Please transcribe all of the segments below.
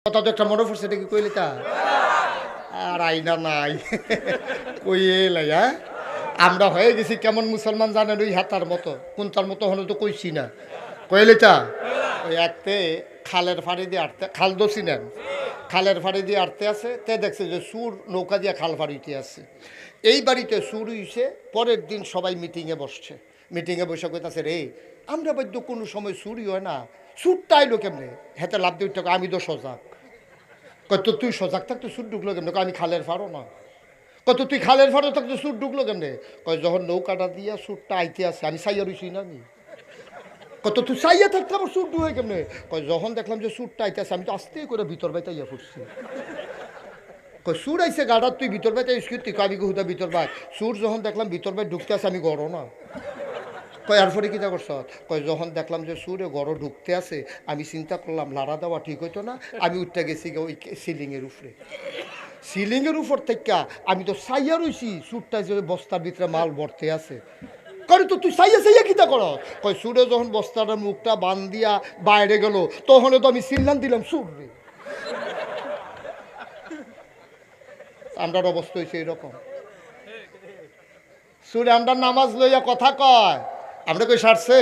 কথা তো একটা মনে পড়ছে, এটা কি কইলি তা আর আইনা নাই কই এলাই। হ্যাঁ, আমরা হয়ে গেছি কেমন মুসলমান জানেন, ওই হাতার মতো কোনটার মতো হলো তো কইছি না কইলি তা। ওই একতে খালের ফাড়ি দিয়ে আটতে, খাল দোষী নেন, খালের ফাড়ি দিয়ে আটতে আছে, তে দেখছে যে সুর নৌকা দিয়ে খাল ফাড়িতে আছে। এই বাড়িতে সুর হইছে। পরের দিন সবাই মিটিংয়ে বসছে, মিটিংয়ে বসে কইতাছে রে আমরা বাদ্য কোনো সময় চুরি হয় না, সুরটা আইলো কেমনে? হেতে লাভ দিয়ে উঠতে আমি তো সজাগ। কত তুই সজাগ থাকতে সুর ঢুকলো কেমনে? আমি খালের ফাড়ো না। কত তুই খালের ফাড়ো থাকতে সুর ঢুকলো কেমনে? কয় যখন নৌকাটা দিয়া সুরটা আইতে আছে আমি সাইয়া রইছি না। আমি কত তুই সাইয়া থাকতে আমার সুর ঢুকে কেমনে? কয় যখন দেখলাম যে সুরটা আইতে আছে আমি তো আস্তে করে ভিতর বাইতে ইয়া ফুটছি। কয় সুর আইসে গাড়ার তুই ভিতর বাইতে স্কৃতি কাবি গুহুদা ভিতর বাই। সুর যখন দেখলাম ভিতর বাই ঢুকতে আছে আমি গড়ো না। কয় আর পরে কী করছ? কয় যখন দেখলাম যে সুরে গড় ঢুকতে আছে আমি চিন্তা করলাম লাড়া দেওয়া ঠিক হইতো না, আমি উঠতে গেছি ওই সিলিংয়ের উপরে। সিলিংয়ের উপর থেকে আমি তো সাইয়া রইছি, সুরটা যে বস্তার ভিতরে মাল ভরতে আছে। করে তো তুই সাইয়া সাইয়া কিতা কর? কয় সুরে যখন বস্তাটার মুখটা বান দিয়া বাইরে গেল তখন তো আমি সিল্লান দিলাম সুর রে। আমরার অবস্থা হয়েছে এরকম। সুরে আমরা নামাজ লইয়া কথা কয়, আমরা কই সারছে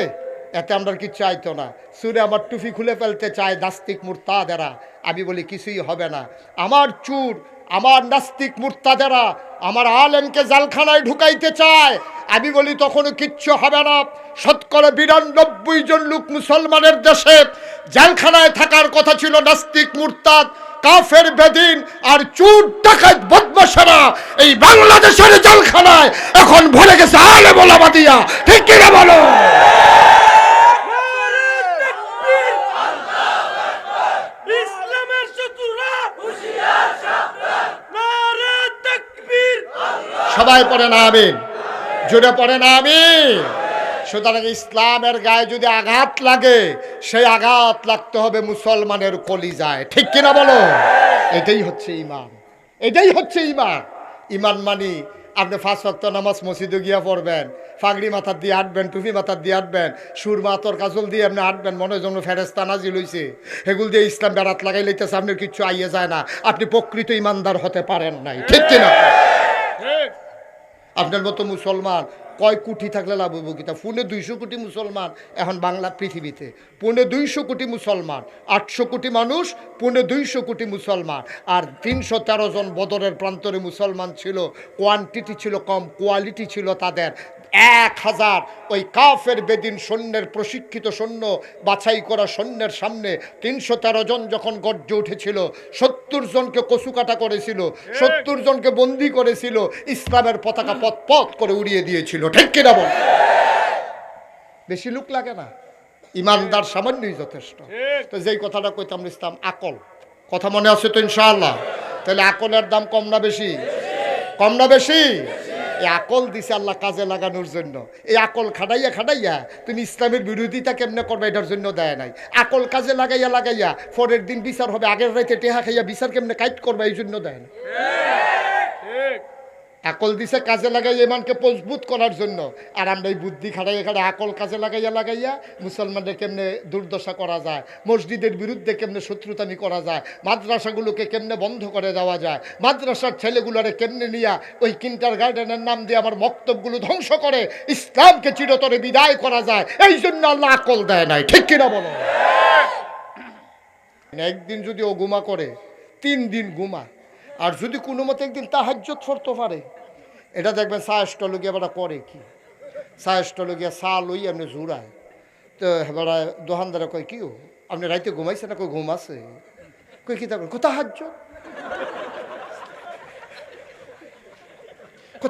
এতে আমরা কিচ্ছু আইতো না। সুরে আমার টুপি খুলে ফেলতে চায় নাস্তিক মুরতাদেরা, আমি বলি কিছুই হবে না। আমার চুর, আমার নাস্তিক মুরতাদেরা আমার আলেমকে জালখানায় ঢুকাইতে চায়, আমি বলি তখনও কিচ্ছু হবে না। শতকরা ৯২ জন লোক মুসলমানের দেশে জেলখানায় থাকার কথা ছিল নাস্তিক মুরতাদ কাফের বেদিন আর চুর ডাকাত বদমাশেরা এই বাংলাদেশের জেলখানায় এখন ভরে গেছে আলেম ওলামা দিয়া। ঠিক কি না বলো? সবাই পড়ে না আমিন, জোরে পড়ে না আমিন। সুতরাং ইসলামের গায়ে যদি আঘাত লাগে সেই আঘাত লাগতে হবে মুসলমানের কলিজায়। ঠিক কিনা বলো? এটাই হচ্ছে ইমান, এটাই হচ্ছে ইমান। ইমান মানি আপনি ৫ ওয়াক্ত নামাজ মসজিদে গিয়া পড়বেন, ফাগড়ি মাথার দিয়ে হাঁটবেন, টুপি মাথার দিয়ে হাঁটবেন, সুরমা আতর কাজল দিয়ে আপনি হাঁটবেন, মনে যেন ফেরেস্তা নাজিল হইছে, এগুলো দিয়ে ইসলাম বেড়াত লাগাই লইতেছে, আপনার কিচ্ছু আইয়ে যায় না, আপনি প্রকৃত ইমানদার হতে পারেন নাই। ঠিক কিনা? আপনার মতো মুসলমান কয় কোটি থাকলে লাভ হইব কিতা? ২৫০ কোটি মুসলমান এখন বাংলা পৃথিবীতে, ২৫০ কোটি মুসলমান, ৮০০ কোটি মানুষ, ২৫০ কোটি মুসলমান, আর ৩১৩ জন বদরের প্রান্তরে মুসলমান ছিল। কোয়ান্টিটি ছিল কম, কোয়ালিটি ছিল তাদের ১,০০০। ওই কাফের বেদিন সৈন্যের প্রশিক্ষিত সৈন্য বাছাই করা সৈন্যের সামনে ৩১৩ জন যখন গর্জে উঠেছিল, ৭০ জনকে কচুকাটা করেছিল, ৭০ জনকে বন্দি করেছিল, ইসলামের পতাকা পথ পথ করে উড়িয়ে দিয়েছিল। ঠিক কিনা বল? বেশি লোক লাগে না, ইমানদার সামান্যই যথেষ্ট। তো যেই কথাটা কইতাম ইসলাম আকল, কথা মনে আছে তো ইনশাআল্লাহ? তাহলে আকলের দাম কম না বেশি? কম না বেশি? এই আকল দিছে আল্লাহ কাজে লাগানোর জন্য। এই আকল খাটাইয়া খাটাইয়া তুমি ইসলামের বিরোধিতা কেমনে করবে এটার জন্য দেয় নাই। আকল কাজে লাগাইয়া লাগাইয়া পরের দিন বিচার হবে, আগের রাইতে টেহা খাইয়া বিচার কেমনে কাইট করবে এই জন্য দেয় না। আকল দিছে কাজে লাগাইয়া ইমানকে মজবুত করার জন্য, আর আমরা এই বুদ্ধি খাটাইয়া খাটাই আকল কাজে লাগাইয়া লাগাইয়া মুসলমানদের কেমনে দুর্দশা করা যায়, মসজিদের বিরুদ্ধে কেমনে শত্রুতানি করা যায়, মাদ্রাসাগুলোকে কেমনে বন্ধ করে দেওয়া যায়, মাদ্রাসার ছেলেগুলোরে কেমনে নিয়া ওই কিন্টার গার্ডেনের নাম দিয়ে আমার মক্তবগুলো ধ্বংস করে ইসলামকে চিরতরে বিদায় করা যায়, এই জন্য আল্লাহ আকল দেয় নাই। ঠিক কিনা বলো? একদিন যদি ও ঘুমা করে ৩ দিন ঘুমা, আর যদি কোনো মতে একদিন তাহাজ্জুদ পড়তে পারে, এটা দেখবেন চা স্টলগিয়া বেড়া করে কি, চা স্টলগিয়া চা লই আপনি জুড়ায়, তো বেড়া দোকানদারা কয় কি আপনি রাইতে ঘুমাইছে না? কই ঘুম আছে। কই কি থাকবেন? তাহাজ্জুদ,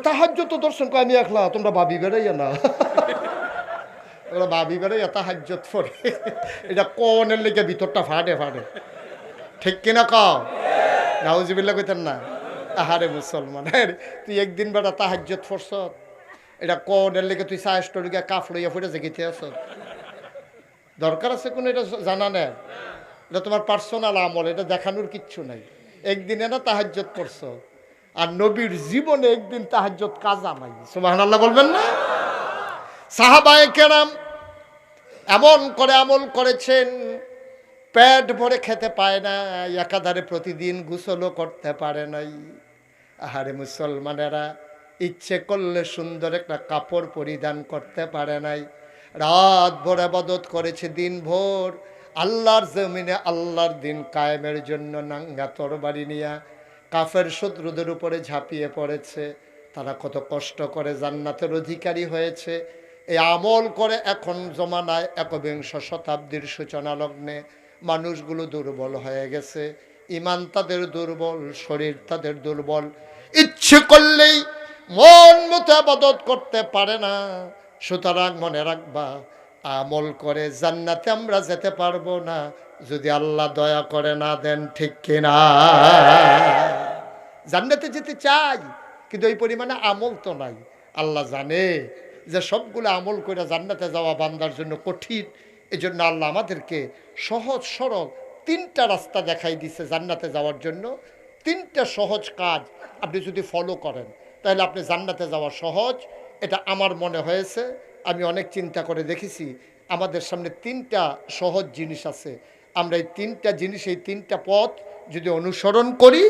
তাহাজ্জুদ তো দর্শন কয় আমি একলা, তোমরা ভাবি বেড়াইয়া না, ওরা ভাবি বেড়াইয়া তাহাজ্জুদ পড়ে, এটা কোনের লেগে ভিতরটা ফাটে ফাটে। ঠিক কিনা কও? নাউজুবিল্লাহ কইতেন না? আহারে মুসলমান, তুই একদিন বেড়া তাহাজ্জুদ পড়ছ, এটা কোনের লেগে তুই চা স্টোরিকে কাফ লইয়া ফুটে জেগিতে আস? দরকার আছে কোনো এটা জানা নেই? এটা তোমার পার্সোনাল আমল, এটা দেখানোর কিচ্ছু নাই। একদিনে না তাহাজ্জুদ পড়ছ, আর নবীর জীবনে একদিন তাহাজ্জুদ কাজা নাই। সুবহানাল্লাহ বলবেন না? সাহাবায়ে কেরাম এমন করে আমল করেছেন, পেট ভরে খেতে পায় না, একাধারে প্রতিদিন গোসলও করতে পারে নাই। আহারে মুসলমানেরা, ইচ্ছে করলে সুন্দর একটা কাপড় পরিধান করতে পারে নাই। রাত ভর ইবাদত করেছে, দিন ভোর আল্লাহর জমিনে আল্লাহর দিন কায়েমের জন্য নাঙ্গা তরবারি নিয়া কাফের শত্রুদের উপরে ঝাঁপিয়ে পড়েছে। তারা কত কষ্ট করে জান্নাতের অধিকারী হয়েছে। এই আমল করে এখন জমানায় একবিংশ শতাব্দীর সূচনা লগ্নে মানুষগুলো দুর্বল হয়ে গেছে। ইমান তাদের দুর্বল, শরীর তাদের দুর্বল, ইচ্ছে করলেই মন মতো ইবাদত করতে পারে না। সুতরাং মনে রাখবা, আমল করে জান্নাতে আমরা যেতে পারবো না যদি আল্লাহ দয়া করে না দেন, ঠিক কিনা? জান্নাতে যেতে চাই, কিন্তু ওই পরিমাণে আমল তো নাই। আল্লাহ জানে যে সবগুলো আমল করে জান্নাতে যাওয়া বান্দার জন্য কঠিন। এই জন্য আল্লাহ আমাদেরকে সহজ সরল 3টা রাস্তা দেখাই দিছে জান্নাতে যাওয়ার জন্য। 3টা সহজ কাজ আপনি যদি ফলো করেন তাহলে আপনি জান্নাতে যাওয়া সহজ। এটা আমার মনে হয়েছে, আমি অনেক চিন্তা করে দেখেছি। আমাদের সামনে 3টা সহজ জিনিস আছে। আমরা এই 3টা জিনিস, এই 3টা পথ যদি অনুসরণ করি,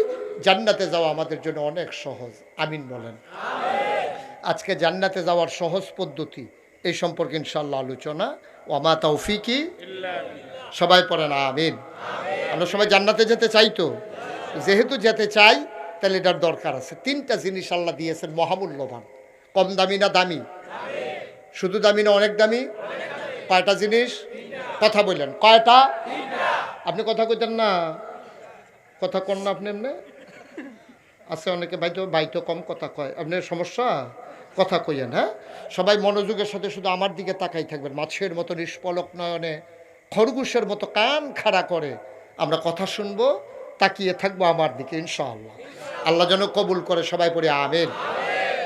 জান্নাতে যাওয়া আমাদের জন্য অনেক সহজ। আমিন বলেন। আজকে জান্নাতে যাওয়ার সহজ পদ্ধতি এই সম্পর্কে ইনশাআল্লাহ আলোচনা। ওয়ামা তৌফিকি, সবাই পড়েন আমিন। আমরা সবাই জান্নাতে যেতে চাই, তো যেহেতু যেতে চাই তাহলে এটার দরকার আছে। 3টা জিনিস আল্লাহ দিয়েছেন মহামূল্যবান। কম দামি না দামি? শুধু দামি না অনেক দামি? কয়টা জিনিস? কথা বললেন কয়টা? আপনি কথা কইতেন না, কথা কন না আপনি। এমনি আছে অনেকে বাইতো কম কথা কয়, আপনার সমস্যা? কথা কইয়েন। হ্যাঁ, সবাই মনোযোগের সাথে শুধু আমার দিকে তাকাই থাকবেন। মাছের মতো নিষ্পলক নয়নে, খরগোশের মতো কান খাড়া করে আমরা কথা শুনবো, তাকিয়ে থাকবো আমার দিকে। ইনশাআল্লাহ আল্লাহ যেন কবুল করে। সবাই পড়ে আমিন।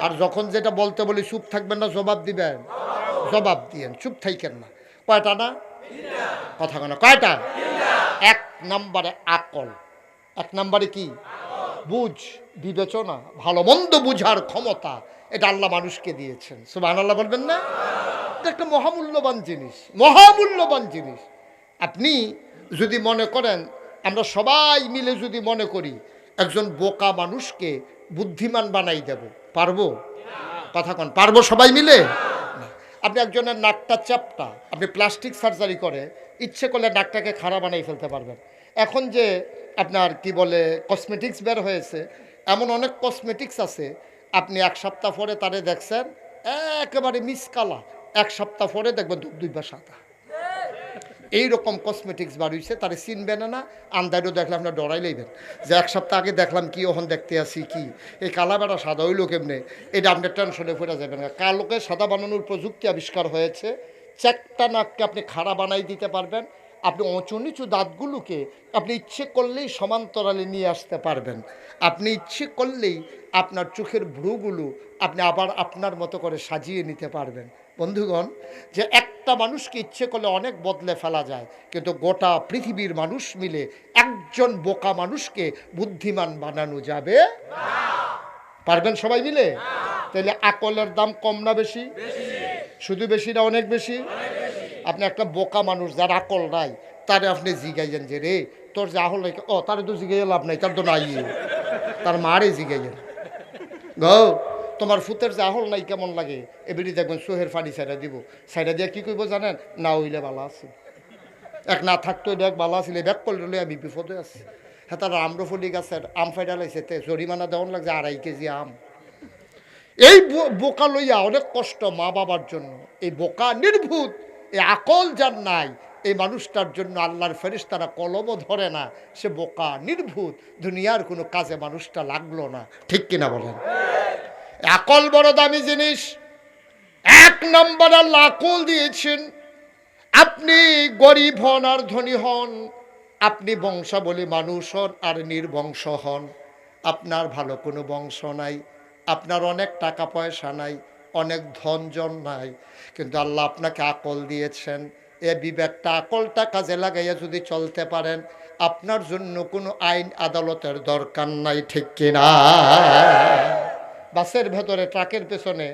আর যখন যেটা বলতে বলি চুপ থাকবেন না, জবাব দিবেন। জবাব দিয়েন, চুপ থাকেন না। কয়টা না? কথা কেন কয়টা? 1 নম্বরে আকল। 1 নম্বরে কি? বুঝ, বিবেচনা, ভালো মন্দ বুঝার ক্ষমতা। এটা আল্লাহ মানুষকে দিয়েছেন। সুবহানাল্লাহ বলবেন না? এটা একটা মহামূল্যবান জিনিস, মহামূল্যবান জিনিস। আপনি যদি মনে করেন, আমরা সবাই মিলে যদি মনে করি একজন বোকা মানুষকে বুদ্ধিমান বানাই দেব, পারবো? কথা কন, পারবো সবাই মিলে? আপনি একজনের নাকটা চ্যাপটা, আপনি প্লাস্টিক সার্জারি করে ইচ্ছে করলে নাকটাকে খাড়া বানাই ফেলতে পারবেন। এখন যে আপনার কি বলে কসমেটিক্স বের হয়েছে, এমন অনেক কসমেটিক্স আছে, আপনি 1 সপ্তাহ পরে তারে দেখছেন একেবারে মিসকালা, 1 সপ্তাহ পরে দেখবেন 2 সাদা। এইরকম কসমেটিক্স বার হইছে, তারে চিনবেন না। আন্দাজও দেখলে আপনার ডরাই লইবেন যে 1 সপ্তাহ আগে দেখলাম কি, ওখান দেখতে আসি কি, এই কালা বেড়া সাদা হইল কেমনে। এটা আপনার টেনশনে পড়ে যাবেন না। কালোকে সাদা বানানোর প্রযুক্তি আবিষ্কার হয়েছে। চ্যাকটা নাককে আপনি খাড়া বানাই দিতে পারবেন। আপনি উঁচু নিচু দাঁতগুলোকে আপনি ইচ্ছে করলেই সমান্তরালে নিয়ে আসতে পারবেন। আপনি ইচ্ছে করলেই আপনার চোখের ভ্রুগুলো আপনি আবার আপনার মতো করে সাজিয়ে নিতে পারবেন। বন্ধুগণ, যে একটা মানুষকে ইচ্ছে করলে অনেক বদলে ফেলা যায়, কিন্তু গোটা পৃথিবীর মানুষ মিলে একজন বোকা মানুষকে বুদ্ধিমান বানানো যাবে? পারবেন সবাই মিলে? তাহলে আকলের দাম কম না বেশি? শুধু বেশি না অনেক বেশি? আপনি একটা বোকা মানুষ যার আকল নাই, তারে আপনি জিগাইয়েন যে রে তোর যে আকল নাই, ও তারে তো জিগাইয়ে লাভ নাই, তার তো নাই, তার মারে জিগাইয়েন গো তোমার ফুতের যে আহল নাই কেমন লাগে, এবারে দেখবেন সোহের ফাড়ি সাইডা দিব। সাইডা দিয়ে কী করব জানেন? না হইলে ভালো আছে, এক না থাকতো দেখ ভালো আসলে, ব্যাক করলে আমি বিপদে আছি। হ্যাঁ, তার আম্রফলি গাছের আম ফাইডা লাইছে, জরিমানা দেওয়ান লাগছে 2.5 কেজি আম। এই বোকা লইয়া অনেক কষ্ট মা বাবার জন্য। এই বোকা নির্ভূত, এই আকল যার নাই, এই মানুষটার জন্য আল্লাহর ফেরেশতারা কলমও ধরে না। সে বোকা নির্ভূত, দুনিয়ার কোনো কাজে মানুষটা লাগলো না। ঠিক কিনা বলেন? আকল বড় দামি জিনিস। 1 নম্বর আল্লাহ আকল দিয়েছেন। আপনি গরিব হন আর ধনী হন, আপনি বংশাবলী মানুষ হন আর নির্বংশ হন, আপনার ভালো কোনো বংশ নাই, আপনার অনেক টাকা পয়সা নাই, অনেক ধনজন নাই, কিন্তু আল্লাহ আপনাকে আকল দিয়েছেন। এ বিবেকটা, আকলটা কাজে লাগাইয়া যদি চলতে পারেন, আপনার জন্য কোনো আইন আদালতের দরকার নাই। ঠিক কিনা? বাসের ভেতরে ট্রাকের পেছনে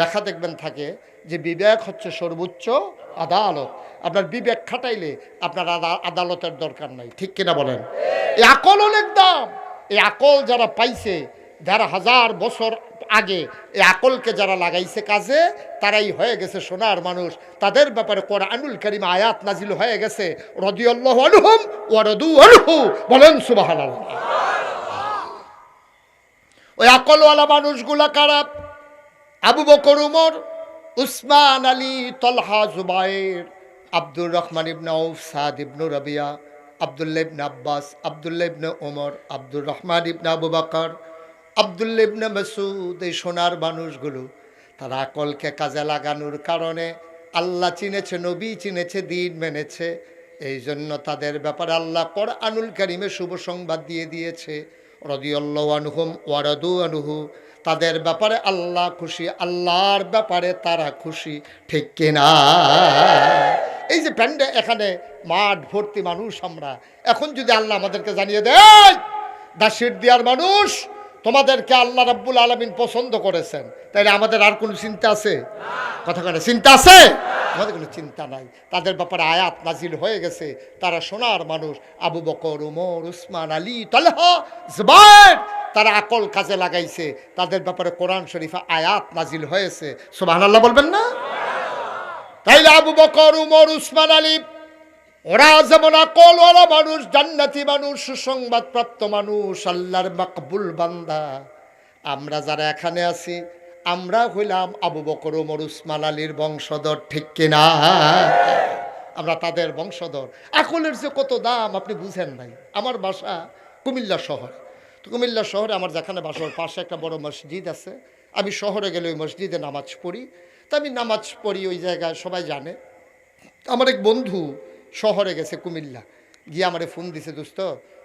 লেখা দেখবেন থাকে যে বিবেক হচ্ছে সর্বোচ্চ আদালত। আপনার বিবেক খাটাইলে আপনার আদালতের দরকার নাই, ঠিক কিনা বলেন? এই আকল অনেক দাম। এই আকল যারা পাইছে, যারা 1000 বছর আগে এই আকলকে যারা লাগাইছে কাজে, তারাই হয়ে গেছে সোনার মানুষ। তাদের ব্যাপারে কোরআনুল কারীম আয়াত নাজিল হয়ে গেছে, রাদিয়াল্লাহু আনহুম ওয়া রাদু আনহু, বলেন সুবহানাল্লাহ। ওই আকলওয়ালা মানুষগুলা কারা? আবু বকর, উমর, উসমান, আলী, তলহা, জুবায়ের, আব্দুর রহমান ইবনে আউফ, সাদ ইবনে রাবিয়া, আব্দুল্লাহ ইবনে আব্বাস, আব্দুল্লাহ ইবনে ওমর, আব্দুর রহমান ইবনে আবু বকর, আব্দুল্লাহ ইবনে মাসউদ। এই সোনার মানুষগুলো তারা আকলকে কাজে লাগানোর কারণে আল্লাহ চিনেছে, নবী চিনেছে, দিন মেনেছে। এই জন্য তাদের ব্যাপারে আল্লাহ কোরআনুল কারীমে শুভ সংবাদ দিয়ে দিয়েছে, রাদিয়াল্লাহু আনহুম ওয়া রাদু আনহু। তাদের ব্যাপারে আল্লাহ খুশি, আল্লাহর ব্যাপারে তারা খুশি, ঠিক কিনা? এই যে প্যান্ডে এখানে মাঠ ভর্তি মানুষ, আমরা এখন যদি আল্লাহ আমাদেরকে জানিয়ে দেয়, দাসির দিয়ার মানুষ, তোমাদেরকে আল্লাহ রাব্বুল আলামিন পছন্দ করেছেন, তাইলে আমাদের আর কোনো চিন্তা আছে? কথা বলে চিন্তা আছে? আমাদের কোনো চিন্তা নাই। তাদের ব্যাপারে আয়াত নাজিল হয়ে গেছে, তারা সোনার মানুষ। আবু বকর, উমর, উসমান, আলী, তালহা, জুবায়ের, তারা আকল কাজে লাগাইছে, তাদের ব্যাপারে কোরআন শরীফে আয়াত নাজিল হয়েছে। সুবহানাল্লাহ বলবেন না? তাইলে আবু বকর, উমর, উসমান, আলী, ওরা যেমন আকলওয়ালা মানুষ, জান্নাতি মানুষ, সুসংবাদ প্রাপ্ত মানুষ, আল্লাহর মাকবুল বান্দা, আমরা যারা এখানে আছি, আমরা হইলাম আবু বকর, ওমর, উসমান, আলীর বংশধর, ঠিক কিনা? আমরা তাদের বংশধর। আকলের যে কত দাম আপনি বুঝেন নাই। আমার বাসা কুমিল্লা শহর। তো কুমিল্লা শহরে আমার যেখানে বাসার পাশে একটা বড় মসজিদ আছে। আমি শহরে গেলে ওই মসজিদে নামাজ পড়ি। তো আমি নামাজ পড়ি ওই জায়গায়, সবাই জানে। আমার এক বন্ধু শহরে গেছে কুমিল্লা, গিয়ে আমারে ফোন দিছে, দোস্ত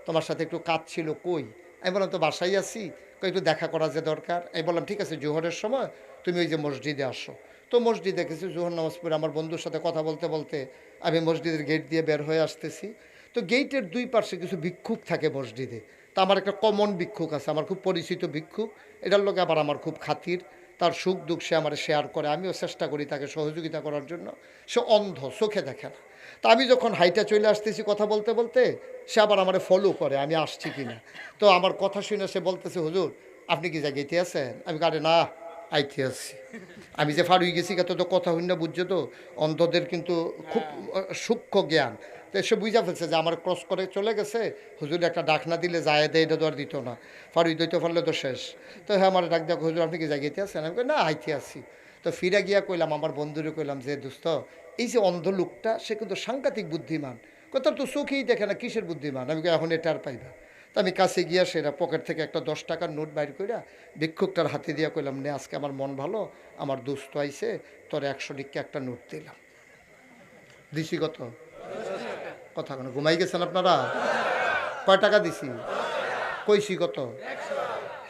তোমার সাথে একটু কাজ ছিল, কই? আমি বললাম তো বাসায় আছি, একটু দেখা করা যে দরকার। আমি বললাম ঠিক আছে, জোহরের সময় তুমি ওই যে মসজিদে আসো। তো মসজিদে গেছি, জোহর নামাজ পড়ে আমার বন্ধুর সাথে কথা বলতে বলতে আমি মসজিদের গেট দিয়ে বের হয়ে আসতেছি। তো গেটের দুই পাশে কিছু ভিক্ষুক থাকে মসজিদে। তা আমার একটা কমন ভিক্ষুক আছে, আমার খুব পরিচিত ভিক্ষুক। এটার লোকে আবার আমার খুব খাতির, তার সুখ দুঃখ সে আমার শেয়ার করে, আমিও চেষ্টা করি তাকে সহযোগিতা করার জন্য। সে অন্ধ, চোখে দেখে না। তা আমি যখন হাইটা চলে আসতেছি কথা বলতে বলতে, সে আবার আমার ফলো করে আমি আসছি কিনা। তো আমার কথা শুনে সে বলতেছে, হুজুর আপনি কি জায়গাতে আছেন? আমি কারে না, আইতে আছি। আমি যে ফারুই গেছি কত তো কথা হইনা, বুঝছো তো, অন্ধদের কিন্তু খুব সূক্ষ্ম জ্ঞান। তো সে বুঝা ফেলছে যে আমার ক্রস করে চলে গেছে, হুজুর একটা ডাক না দিলে যায় দেয়, এটা তো আর দিত না, ফারুই দইতে পারলে তো শেষ। তো হ্যাঁ আমার ডাক দেখো, হুজুর আপনি কি জায়গাতে আছেন? আমি না, আইতে আছি। তো ফিরে গিয়া কইলাম আমার বন্ধুরে, কইলাম যে দোস্ত এই যে অন্ধ লোকটা, সে কিন্তু সাংঘাতিক বুদ্ধিমান। তার তো চোখেই দেখে না, কিসের বুদ্ধিমান? আমি এখন এটা আর পাইবা। তো আমি কাছে গিয়া সেটা পকেট থেকে একটা 10 টাকার নোট বাইর কইরা ভিক্ষুকটার হাতে দিয়া কইলাম, নে আজকে আমার মন ভালো, আমার দোস্ত আইছে, তোর 100 টিক্কা একটা নোট দিলাম। দিছি কত? কথা কোনো ঘুমাই গেছেন আপনারা? কয় টাকা দিছি? কইছি কত?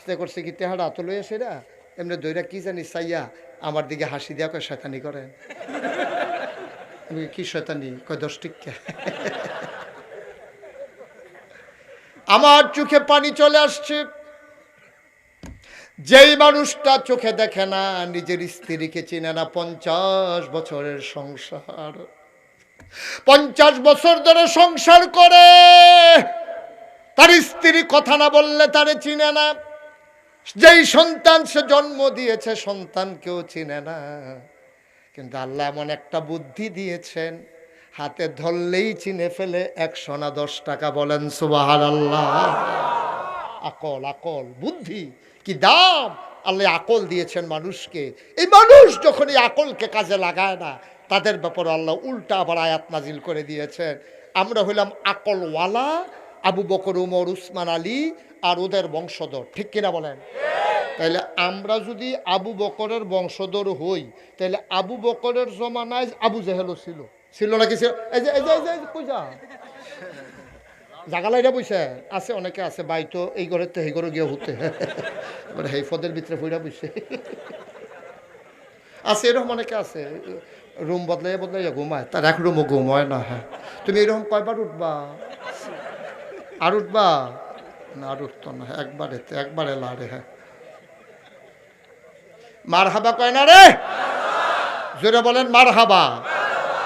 সে করছে কি তেহারা তো লইয়া সেরা এমনি দইরা কি জানি চাইয়া আমার দিকে হাসি দিয়া কয় শয়তানি করেন। আমি কি শয়তানি? কয় 10 টিক্কা। আমার চোখে পানি চলে আসছে। যেই মানুষটা চোখে দেখে না, নিজের স্ত্রীকে চিনে না, 50 বছরের সংসার, 50 বছর ধরে সংসার করে, তার স্ত্রী কথা না বললে তারে চিনে না। যেই সন্তান সে জন্ম দিয়েছে, সন্তানকেও চিনে না। কিন্তু আল্লাহ এমন একটা বুদ্ধি দিয়েছেন, হাতে ধরলেই চিনে ফেলে, 100 না 10 টাকা, বলেন সুবহানাল্লাহ। আকল, আকল, বুদ্ধি কি দাম আল্লাহ আকল দিয়েছেন মানুষকে। এই মানুষ যখন এই আকলকে কাজে লাগায় না, তাদের ব্যাপারে আল্লাহ উল্টা আবার আয়াত নাজিল করে দিয়েছেন। আমরা হইলাম আকলওয়ালা, আবু বকর, উমর, উসমান, আলী আর ওদের বংশধর, ঠিক কিনা বলেন? তাইলে আমরা যদি আবু বকরের বংশধর হই, তাহলে আবু বকরের জমানায় আবু জেহেলও ছিল, ছিল নাকি? এই যে এই যে এই যে পূজা জাগালাইরা বইছে আছে, অনেকে আছে বাইতো এই ঘরে তো এই ঘরে গিয়ে হতে এই ফদের ভিতরে ফুইরা বইছে আছে, এরকম অনেকে আছে, রুম বদলাইয়া বদলাইয়া ঘুমায়, তার এক রুমও ঘুমায় না। হ্যাঁ, তুমি এরকম কয়বার উঠবা? আর উঠবা না? আর উঠতো না, একবারে লারে। হ্যাঁ, মার হাবা কয় না রে, জোরে বলেন মার হাবা।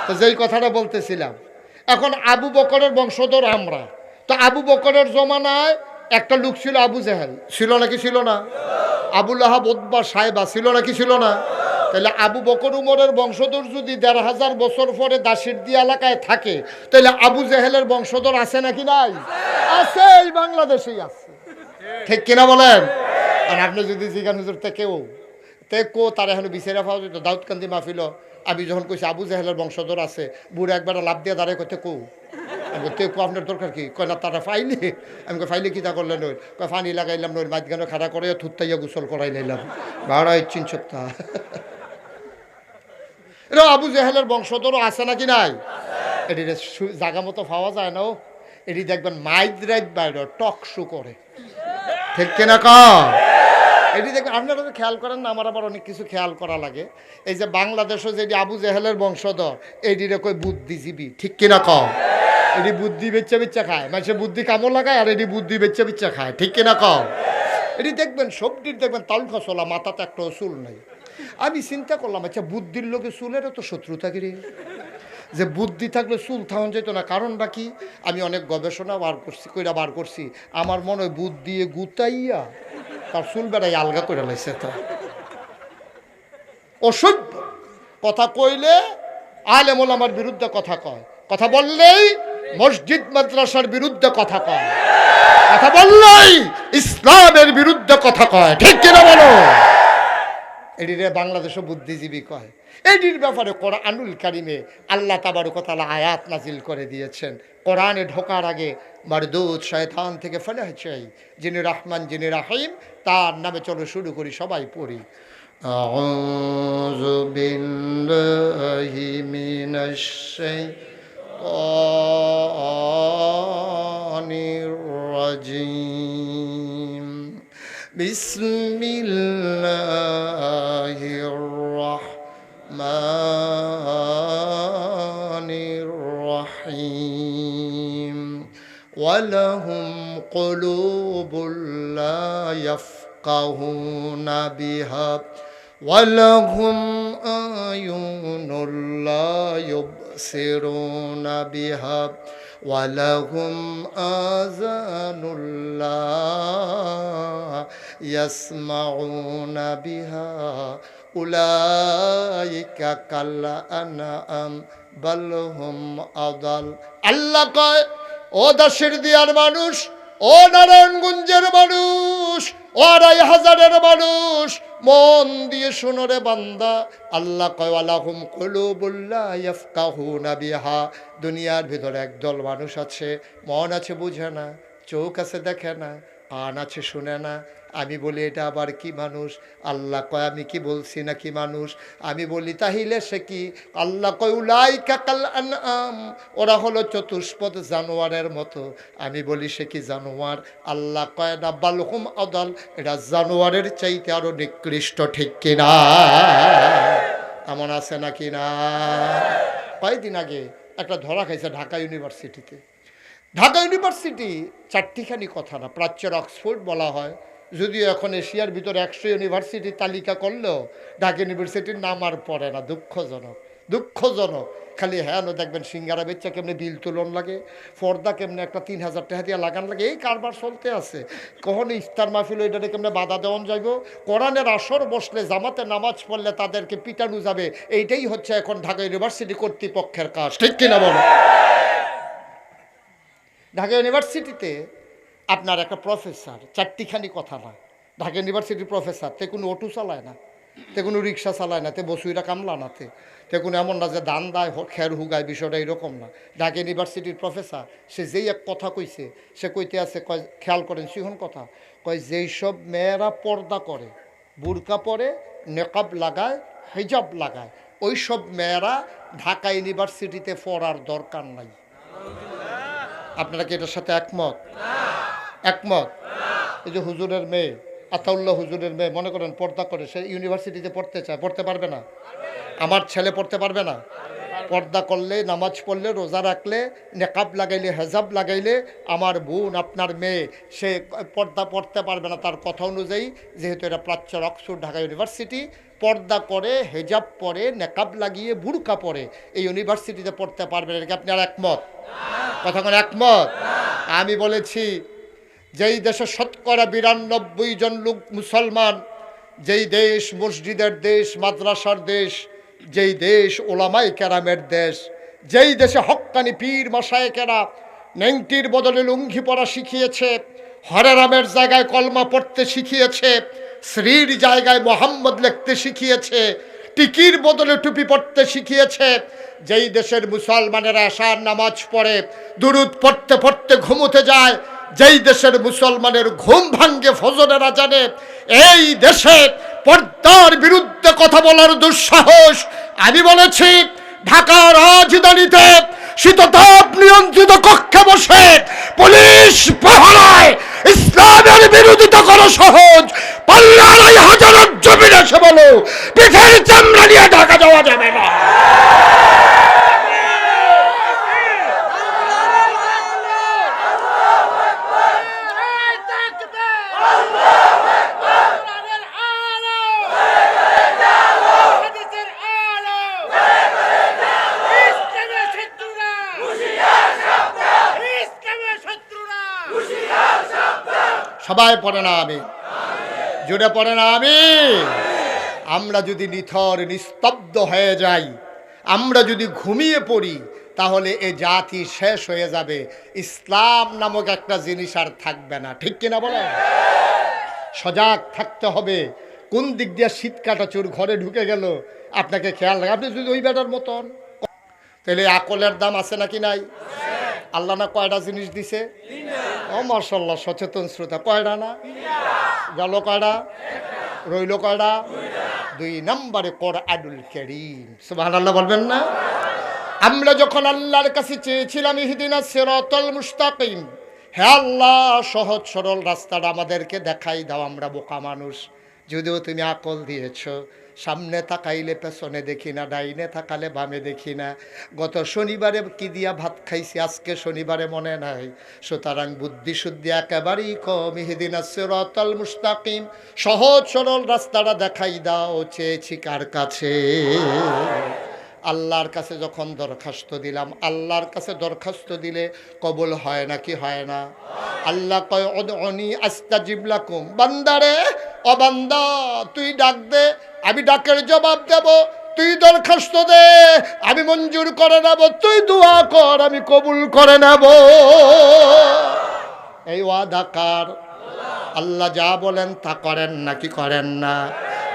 তো যেই কথাটা বলতেছিলাম, এখন আবু বকরের বংশধর আমরা, তো আবু বকরের জমানায় একটা লোক ছিল আবু জেহেল, ছিল নাকি ছিল না? আবুল আহাব উতবা সাহেবা ছিল নাকি ছিল না? তাহলে আবু বকর উমরের বংশধর যদি ১৫০০ বছর পরে দাসির দিয়া এলাকায় থাকে, তাহলে আবু জেহেলের বংশধর আছে নাকি নাই? আছে, এই বাংলাদেশেই আছে। ঠিক কিনা বলেন? আর আপনি যদি জিজ্ঞান হুজুর কেউ তার এখন বিচারা পাওয়া যেত দাউদকান্দি মাহফিল, আমি যখন কইছি আবু জেহেলের বংশধর আছে, বুড়ো একবার লাভ দিয়ে দাঁড়ায় করতে কৌ আমি আপনার দরকার কি? কয় না তারা ফাইলে। আমি ফাইলে কি তা করলেন? ওই কয় ফানি লাগাইলাম, নই মাঝখানে খাড়া করে থুত্তাইয়া গোসল করাই নিলাম, ভাড়া ইচ্ছিন সপ্তাহ। এটা আবু জেহেলের বংশধরও আছে নাকি নাই? এটি জাগা মতো পাওয়া যায় না। এটি দেখবেন মাইক রাইট বাইরে টক শো করে, ঠিক কিনা ক? এটি দেখবেন, আপনারা তো খেয়াল করেন না, আমার আবার অনেক কিছু খেয়াল করা লাগে। এই যে বাংলাদেশও যেটি আবু জেহেলের বংশধর, এইটিরে কই বুদ্ধিজীবী, ঠিক কিনা ক? এটি বুদ্ধি বেচ্চা বেচ্চা খায়, মানুষের বুদ্ধি কামড় লাগায়, আর এটি বুদ্ধি বেচ্চা বেচ্চা খায়, ঠিক কিনা ক? এটি দেখবেন সবটির দেখবেন তাল খসলা, মাথাতে একটা চুল নাই। আমি চিন্তা করলাম, আচ্ছা বুদ্ধির লোকে চুলেরও তো শত্রুতা গিরি, যে বুদ্ধি থাকলে চুল থাউন যেত না, কারণটা কি? আমি অনেক গবেষণা বার করছি, আমার মনে হয় বুদ্ধি গুতাইয়া তার চুল বেড়াই আলগা করে লাইছে। তো অসভ্য কথা কইলে আলেম ওলামার বিরুদ্ধে কথা কয়, কথা বললেই মসজিদ মাদ্রাসার বিরুদ্ধে কথা কয়, কথা বললেই ইসলামের বিরুদ্ধে কথা কয়, ঠিক কিনা বলো? এটিরে বাংলাদেশও বুদ্ধিজীবী কয়। এটির ব্যাপারে কোরআনুল কারিমে আল্লাহ তাবারক ওয়া তাআলা আয়াত নাজিল করে দিয়েছেন। কোরআনে ঢোকার আগে মারদুদ শয়তান থেকে ফেলে চাই, যিনি রহমান যিনি রাহিম, তার নামে চলো শুরু করি, সবাই পড়ি। আউযু বিল্লাহি মিনাশ শাইতানির রাজিম। বিসমিল্লাহির রহমানির রহিম। ওয়ালাহুম কুলুবুল লা ইয়াফকাহুনা বিহা ওয়ালাহুম আয়ুনুল লা ইউবসিরুনা বিহা ওয়ালাহুম আযানুল লা ইয়াসমাউনা বিহা উলাইকা কাল আনআম বাল হুম আদাল। আল্লাহ কয়, ও দাসের দিয়ার মানুষ, ও নারায়ণগঞ্জের মানুষ, ও ২৫০০-এর মানুষ, মন দিয়ে শোনো রে বান্দা। আল্লাহ কয় ওয়ালাহুম কুলুবুল লা ইয়াফকাহুনা বিহা, দুনিয়ার ভিতরে একদল মানুষ আছে, মন আছে বুঝে না, চোখ আছে দেখে না, কান আছে শুনে না। আমি বলি এটা আবার কি মানুষ? আল্লাহ কয় আমি কি বলছি না কি মানুষ? আমি বলি তাহিলে সে কি? আল্লাহ কয় উলাইকা কাল আনআম, ওরা হলো চতুষ্পদ জানোয়ারের মতো। আমি বলি সে কি জানোয়ার? আল্লাহ কয় না বাল হুম আদাল, এটা জানোয়ারের চাইতে আরো নিকৃষ্ট, ঠিক কিনা? এমন আছে নাকি না? কয়েকদিন আগে একটা ধরা খাইছে ঢাকা ইউনিভার্সিটিতে। ঢাকা ইউনিভার্সিটি চারটিখানি কথা না, প্রাচ্যের অক্সফোর্ড বলা হয়, যদিও এখন এশিয়ার ভিতরে ১০০ ইউনিভার্সিটির তালিকা করলেও ঢাকা ইউনিভার্সিটির নাম আর পড়ে না। দুঃখজনক, দুঃখজনক। খালি হ্যাঁ দেখবেন সিঙ্গারা বেচ্চা কেমনে বিল তুলন লাগে, পর্দা কেমনে একটা ৩,০০০ টাকা দিয়ে লাগান লাগে, এই কারবার চলতে আছে। কখনো ইফতার মাহফিল এটাকে কেমনে বাধা দেওয়ান যাইব, কোরআনের আসর বসলে জামাতে নামাজ পড়লে তাদেরকে পিটানো যাবে, এইটাই হচ্ছে এখন ঢাকা ইউনিভার্সিটি কর্তৃপক্ষের কাজ, ঠিক কিনা বলো? ঢাকা ইউনিভার্সিটিতে আপনার একটা প্রফেসর, চারটিখানি কথা না, ঢাকা ইউনিভার্সিটির প্রফেসর, তে কোনো অটো চালায় না, তে কোনো রিক্সা চালায় না, তে বসুইরা কামলা না, তে কোনো এমন না যে দান দায় খের হুগায়, বিষয়টা এরকম না। ঢাকা ইউনিভার্সিটির প্রফেসর, সে যেই এক কথা কইছে, সে কইতে আছে, কয় খেয়াল করেন সিহন কথা, কয় যেই সব মেয়েরা পর্দা করে, বুরকা পরে, নেকাব লাগায়, হিজাব লাগায়, ওই সব মেয়েরা ঢাকা ইউনিভার্সিটিতে পড়ার দরকার নাই। আপনারা কি এটার সাথে একমত? একমত? এই যে হুজুরের মেয়ে, আতাউল্লাহ হুজুরের মেয়ে, মনে করেন পর্দা করে, সে ইউনিভার্সিটিতে পড়তে চায়, পড়তে পারবে না? আমার ছেলে পড়তে পারবে না? পর্দা করলে, নামাজ পড়লে, রোজা রাখলে, নেকাব লাগাইলে, হেজাব লাগাইলে আমার বোন, আপনার মেয়ে, সে পর্দা পড়তে পারবে না তার কথা অনুযায়ী, যেহেতু এটা প্রাচ্য অক্সফোর্ড ঢাকা ইউনিভার্সিটি। পর্দা করে, হেজাব পরে, নেকাব লাগিয়ে, বুরকা পরে এই ইউনিভার্সিটিতে পড়তে পারবেন। এটা কি আপনার একমত? কথা কোন একমত? আমি বলেছি, যেই দেশে শতকরা 92 জন লোক মুসলমান, যেই দেশ মসজিদের দেশ, মাদ্রাসার দেশ, যেই দেশ ওলামাই কেরামের দেশ, যেই দেশে হক্কানি পীর মাশায়েখেরা নেংটির বদলে লুঙ্গি পরা শিখিয়েছে, হরে রামের জায়গায় কলমা পড়তে শিখিয়েছে, শ্রীর জায়গায় মোহাম্মদ লিখতে শিখিয়েছে, টিকির বদলে টুপি পড়তে শিখিয়েছে, যেই দেশের মুসলমানেরা আশার নামাজ পড়ে, দুরুদ পড়তে পড়তে ঘুমোতে যায়, যেই দেশের মুসলমানের ঘুম ভাঙ্গে ফজরের আজানে, এই দেশে পর্দার বিরুদ্ধে কথা বলার দুঃসাহস, আমি বলেছি ঢাকার রাজধানীতে শীততাপ নিয়ন্ত্রিত কক্ষে বসে পুলিশ পাহারায় ইসলামের বিরোধিতা করা সহজ, পাল্লার এই হাজার জমিন এসে বলো পিঠের চামড়া নিয়ে ঢাকা যাওয়া যাবে না। সবাই পড়ে না আমি, জুড়ে পড়ে না আমি। আমরা যদি নিথর নিস্তব্ধ হয়ে যাই, আমরা যদি ঘুমিয়ে পড়ি, তাহলে এ জাতি শেষ হয়ে যাবে। ইসলাম নামক একটা জিনিস আর থাকবে না, ঠিক কিনা বলেন? সজাগ থাকতে হবে। কোন দিক দিয়ে শীত কাটা চোর ঘরে ঢুকে গেল আপনাকে খেয়াল রাখা। আপনি যদি ওই বেটার মতন, তাহলে আকলের দাম আছে নাকি নাই? আল্লাহ না কয়টা জিনিস দিছে? ও মাশাআল্লাহ, সচেতন শ্রোতা। কয়টা না গেল? কয়টা রইল? কয়টা? 2 নম্বরে কোরআনুল কারীম। সুবহানাল্লাহ বলবেন না? আমরা যখন আল্লাহর কাছে চেয়েছিলাম ইহদিনাস সিরাতাল মুস্তাকিম, হে আল্লাহ সহজ সরল রাস্তাটা আমাদেরকে দেখাই দাও, আমরা বোকা মানুষ। যদিও তুমি আকল দিয়েছো, সামনে তাকাইলে পেছনে দেখি না, ডাইনে তাকালে বামে দেখি না। গত শনিবারে কি দিয়া ভাত খাইছি, আজকে শনিবারে মনে নাই। সুতরাং বুদ্ধি শুদ্ধি একেবারেই কম। ইহদিনাস সিরাতাল মুস্তাকিম, সহজ সরল রাস্তাটা দেখাই দাও। চেয়েছি কার কাছে? আল্লাহর কাছে যখন দরখাস্ত দিলাম, আল্লাহর কাছে দরখাস্ত দিলে কবুল হয় নাকি হয় না? আল্লাহ কয় উদউনি আস্তাজিব লাকুম। বান্দারে, ও বান্দা, তুই ডাক দে, আমি ডাকের জবাব দেব। তুই দরখাস্ত দে, আমি মঞ্জুর করে নেব। তুই দোয়া কর, আমি কবুল করে নেব। এই ওয়াদা কার? আল্লাহ যা বলেন তা করেন নাকি করেন না?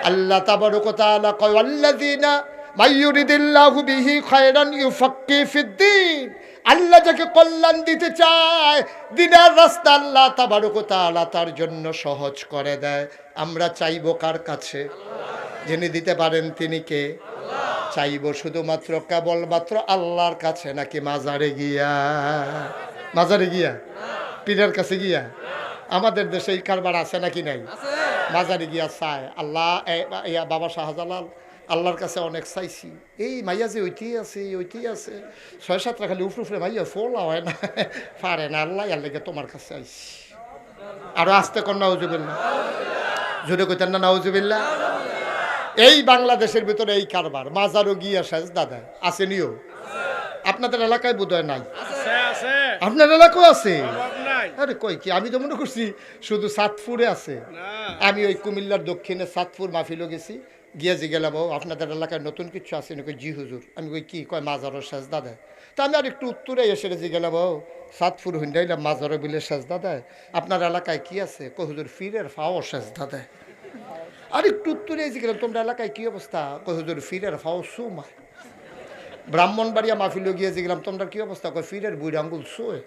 আল্লাহ তাবারক ওয়া তাআলা কয় আল্লাযিনা মাইয়ুরিদিল্লাহু বিহি খায়রান ইউফাক্কিহু ফিদ্দীন। আল্লাহ যাকে কল্যাণ দিতে চায়, দিনের রাস্তা আল্লাহ তাবারক ওয়া তাআলা তার জন্য সহজ করে দেয়। আমরা চাইবো কার কাছে? যিনি দিতে পারেন তিনি কে? চাইবো শুধুমাত্র কেবলমাত্র আল্লাহর কাছে নাকি মাজারে গিয়া? মাজারে গিয়া, পীরের কাছে গিয়া? আমাদের দেশে এই কারবার আছে নাকি নাই? মাজারে গিয়া চায় আল্লাহ। বাবা শাহজালাল আল্লাহর কাছে অনেক চাইছি, এই মাইয়া যে ওইটি আছে, ওইটি আছে, 6-7টা খালি উফরে মাইয়া ফোলা হয় না, পারে না। আল্লাহ আর লেগে তোমার কাছে আইছি। আরো আসতে কর নাউজুবিল্লাহ, জোরে কইতেন না নাউজুবিল্লাহ। এই বাংলাদেশের ভিতরে এই কারবার, মাজারও গিয়া সেজদা দেয়। আছে নিও? আপনাদের এলাকায় বোধহয় নাই, আপনার এলাকাও আছে? আরে কই কি, আমি তো মনে করছি শুধু চাঁদপুরে আছে। আমি ওই কুমিল্লার দক্ষিণে চাঁদপুর মাহফিলও গেছি, গিয়ে গেলাম আপনাদের এলাকায় নতুন কিছু আছে নাকি? জি হুজুর। আমি কই কি? কয় মাজারও সেজদা দেয়। তা আমি আর একটু উত্তরে এসে গেলাম, চাঁদপুর হুন্ডাইলাম মাজারও বিলে সেজদা দেয়। আপনার এলাকায় কি আছে? কয় হুজুর ফিরের ফাও সেজদা দেয়। আর একটু উত্তরে এসে গেলাম, তোমরা এলাকায় কি অবস্থা? কয় হুজুর ফিরের ফাও সুমায়। ব্রাহ্মণবাড়িয়া মাহফিলও গিয়ে গেলাম, তোমরা কি অবস্থা? কয় ফিরের বুড়ি আঙ্গুল শোয়।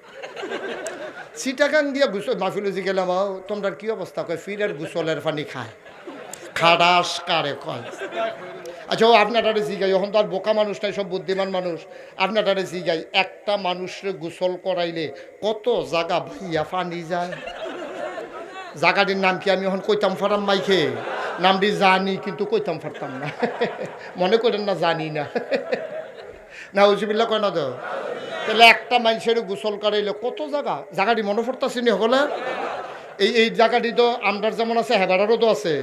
চিটাগাং দিয়া মাহফিল গেলাম, তোমরা কি অবস্থা? কয় ফিরের গোসলের পানি খায়। খাডাস কারে কয়? আচ্ছা, ও আপনারা জিগাই, এখন তো আর বোকা মানুষ নাই, সব বুদ্ধিমান মানুষ। আপনারা জিগাই, একটা মানুষের গোসল করাইলে কত জায়গা ভাইয়া পানি যায়? জায়গাটির নাম কি আমি এখন কইতাম ফারাম মাইখে? নামটি জানি কিন্তু কইতাম পারতাম না। মনে করেন না জানি না। নাউজুবিল্লাহ কয় না তো? তাহলে একটা মানুষের গোসল করাইলে কত জায়গাটি মনে পড়তেছে নি হলে এই জায়গাটি তো আমরার যেমন আছে হেবাডারও তো আছে।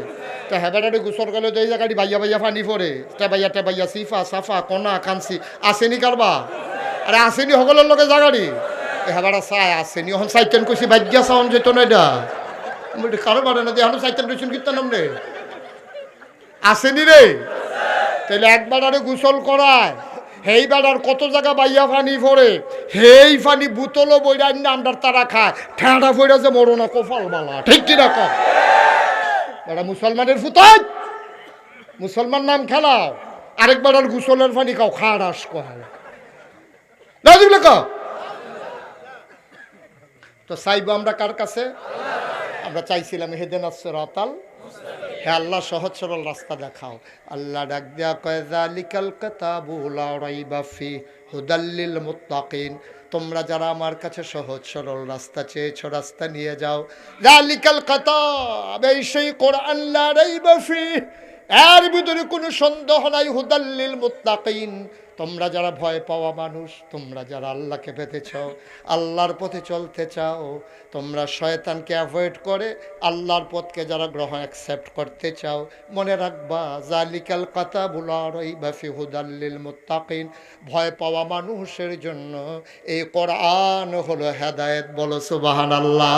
তো হেবাডারে গোসল করলে তো এই জায়গাটি বাইয়া বাইয়া পানি পড়ে টেবাইয়া সিফা সাফা কনা কাঞ্চি আসেনি কারবা? আরে আসেনি সকলের লোকে জায়গাটি হেবাডা চাই আসেনি এখন চাইতেন কইছি বাজ্ঞা চাওন যেত না এটা কারো বাড়ে না এখন চাইতেন রয়েছেন কীর্তন নামনে আসেনি রে। তাহলে একবার আরে গোসল করায় হেই বেড়ার কত জায়গা বাইয়া পানি পড়ে হেই পানি বোতলও বইরা আমরার তারা খায় ঠেঁড়া ফইরা যে মরো না কপাল বালা ঠিক কি না কম বেড়া মুসলমানের ফুতাই মুসলমান নাম খেলাও আরেকবার আর গোসলের পানি খাও খাড়াস কয় না দিবলে ক তো চাইবো আমরা কার কাছে? আমরা চাইছিলাম হেদেন আসরাতাল হে আল্লাহ সহজ সরল রাস্তা দেখাও। আল্লাহ ডাক দেয়া কয় যালিকাল কিতাবু লা রাইবা ফি হুদাল্লিল মুত্তাকিন তোমরা যারা আমার কাছে সহজ সরল রাস্তা চেয়েছো রাস্তা নিয়ে যাও। যালিকাল কিতাব এই সেই কোরআন লা রাইবা ফি এর ভিতরে কোনো সন্দেহ নাই হুদাল্লিল মুত্তাকিন তোমরা যারা ভয় পাওয়া মানুষ তোমরা যারা আল্লাহকে পেতে চাও আল্লাহর পথে চলতে চাও তোমরা শয়তানকে অ্যাভয়েড করে আল্লাহর পথকে যারা গ্রহণ অ্যাকসেপ্ট করতে চাও মনে রাখবা জালিকাল কিতাবু লা রাইবা ফি হুদাল্লিল মুত্তাকিন ভয় পাওয়া মানুষের জন্য এই কোরআন হলো হেদায়েত বলো সুবহানাল্লাহ।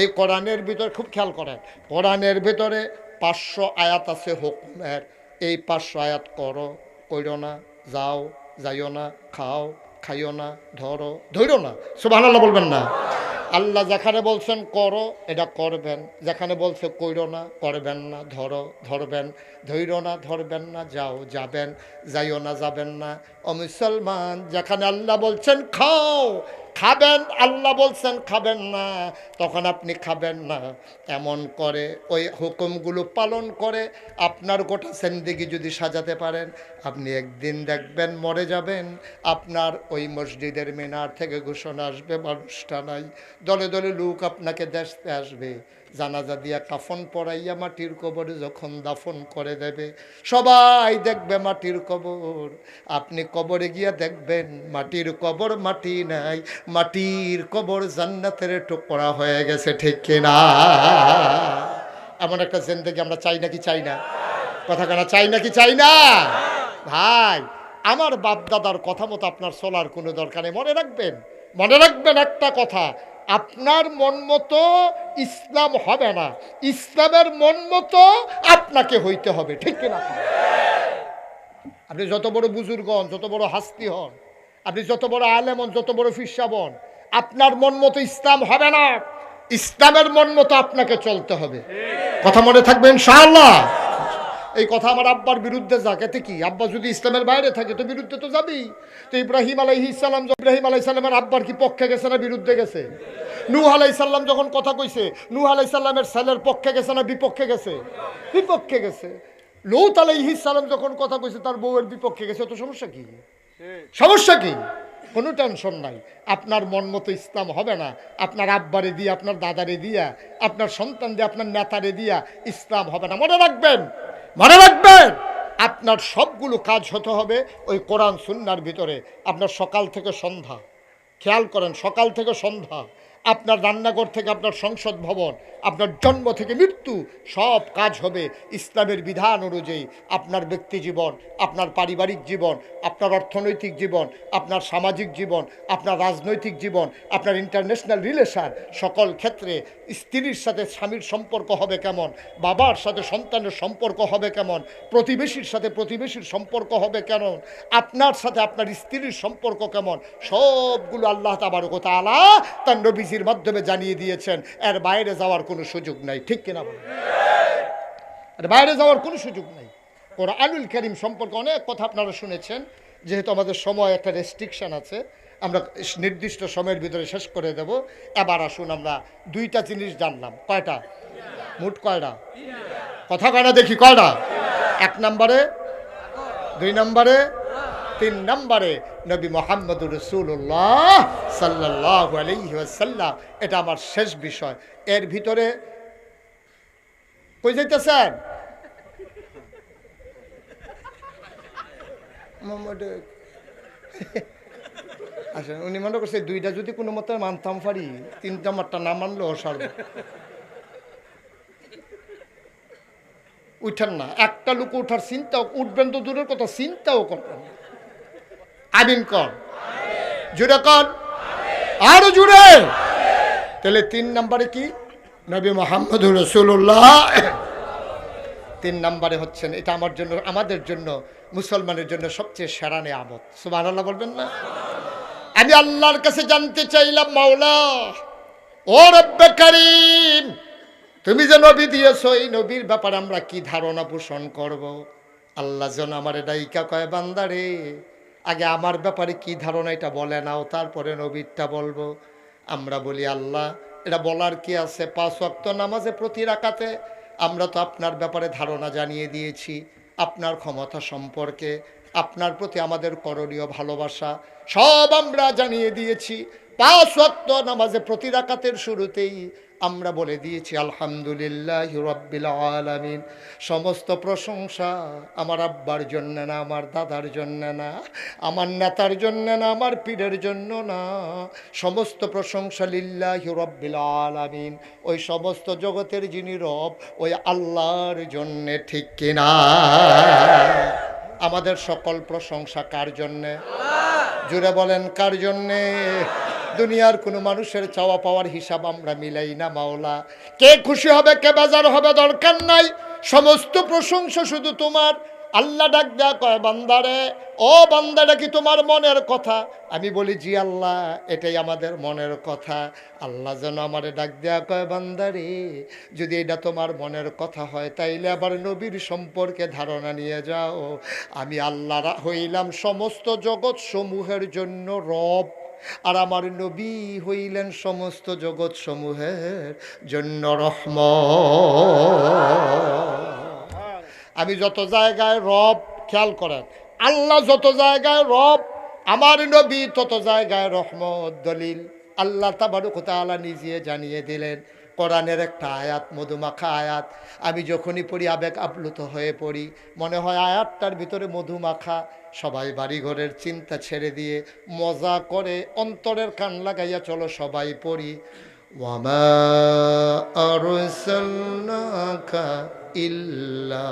এই কোরআনের ভিতর খুব খেয়াল করেন কোরআনের ভিতরে 500 আয়াত আছে হুকুমের এই 500 আয়াত করো কইরো না যাও যাইও না খাও খাইও না ধরো না সুবহানাল্লাহ বলবেন না। আল্লাহ যেখানে বলছেন করো এটা করবেন যেখানে বলছে কইরো না করবেন না ধরবেন ধৈরো না ধরবেন না যাও যাবেন যাইও না যাবেন না। ও মুসলমান যেখানে আল্লাহ বলছেন খাও খাবেন আল্লাহ বলছেন খাবেন না তখন আপনি খাবেন না এমন করে ওই হুকুমগুলো পালন করে আপনার গোটা জিন্দেগি যদি সাজাতে পারেন আপনি একদিন দেখবেন মরে যাবেন আপনার ওই মসজিদের মিনার থেকে ঘোষণা আসবে মানুষটা নাই দলে দলে লোক আপনাকে দেখতে আসবে জানাজা দিয়া কাফন পরাইয়া মাটির কবরে যখন দাফন করে দেবে সবাই দেখবে মাটির কবর আপনি কবরে গিয়া দেখবেন মাটির কবর মাটি নাই মাটির কবর জান্নাতের টুকরা হয়ে গেছে ঠিক কিনা? এমন একটা জিন্দেগি আমরা চাই নাকি চাই না? কথা কেনা চাই নাকি চাই না? ভাই আমার বাপ দাদার কথা মতো আপনার চলার কোনো দরকার নেই। মনে রাখবেন একটা কথা আপনার মন মতো ইসলাম হবে না ইসলামের মন মতো আপনাকে হইতে হবে ঠিক কিনা? আপনি যত বড় বুজুর্গ হন যত বড় হাস্তি হন আপনি যত বড় আলেম হন যত বড় ফিরসাব হন আপনার মন মতো ইসলাম হবে না ইসলামের মন মতো আপনাকে চলতে হবে। কথা মনে থাকবে ইনশাআল্লাহ। এই কথা আমার আব্বার বিরুদ্ধে যাক এতে কি আব্বা যদি ইসলামের বাইরে থাকে তো বিরুদ্ধে তো যাবেই। তো ইব্রাহিম আলাইহিস সালামের আব্বার কি পক্ষে গেছে না বিরুদ্ধে গেছে? নূহ আলাইহিস সালাম যখন কথা কইছে নূহ আলাইহিস সালামের ছেলের পক্ষে গেছে না বিপক্ষে গেছে? বিপক্ষে গেছে। লূত আলাইহিস সালাম যখন কথা কইছে তার বউয়ের বিপক্ষে গেছে তো সমস্যা কি? কোনো টেনশন নাই। আপনার মন মতো ইসলাম হবে না আপনার আব্বারে দিয়া আপনার দাদারে দিয়া আপনার সন্তান দিয়ে আপনার নেতারে দিয়া ইসলাম হবে না। মনে রাখবেন আপনার সবগুলো কাজ হতে হবে ওই কোরআন সুন্নাহর ভিতরে। আপনার সকাল থেকে সন্ধ্যা খেয়াল করেন সকাল থেকে সন্ধ্যা আপনার রান্নাঘর থেকে আপনার সংসদ ভবন আপনার জন্ম থেকে মৃত্যু সব কাজ হবে ইসলামের বিধান অনুযায়ী। আপনার ব্যক্তি জীবন আপনার পারিবারিক জীবন আপনার অর্থনৈতিক জীবন আপনার সামাজিক জীবন আপনার রাজনৈতিক জীবন আপনার ইন্টারন্যাশনাল রিলেশন সকল ক্ষেত্রে স্ত্রীর সাথে স্বামীর সম্পর্ক হবে কেমন বাবার সাথে সন্তানের সম্পর্ক হবে কেমন প্রতিবেশীর সাথে প্রতিবেশীর সম্পর্ক হবে কেমন আপনার সাথে আপনার স্ত্রীর সম্পর্ক কেমন সবগুলো আল্লাহ তাবারক ওয়া তাআলা তার নবীজির মাধ্যমে জানিয়ে দিয়েছেন। এর বাইরে যাওয়ার কোনো সুযোগ নাই ঠিক কিনা বলেন? এর বাইরে যাওয়ার কোনো সুযোগ নাই। কোরআনুল কারীম সম্পর্কে অনেক কথা আপনারা শুনেছেন। যেহেতু আমাদের সময় একটা রেস্ট্রিকশন আছে আমরা নির্দিষ্ট সময়ের ভিতরে শেষ করে দেব। এবার আসুন আমরা দুইটা জিনিস জানলাম। কয়টা? মোট কয়টা? কথা কয়টা দেখি কয়টা? 1 নম্বরে 2 নম্বরে 3 নম্বরে নবী মুহাম্মদুর রাসূলুল্লাহ সাল্লাল্লাহু আলাইহি ওয়াসাল্লাম। এটা আমার শেষ বিষয়। এর ভিতরে কই যাইতেছেন? মোহাম্মদ আচ্ছা, উনি মনে করছে দুইটা যদি কোনো মতো মানতাম পারি, 3 নম্বরটা না মানলেও সারব। উঠেন না, একটা লোক উঠার চিন্তাও, উঠবেন তো দূরের কথা, চিন্তাও করবেন। আমিন কর, জুড়ে কর, আরো জুড়ে। তাহলে 3 নম্বরে কি? নবী মুহাম্মদুর রাসূলুল্লাহ 3 নম্বরে হচ্ছেন। এটা আমার জন্য, আমাদের জন্য, মুসলমানের জন্য সবচেয়ে সেরা নেয়ামত। সুবহানাল্লাহ বলবেন না? আমি আল্লাহর কাছে জানতে চাইলাম, মাওলা ও রব্বে কারীম, তুমি যে নবী দিয়েছো, এই নবীর ব্যাপারে আমরা কি ধারণা পোষণ করব? আল্লাহ যেন আমারে ডাইকা কয়, বান্দারে আগে আমার ব্যাপারে কি ধারণা এটা বলে নাও, তারপরে নবীরটা বলবো। আমরা বলি, আল্লাহ এটা বলার কি আছে? 5 ওয়াক্ত নামাজে প্রতি রাকাতে আমরা তো আপনার ব্যাপারে ধারণা জানিয়ে দিয়েছি, আপনার ক্ষমতা সম্পর্কে, আপনার প্রতি আমাদের করণীয় ভালোবাসা সব আমরা জানিয়ে দিয়েছি। 5 ওয়াক্ত নামাজে প্রতি রাকাতের শুরুতেই আমরা বলে দিয়েছি আলহামদুলিল্লাহি রাব্বিল আলামিন। সমস্ত প্রশংসা আমার আব্বার জন্য না, আমার দাদার জন্য না, আমার নেতার জন্য না, আমার পীরের জন্য না, সমস্ত প্রশংসা লিল্লাহি রাব্বিল আলামিন, ওই সমস্ত জগতের যিনি রব, ওই আল্লাহর জন্যে। ঠিক কিনা? আমাদের সকল প্রশংসা কার জন্যে? জুড়ে বলেন, কার জন্যে? দুনিয়ার কোনো মানুষের চাওয়া পাওয়ার হিসাব আমরা মিলাই না মাওলা। কে খুশি হবে, কে বেজার হবে দরকার নাই, সমস্ত প্রশংসা শুধু তোমার। আল্লাহ ডাক দেয়া কয়, বান্দারে ও বান্দাটা কি তোমার মনের কথা? আমি বলি, জি আল্লাহ, এটাই আমাদের মনের কথা। আল্লাহ যেন আমারে ডাক দেয়া কয়, বান্দারে যদি এটা তোমার মনের কথা হয়, তাইলে আবার নবীর সম্পর্কে ধারণা নিয়ে যাও। আমি আল্লাহ হইলাম সমস্ত জগৎ সমূহের জন্য রব, আর আমার নবী হইলেন সমস্ত জগৎ সমূহের জন্য রহমত। আমি যত জায়গায় রব, খেয়াল করেন, আল্লাহ যত জায়গায় রব, আমার নবী তত জায়গায় রহমত। দলিল আল্লাহ তাবারক ওয়া তাআলা নিজে জানিয়ে দিলেন। কোরআনের একটা আয়াত, মধুমাখা আয়াত, আমি যখনই পড়ি আবেগ আপ্লুত হয়ে পড়ি। মনে হয় আয়াতটার ভিতরে মধুমাখা। সবাই বাড়িঘরের চিন্তা ছেড়ে দিয়ে মজা করে অন্তরের কান লাগাইয়া চলো সবাই পড়ি। ওয়ামা আরসালনাকা ইল্লা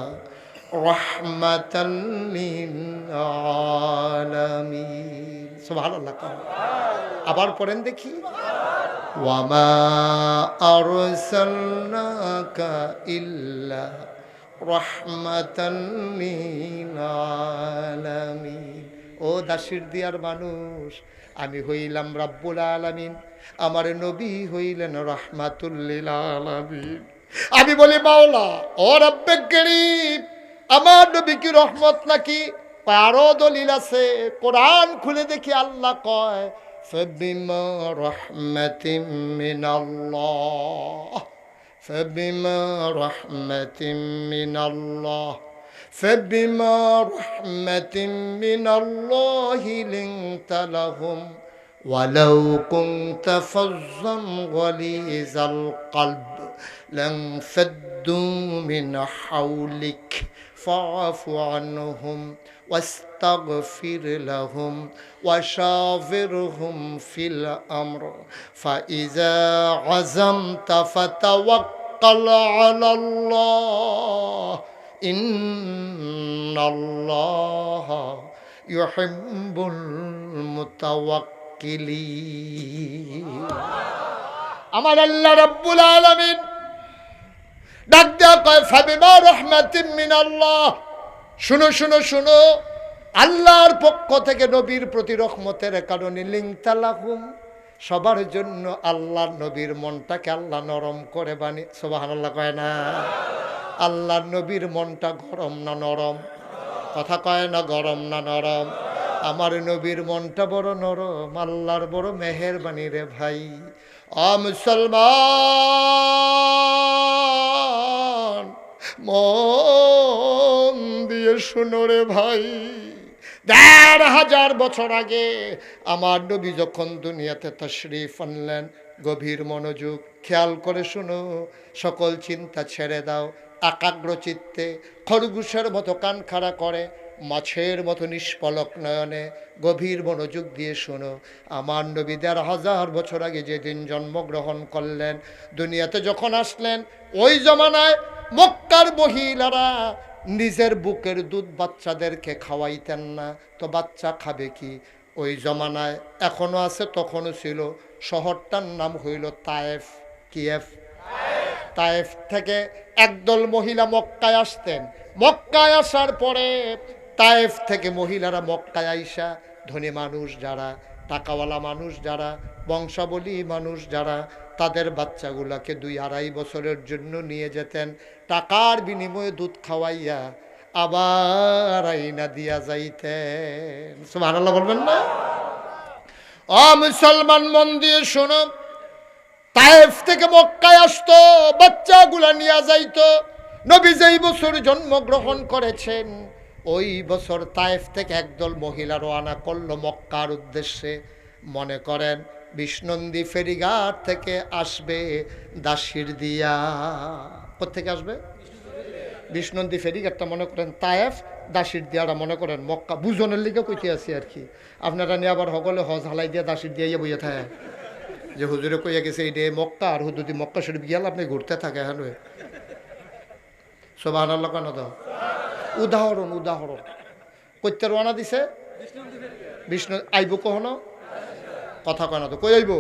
রাহমাতাল লিল আলামিন। সুবহানাল্লাহ। আবার পড়েন দেখি, ওয়ামা আরসালনাকা ইল্লা রাহমাতাল লিল আলামিন। ও দাসির দিয়ার মানুষ, আমি হইলাম রাব্বুল আলামিন, আমার নবী হইলেন রাহমাতুল লিল আলামিন। আমি বলি, মাওলা ও রব্বে কারীম, আমার নবী কি রহমত নাকি? আরো দলিল আছে, কোরআন খুলে দেখি আল্লাহ কয়, ফাবিমা রাহমাতিম মিনাল্লাহ, ফাবিমা রাহমাতিম মিনাল্লাহ, ফাবিমা রাহমাতিম মিনাল্লাহি লিনতা লাহুম ওয়ালাউ কুনতা ফাজ্জান গালিযাল কলব লানফাদ্দু মিন হাওলিক ফাআফু আনহুম واستغفر لهم وشاورهم في الأمر فإذا عزمت فتوكل على الله إن الله يحب المتوكلين. আমার আল্লাহ রাব্বুল আলামিন ডাক দেয়া কয়, ফাবিমা রাহমাতিন মিনাল্লাহ। শুনো শুনো শুনো, আল্লাহর পক্ষ থেকে নবীর প্রতি রহমতের কারণে লিনতা লাহুম, সবার জন্য আল্লাহর নবীর মনটাকে আল্লাহ নরম করে বানিয়ে। সুবহানাল্লাহ কয় না? আল্লাহর নবীর মনটা গরম না নরম? কথা কয় না, গরম না নরম? আমার নবীর মনটা বড় নরম, আল্লাহর বড় মেহেরবানি রে ভাই। মুসলমান মন দিয়ে শুনো রে ভাই, ১,৫০০ বছর আগে আমার নবী যখন দুনিয়াতে তাশরীফ আনলেন, গভীর মনোযোগ খেয়াল করে শুনো, সকল চিন্তা ছেড়ে দাও, একাগ্র চিত্তে খরগোশের মতো কান খাড়া করে মাছের মতো নিষ্পলক নয়নে গভীর মনোযোগ দিয়ে শোনো। আমার নবী ১,৫০০ বছর আগে যেদিন জন্মগ্রহণ করলেন, দুনিয়াতে যখন আসলেন, ওই জমানায় মক্কার মহিলারা নিজের বুকের দুধ বাচ্চাদেরকে খাওয়াইতেন না। তো বাচ্চা খাবে কি? ওই জমানায় এখনো আছে, তখনও ছিল। শহরটার নাম হইল তায়েফ। কিয়েফ। তায়েফ থেকে একদল মহিলা মক্কায় আসতেন। মক্কায় আসার পরে তায়েফ থেকে মহিলারা মক্কায় আইসা ধনী মানুষ যারা, টাকাওয়ালা মানুষ যারা, বংশাবলী মানুষ যারা, তাদের বাচ্চাগুলাকে ২-২.৫ বছরের জন্য নিয়ে যেতেন। টাকার বিনিময়ে দুধ খাওয়াইয়া আবার আইনা দিয়া যাইতেন। সুবহানাল্লাহ বলবেন না? ও মুসলমান, মন দিয়ে শোনো। তায়েফ থেকে মক্কায় আসতো, বাচ্চাগুলা নিয়ে যাইতো। নবী যেই বছর জন্মগ্রহণ করেছেন, ওই বছর তায়েফ থেকে একদল মহিলা রওনা করলো মক্কার উদ্দেশ্যে। মনে করেন বিষ্ণন্দী ফেরিঘাট থেকে আসবে দাসির দিয়া। কোত্থেকে আসবে? বিষ্ণন্দী ফেরিঘাটটা মনে করেন তায়েফ, দাসির দিয়াটা মনে করেন মক্কা। বুঝনের লিগে কইতে আছি আর কি। আপনারা নিয়ে আবার সকলে হজ হালাই দিয়া দাসির দিয়ে বইয়ে থাকে যে হুজুরে কইয়া গেছে এই ডে মক্কা, আর হুজুরি মক্কা শরীফ গিয়াল আপনি ঘুরতে থাকে। হ্যাঁ, সুবহানাল্লাহ কেন দাও? উদাহরণ উদাহরণ কইতে রওনা দিছে বিষ্ণু। আইব কখনো কথা কেন তো? কই আইব?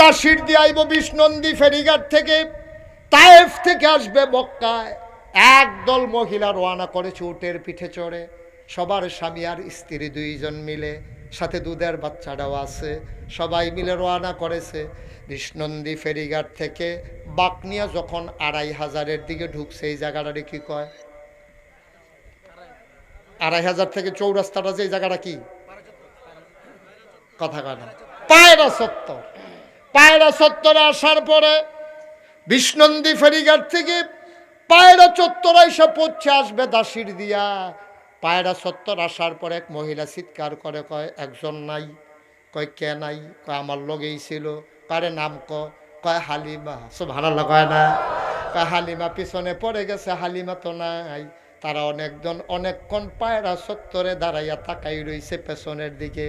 দাসির দিয়ে আইব বিষ্ণন্দী ফেরিঘাট থেকে। তায়েফ থেকে আসবে মক্কায়। একদল মহিলা রওনা করেছে উটের পিঠে চড়ে, সবার স্বামী আর স্ত্রী ২ জন মিলে, সাথে দুধের বাচ্চাটাও আছে। সবাই মিলে রওনা করেছে। বিষ্ণন্দী ফেরিঘাট থেকে বাকনিয়া যখন ২৫০০-এর দিকে ঢুকছে, এই জায়গাটারে কি কয়? ২৫০০ থেকে চৌরাস্তাটা, যে জায়গাটা কি কথা কয় না? পায়রা চত্বর। পায়রা চত্বরে আসার পরে বিষ্ণন্দী ফেরিঘাট থেকে পায়রা চত্বর এসে পৌঁছে আসবে দাসির দিয়া। পায়রা চত্বর আসার পরে এক মহিলা চিৎকার করে, কয় একজন নাই। কয় কে নাই? কয় আমার লগেই ছিল। কারে নাম কয় হালিমা। সুবহানাল্লাহ কয় না? কয় হালিমা পিছনে পড়ে গেছে, হালিমা তো নাই। তারা অনেকক্ষণ পায়রা চত্বরে দাঁড়াইয়া তাকাই রইছে পেছনের দিকে।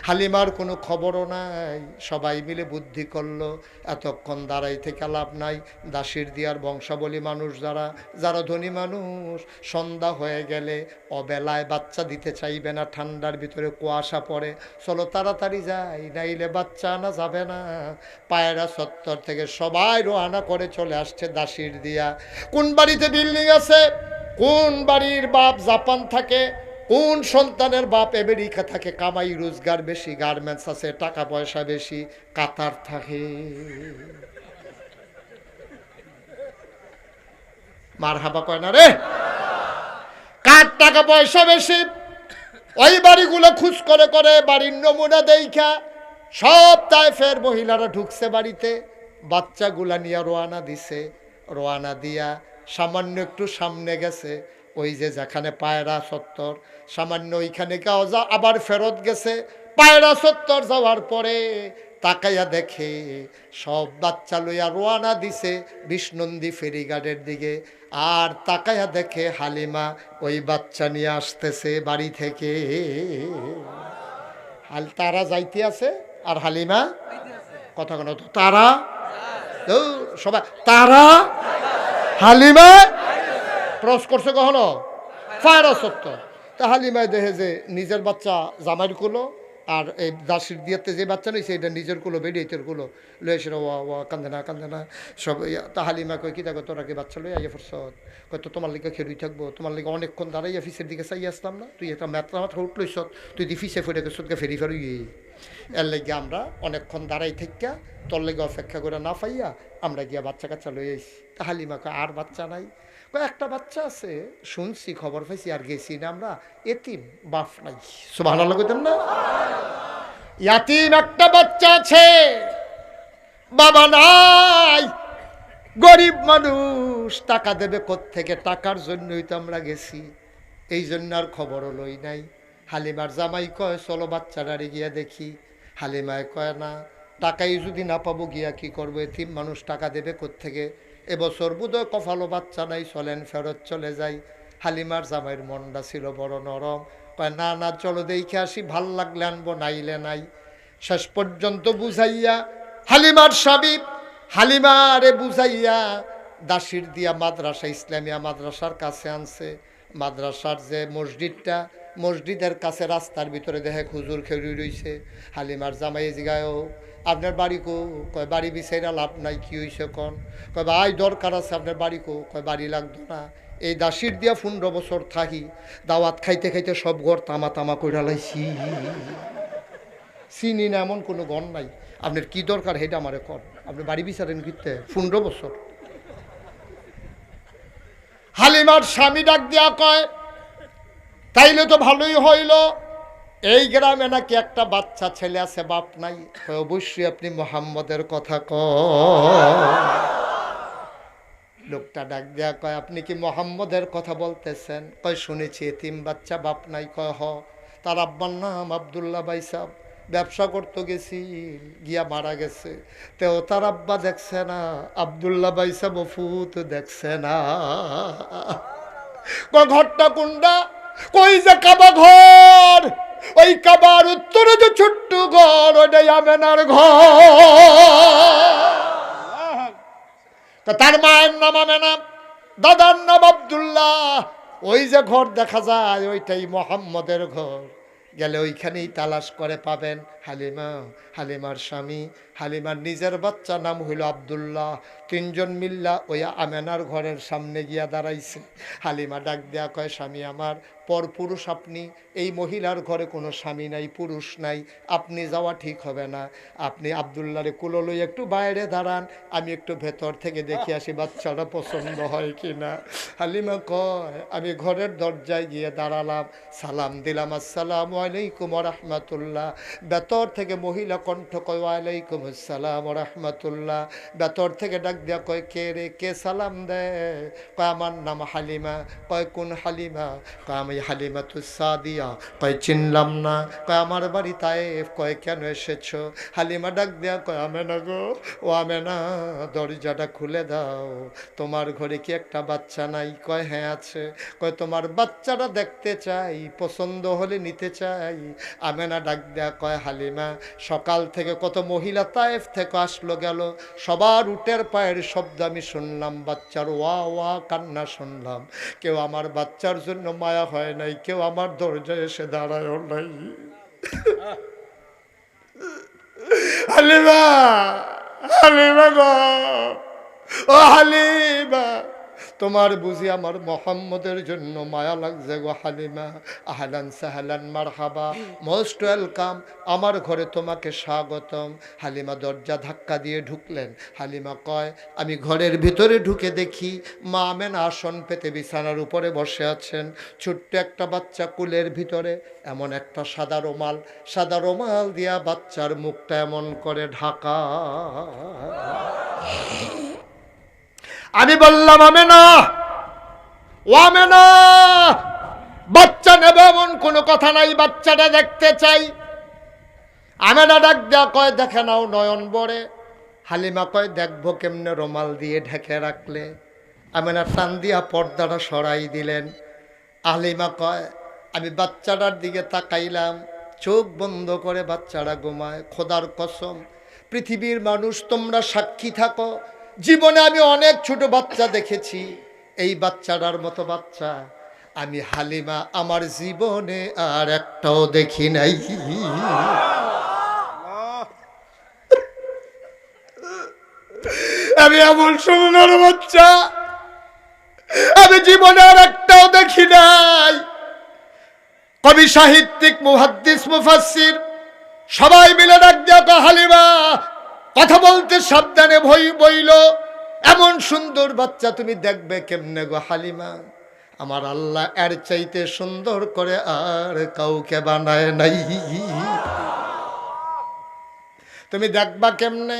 হালিমার কোনো খবরও নাই। সবাই মিলে বুদ্ধি করলো এতক্ষণ দাঁড়াই থেকে লাভ নাই। দাসির দিয়ার বংশাবলী মানুষ যারা, যারা ধনী মানুষ, সন্ধ্যা হয়ে গেলে অবেলায় বাচ্চা দিতে চাইবে না, ঠান্ডার ভিতরে কুয়াশা পড়ে। চলো তাড়াতাড়ি যাই, নাইলে বাচ্চা আনা যাবে না। পায়রা চত্বর থেকে সবাই রওনা করে চলে আসছে দাসির দিয়া। কোন বাড়িতে বিল্ডিং আছে, কোন বাড়ির বাপ জাপান থাকে, কোন সন্তানের বাপ আমেরিকা থাকে, কামাই রোজগার বেশি, গার্মেন্টস আছে, টাকা পয়সা বেশি, কাতার থাকে। মারহাবা কয় না রে? কার টাকা পয়সা বেশি, ওই বাড়িগুলো খুঁজ করে করে বাড়ির নমুনা দেখা সব তায়েফের মহিলারা ঢুকছে বাড়িতে। বাচ্চাগুলা নিয়ে রওনা দিছে। রওনা দিয়া সামান্য একটু সামনে গেছে, ওই যে যেখানে পায়রা চত্বর, সামান্য ওইখানে আবার ফেরত গেছে। পায়রা চত্বর যাওয়ার পরে তাকাইয়া দেখে সব বাচ্চা লইয়া রওনা দিছে বিষ্ণন্দী ফেরিঘাটের দিকে। আর তাকাইয়া দেখে হালিমা ওই বাচ্চা নিয়ে আসতেছে বাড়ি থেকে। তারা যাইতে আছে আর হালিমা কথা কেন তো? তারা সবাই তারা হালিমা ক্রস করছে কখনো? পায়রা চত্বর। তা হালিমায় দেখে যে নিজের বাচ্চা জামাইর কুলো, আর এই দাসির দিয়াতে যে বাচ্চা নিয়েছে এটা নিজের কুলো, বেডিয়েতের কুলো লয়ে এসে কান্দে না সব। তা হালিমা কয় কি দেখো তোরা কি বাচ্চা লই আইয়া ফরস? কত তোমার লিগে খেলুই থাকবো, তোমার লিগে অনেকক্ষণ দাঁড়াইয়া ফিসের দিকে চাই আসতাম না, তুই এটা মাত্রা মাত্রা উঠলইস, তুই দি ফিসে ফেরে গেছ ফেরি ফেরুই। এর লেগে আমরা অনেকক্ষণ দাঁড়াই থাকিয়া তোর লেগে অপেক্ষা করে না পাইয়া আমরা গিয়া বাচ্চা কাচ্চা লই আইছি। তা হালিমা কয় আর বাচ্চা নাই? একটা বাচ্চা আছে, শুনছি, খবর পাইছি, আর গেছি না আমরা, এতিম, বাপ নাই। সুবহানাল্লাহ কইতেন না? ইয়াতিম একটা বাচ্চা আছে, বাবা নাই, গরিব মানুষ, টাকা দেবে কোত্থেকে? টাকার জন্যই তো আমরা গেছি, এই জন্য আর খবরও লই নাই। হালিমার জামাই কয় চলো বাচ্চাটারে গিয়া দেখি। হালিমায় কয় না, টাকাই যদি না পাবো গিয়া কি করবো? এতিম মানুষ টাকা দেবে কোত্থেকে? এবছর বোধহয় কপালও বাচ্চা নাই, চলেন ফেরত চলে যাই। হালিমার জামাইয়ের মনটা ছিল বড় নরম, কয় না না চলো দেখে আসি, ভাল লাগলে আনবো, নাইলে নাই। শেষ পর্যন্ত বুঝাইয়া হালিমার স্বামী হালিমারে বুঝাইয়া দাসির দিয়া মাদ্রাসা, ইসলামিয়া মাদ্রাসার কাছে আনছে। মাদ্রাসার যে মসজিদটা, মসজিদের কাছে রাস্তার ভিতরে দেখে হুজুর খেয়ে রইছে। হালিমার জামাই জিগায়ও আপনার বাড়ি কো? কয় বাড়ি বিচাইরা লাভ নাই, কি হয়েছে কন? কয় ভাই দরকার আছে, আপনার বাড়ি কো? কয় বাড়ি লাগতো না, এই দাসির দিয়া 15 বছর থাকি, দাওয়াত খাইতে খাইতে সব ঘর তামা তামা কইরা লাইছি, চিনি না এমন কোনো ঘর নাই, আপনার কি দরকার হেটা আমারে কর, আপনি বাড়ি বিচারেন কিতে 15 বছর। হালিমার স্বামী ডাক দিয়া কয় তাইলে তো ভালোই হইল, এই গ্রামে নাকি একটা বাচ্চা ছেলে আছে, বাপ নাই। অবশ্যই আপনি মোহাম্মদের কথা লোকটা ডাক দিয়া কয় আপনি কি মোহাম্মদের কথা বলতেছেন? কয় শুনেছি এতিম বাচ্চা, বাপ নাই। কয় হ, তার আব্বার নাম আব্দুল্লাহ ভাই সাহেব, ব্যবসা করতে গেছি, গিয়া মারা গেছে, তেও তার আব্বা দেখছে না, আব্দুল্লাহ ভাই সাহেব ফুত দেখছে না। কয় ঘরটা কোনটা? কই যে কাবা ঘর, ওই কাবার উত্তরে যে ছোট্ট ঘর, ওটাই আমেনার ঘর। তার মায়ের নাম আমেনা, দাদার নাম আব্দুল্লাহ, ওই যে ঘর দেখা যায় ওইটাই মোহাম্মদের ঘর, গেলে ওইখানেই তালাশ করে পাবেন। হালিমা, হালিমার স্বামী, হালিমার নিজের বাচ্চা নাম হইল আব্দুল্লাহ, তিনজন মিল্লা ওই আমেনার ঘরের সামনে গিয়া দাঁড়াইছে। হালিমা ডাক দেয়া কয় স্বামী আমার, পরপুরুষ আপনি, এই মহিলার ঘরে কোনো স্বামী নাই, পুরুষ নাই, আপনি যাওয়া ঠিক হবে না, আপনি আব্দুল্লাহরে কুলো লই একটু বাইরে দাঁড়ান, আমি একটু ভেতর থেকে দেখে আসি বাচ্চাটা পছন্দ হয় কি না। হালিমা কয় আমি ঘরের দরজায় গিয়ে দাঁড়ালাম, সালাম দিলাম, আসসালামু আলাইকুম ওয়া রাহমাতুল্লাহ। ভেতর থেকে মহিলা কণ্ঠ কয় ওয়ালাইকুম আসসালাম ওয়া রাহমাতুল্লাহ। ভেতর থেকে ডাক দিয়া কয় কে রে, কে সালাম দেয়? কয় আমার নাম হালিমা। কয় কোন হালিমা? কয় আমি হালিমাতুস সাদিয়া। কয় চিনলাম না। কয় আমার বাড়ি তায়েফ। কয় কেন এসেছো? হালিমা ডাক দেয়া কয় আমেনা গো, ও আমেনা দরজাটা খুলে দাও, তোমার ঘরে কি একটা বাচ্চা নাই? কয় হ্যাঁ আছে। কয় তোমার বাচ্চাটা দেখতে চাই, পছন্দ হলে নিতে চাই। আমেনা ডাক দেয়া কয় হালিমা সকাল থেকে কত মহিলা তায়েফ থেকে আসলো গেল, সবার উটের পায়ের শব্দ আমি শুনলাম, বাচ্চার ওয়া ওয়া কান্না শুনলাম, কেউ আমার বাচ্চার জন্য মায়া হয় নাই, কেউ আমার দরজায় এসে দাঁড়ায়ও নাই। হালিমা, হালিমা গো, ও হালিমা, তোমার বুঝি আমার মোহাম্মদের জন্য মায়া লাগছে গো হালিমা। আহলান সাহলান মারহাবা, মোস্ট ওয়েলকাম, আমার ঘরে তোমাকে স্বাগতম। হালিমা দরজা ধাক্কা দিয়ে ঢুকলেন। হালিমা কয় আমি ঘরের ভিতরে ঢুকে দেখি মা আমেনা আসন পেতে বিছানার উপরে বসে আছেন, ছোট্ট একটা বাচ্চা কুলের ভিতরে, এমন একটা সাদা রুমাল, সাদা রুমাল দিয়া বাচ্চার মুখটা এমন করে ঢাকা। আমি বললাম আমেনা, ও আমেনা, বাচ্চা নেবে এমন কোনো কথা নাই, বাচ্চাটা দেখতে চাই। আমেনা ডাক দেয়া কয় দেখে নাও নয়ন বড়ে। হালিমা কয় দেখবো কেমনে, রুমাল দিয়ে ঢেকে রাখলে। আমেনা টান দিয়া পর্দাটা সরাই দিলেন। হালিমা কয় আমি বাচ্চাটার দিকে তাকাইলাম, চোখ বন্ধ করে বাচ্চাটা ঘুমায়। খোদার কসম, পৃথিবীর মানুষ তোমরা সাক্ষী থাকো, জীবনে আমি অনেক ছোট বাচ্চা দেখেছি, এই বাচ্চাটার মতো বাচ্চা আমি হালিমা আমার জীবনে আর একটাও দেখি নাই। আমি এমন সুন্দর বাচ্চা আমি জীবনে আর একটাও দেখি নাই। কবি, সাহিত্যিক, মুহাদ্দিস, মুফাসসির সবাই মিলে ডাক দিয়া হালিমা কথা বলতে সাবধানে ভই বইল, এমন সুন্দর বাচ্চা তুমি দেখবে কেমনে গো হালিমা? আমার আল্লাহ এর চাইতে সুন্দর করে আর কাউকে বানায় নাই, তুমি দেখবা কেমনে?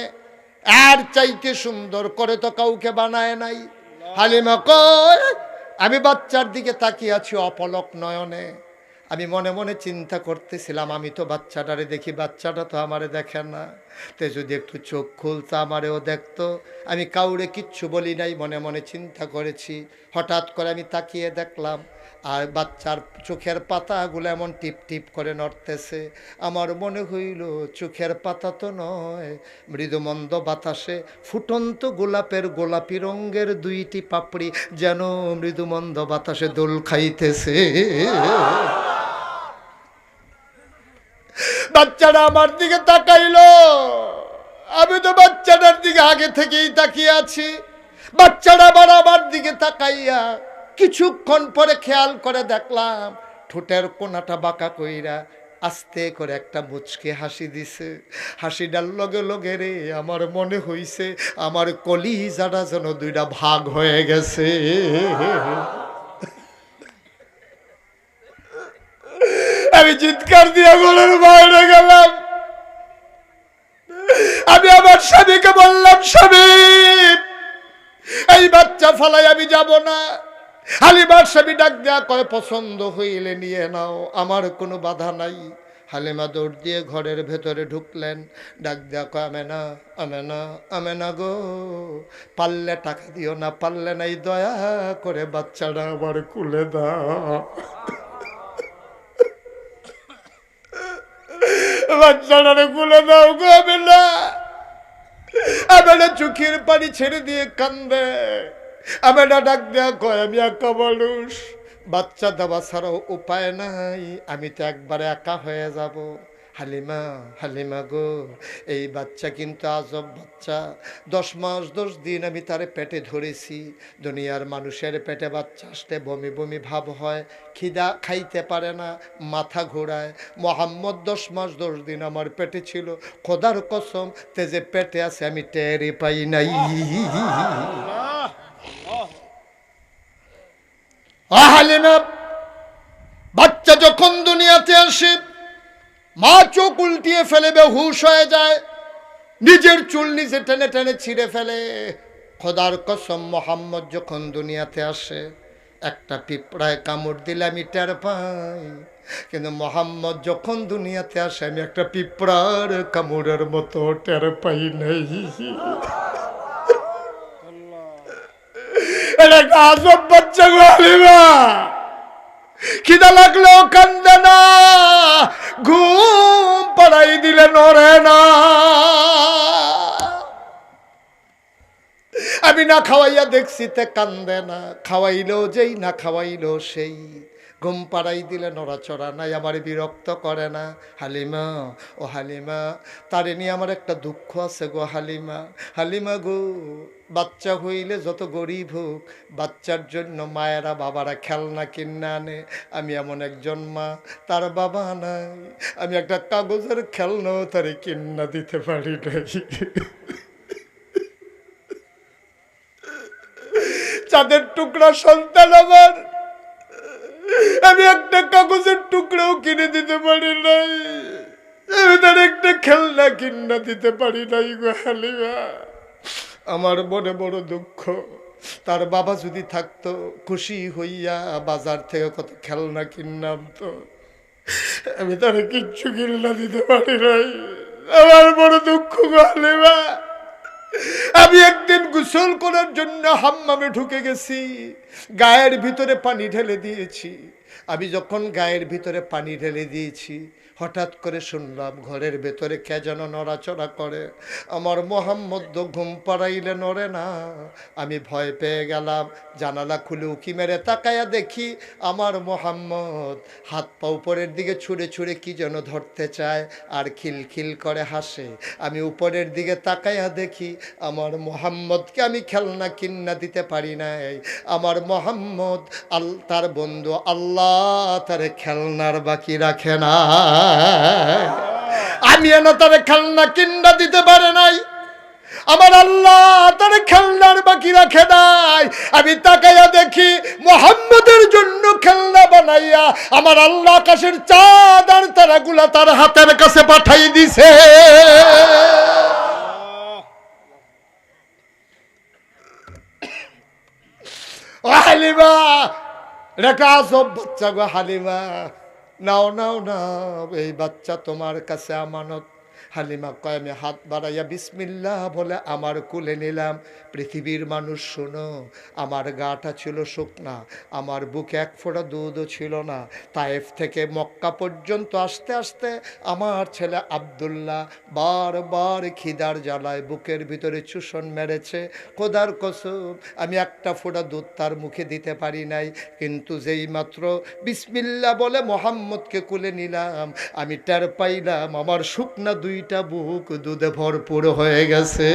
এর চাইতে সুন্দর করে তো কাউকে বানায় নাই। হালিমা কয় আমি বাচ্চার দিকে তাকিয়ে আছি অপলক নয়নে। আমি মনে মনে চিন্তা করতেছিলাম, আমি তো বাচ্চাটারে দেখি, বাচ্চাটা তো আমারে দেখে না, তে যদি একটু চোখ খুলতো আমারেও দেখতো। আমি কাউরে কিচ্ছু বলি নাই, মনে মনে চিন্তা করেছি। হঠাৎ করে আমি তাকিয়ে দেখলাম আর বাচ্চার চোখের পাতাগুলো এমন টিপ টিপ করে নড়তেছে। আমার মনে হইল চোখের পাতা তো নয়, মৃদুমন্দ বাতাসে ফুটন্ত গোলাপের গোলাপি রঙের দুইটি পাপড়ি যেন মৃদুমন্দ বাতাসে দোল খাইতেছে। বাচ্চাটা আমার দিকে তাকাইলো, আমি তো বাচ্চাটার দিকে আগে থেকেই তাকিয়ে আছি। বাচ্চাটা আবার আমার দিকে তাকাইয়া কিছুক্ষণ পরে খেয়াল করে দেখলাম ঠোঁটের কোনাটা বাঁকা কইরা আস্তে করে একটা মুচকে হাসি দিছে। হাসিটার লগে লগে রে আমার মনে হইছে আমার কলিজাটা যেন দুইটা ভাগ হয়ে গেছে। আমি চিৎকার দিয়ে ঘরের বাইরে গেলাম। আমি আমার স্বামীকে বললাম, স্বামী এই বাচ্চা ফালাই আমি যাব না। হালিমার স্বামী ডাক দেয়া কয়, পছন্দ হইলে নিয়ে নাও, আমার কোনো বাধা নাই। হালিমা দৌড় দিয়ে ঘরের ভেতরে ঢুকলেন, ডাক দেয়া কয়, আমেনা আমেনা আমেনা গো, পারলে টাকা দিও না, পারলে নাই দয়া করে বাচ্চাটা আবার কুলে দাও। বাচ্চাটারে কুলে দাও গো আমেনা। আমেনা চোখের পানি ছেড়ে দিয়ে কান্দে। আমেনা ডাক দেয়া কয়, আমি একা মানুষ, বাচ্চা দেওয়া ছাড়াও উপায় নাই, আমি তো একবারে একা হয়ে যাব। হালিমা হালিমা গো, এই বাচ্চা কিন্তু আজব বাচ্চা। 10 মাস 10 দিন আমি তারে পেটে ধরেছি। দুনিয়ার মানুষের পেটে বাচ্চা আসতে বমি বমি ভাব হয়, খিদা খাইতে পারে না, মাথা ঘোরায়। মোহাম্মদ 10 মাস 10 দিন আমার পেটে ছিল, খোদার কসম তেজে পেটে আছে আমি টেরই পাই নাই। হালিমা বাচ্চা যখন দুনিয়াতে আসে, মা চোখ উল্টিয়ে ফেলে বেহুশ হয়ে যায়, নিজের চুল নিজে টেনে টেনে ছিঁড়ে ফেলে। খোদার কসম মোহাম্মদ যখন দুনিয়াতে আসে, একটা পিঁপড়ায় কামড় দিলে আমি টের পাই, কিন্তু মোহাম্মদ যখন দুনিয়াতে আসে আমি একটা পিঁপড়ার কামড়ের মতো টের পাই নাই। এটা একটা আজব বাচ্চা গো হালিমা। খিদা লাগলেও কান্দে না, ঘুম পাড়াই দিলে নড়ে না। আমি না খাওয়াইয়া দেখছি তে কান্দে না, খাওয়াইলেও যেই না খাওয়াইলেও সেই, ঘুম পাড়াই দিলে নড়াচড়া নাই, আমার বিরক্ত করে না। হালিমা ও হালিমা, তারে নিয়ে আমার একটা দুঃখ আছে গো হালিমা। হালিমা গো, বাচ্চা হইলে যত গরিব হোক, বাচ্চার জন্য মায়েরা বাবারা খেলনা কিনে আনে। আমি এমন একজন মা, তার বাবা নাই, আমি একটা কাগজের খেলনাও তারে কিনা দিতে পারি নাই। চাঁদের টুকরা সন্তান আমার, আমি একটা কাগজের টুকরাও কিনে দিতে পারি নাই, আমি তার একটা খেলনা কিনা দিতে পারি নাই গো হালিমা। আমার মনে বড় দুঃখ, তার বাবা যদি থাকতো খুশি হইয়া বাজার থেকে কত খেলনা কিনলাম, তো আমি তার কিচ্ছু কিনা দিতে পারি নাই। আমার বড় দুঃখ গো হালিমা। আমি একদিন গোসল করার জন্য হাম্মামে ঢুকে গেছি, গায়ের ভিতরে পানি ঢেলে দিয়েছি। আমি যখন গায়ের ভিতরে পানি ঢেলে দিয়েছি, হঠাৎ করে শুনলাম ঘরের ভেতরে কে যেন নড়াচড়া করে। আমার মোহাম্মদ ঘুম পাড়াইলে নড়ে না। আমি ভয় পেয়ে গেলাম, জানালা খুলে উকি মেরে তাকায়া দেখি আমার মোহাম্মদ হাত পা উপরের দিকে ছুঁড়ে ছুঁড়ে কি যেন ধরতে চায় আর খিলখিল করে হাসে। আমি উপরের দিকে তাকায়া দেখি আমার মোহাম্মদকে আমি খেলনা কিন্না দিতে পারি নাই। আমার মোহাম্মদ তার বন্ধু আল্লাহ তারে খেলনার বাকি রাখে না, আমি এনে তারে খেলনা কিন্না দিতে পারে নাই। আমার আল্লাহ তার খেলনার বাকি রাখে নাই। আমি তাকাইয়া দেখি মোহাম্মদের জন্য খেলনা বানাইয়া আমার আল্লাহ আকাশের চাঁদ আর তারাগুলা তার হাতের কাছে পাঠাই দিছে। ও হালিমা, রেখা সব বাচ্চা গো হালিমা, নাও নাও নাও, এই বাচ্চা তোমার কাছে আমানত। হালিমা কয় আমি হাত বাড়াইয়া বিসমিল্লাহ বলে আমার কুলে নিলাম। পৃথিবীর মানুষ শোনো, আমার গাটা ছিল শুকনা, আমার বুকে এক ফোঁটা দুধও ছিল না। তায়েফ থেকে মক্কা পর্যন্ত আসতে আসতে আমার ছেলে আব্দুল্লাহ বারবার খিদার জ্বালায় বুকের ভিতরে চুষণ মেরেছে। খোদার কসম আমি একটা ফোঁটা দুধ তার মুখে দিতে পারি নাই। কিন্তু যেই মাত্র বিসমিল্লাহ বলে মোহাম্মদকে কুলে নিলাম, আমি টের পাইলাম আমার শুকনা দুইটা বুক দুধে ভরপুর হয়ে গেছে।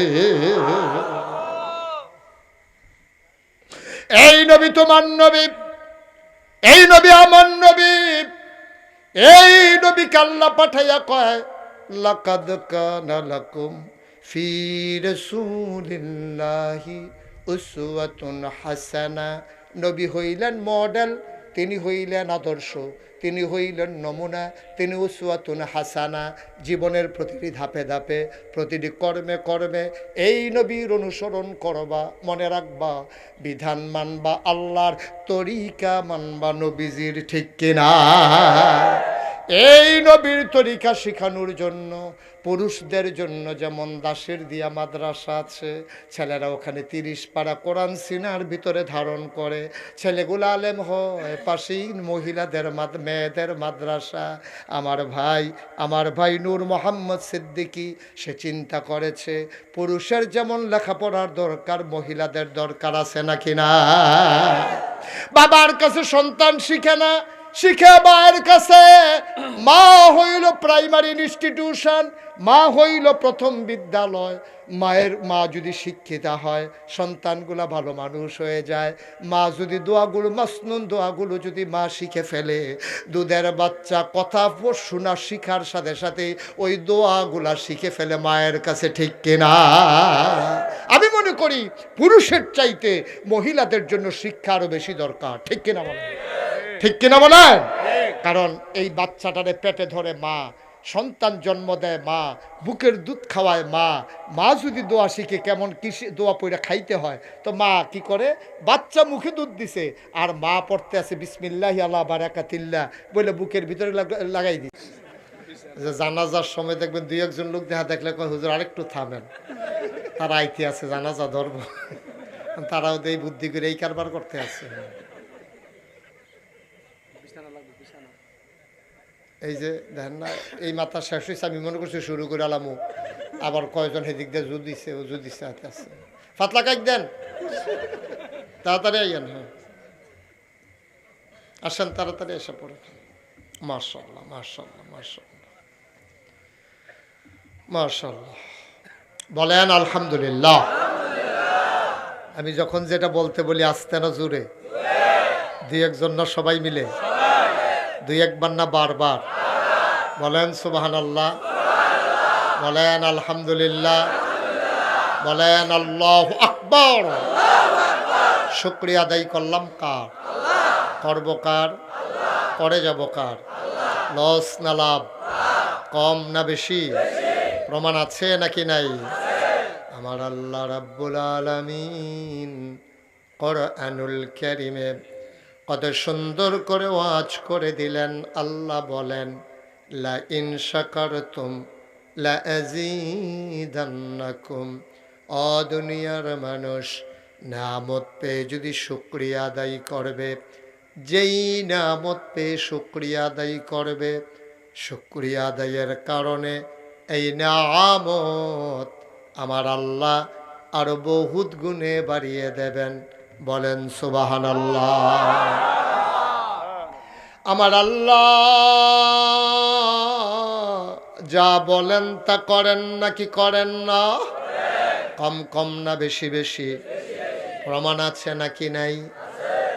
এই নবী তোমার নবী, এই নবী আমার নবী, এই নবীকে আল্লাহ পাঠাইয়া কয় লাকাদ কানা লাকুম ফি রাসূলিল্লাহি উসওয়াতুন হাসানা। নবী হইলেন মডেল, তিনি হইলেন আদর্শ, তিনি হইলেন নমুনা, তিনি উসওয়াতুন হাসানা। জীবনের প্রতিটি ধাপে ধাপে প্রতিটি কর্মে কর্মে এই নবীর অনুসরণ করবা, মনে রাখবা বিধান মানবা, আল্লাহর তরিকা মানবা নবীজির, ঠিক কিনা? এই নবীর তরিকা শিখানোর জন্য পুরুষদের জন্য যেমন দাসের দিয়া মাদ্রাসা আছে, ছেলেরা ওখানে 30 পারা কোরআন সিনার ভিতরে ধারণ করে, ছেলেগুলো আলেম হয়, পাশেই মহিলাদের মেয়েদের মাদ্রাসা। আমার ভাই নূর মোহাম্মদ সিদ্দিকী সে চিন্তা করেছে পুরুষের যেমন লেখাপড়ার দরকার মহিলাদের দরকার আছে নাকি না? বাবার কাছে সন্তান শিখে না, শিখে মায়ের কাছে। মা হইল প্রাইমারি ইনস্টিটিউশন, মা হইল প্রথম বিদ্যালয়। মা যদি শিক্ষিতা হয় সন্তানগুলা ভালো মানুষ হয়ে যায়। মা যদি দোয়াগুলো মাসনুন দোয়াগুলো যদি মা শিখে ফেলে, দুধের বাচ্চা কথা শোনা শিখার সাথে সাথে ওই দোয়াগুলা শিখে ফেলে মায়ের কাছে, ঠিক কিনা? আমি মনে করি পুরুষের চাইতে মহিলাদের জন্য শিক্ষা আরো বেশি দরকার, ঠিক কিনা বলেন? ঠিক কিনা বলেন? কারণ এই বাচ্চাটারে পেটে ধরে মা, সন্তান জন্ম দেয় মা, বুকের দুধ খাওয়ায় মা। মা যদি দোয়া শিখে কেমন কি দোয়া পড়ে খাইতে হয়, তো মা কি করে, বাচ্চা মুখে দুধ দিছে আর মা পড়তে আছে বিসমিল্লাহি আলা বারাকাতিল্লাহ বলে বুকের ভিতরে লাগাই দিচ্ছে। জানাজার সময় দেখবেন 2-1 লোক দেখা দেখলে কয় হুজুর আরেকটু থামেন, তারা আইতে আছে জানাজা ধরব, তারাও এই বুদ্ধি করে এই কারবার করতে আছে। এই যে দেখেন না, এই মাথা শেষ হয়েছে, আমি মনে করছি শুরু করে আলামু, আবার কয়জন হেদিক দিয়ে জু দিছে ও জু দিছে আছে। ফাতলা কাক দেন, তাড়াতাড়ি আইয়েন। হ্যাঁ আসেন, তাড়াতাড়ি এসে পড়ে। মাশাআল্লাহ মাশাআল্লাহ মাশাআল্লাহ মাশাআল্লাহ, বলেন আলহামদুলিল্লাহ। আমি যখন যেটা বলতে বলি আস্তে না জোরে? 2-1 না সবাই মিলে? 2-1 না বারবার? বলেন সুবহানাল্লাহ, বলেন আলহামদুলিল্লাহ, বলেন আল্লাহু আকবার। শুকরিয়া আদায় করলাম কার? করব কার? করে যাব কার? লস না লাভ? কম না বেশি? প্রমাণ আছে নাকি নাই? আমার আল্লাহ রাব্বুল আলামিন কোরআনুল কারীমে কত সুন্দর করে ওয়াজ করে দিলেন। আল্লাহ বলেন লা ইন শাকারতুম লা আযীদান্নাকুম। ও দুনিয়ার মানুষ, নামত পেয়ে যদি শুকরিয়া আদায় করবে, যেই নামত পেয়ে শুকরিয়া আদায় করবে, শুকরিয়া আদায়ের কারণে এই নামত আমার আল্লাহ আরো বহুত গুণে বাড়িয়ে দেবেন। বলেন সুবহানাল্লাহ। আমার আল্লাহ যা বলেন তা করেন নাকি করেন না? কম কম না বেশি বেশি? প্রমাণ আছে নাকি নাই?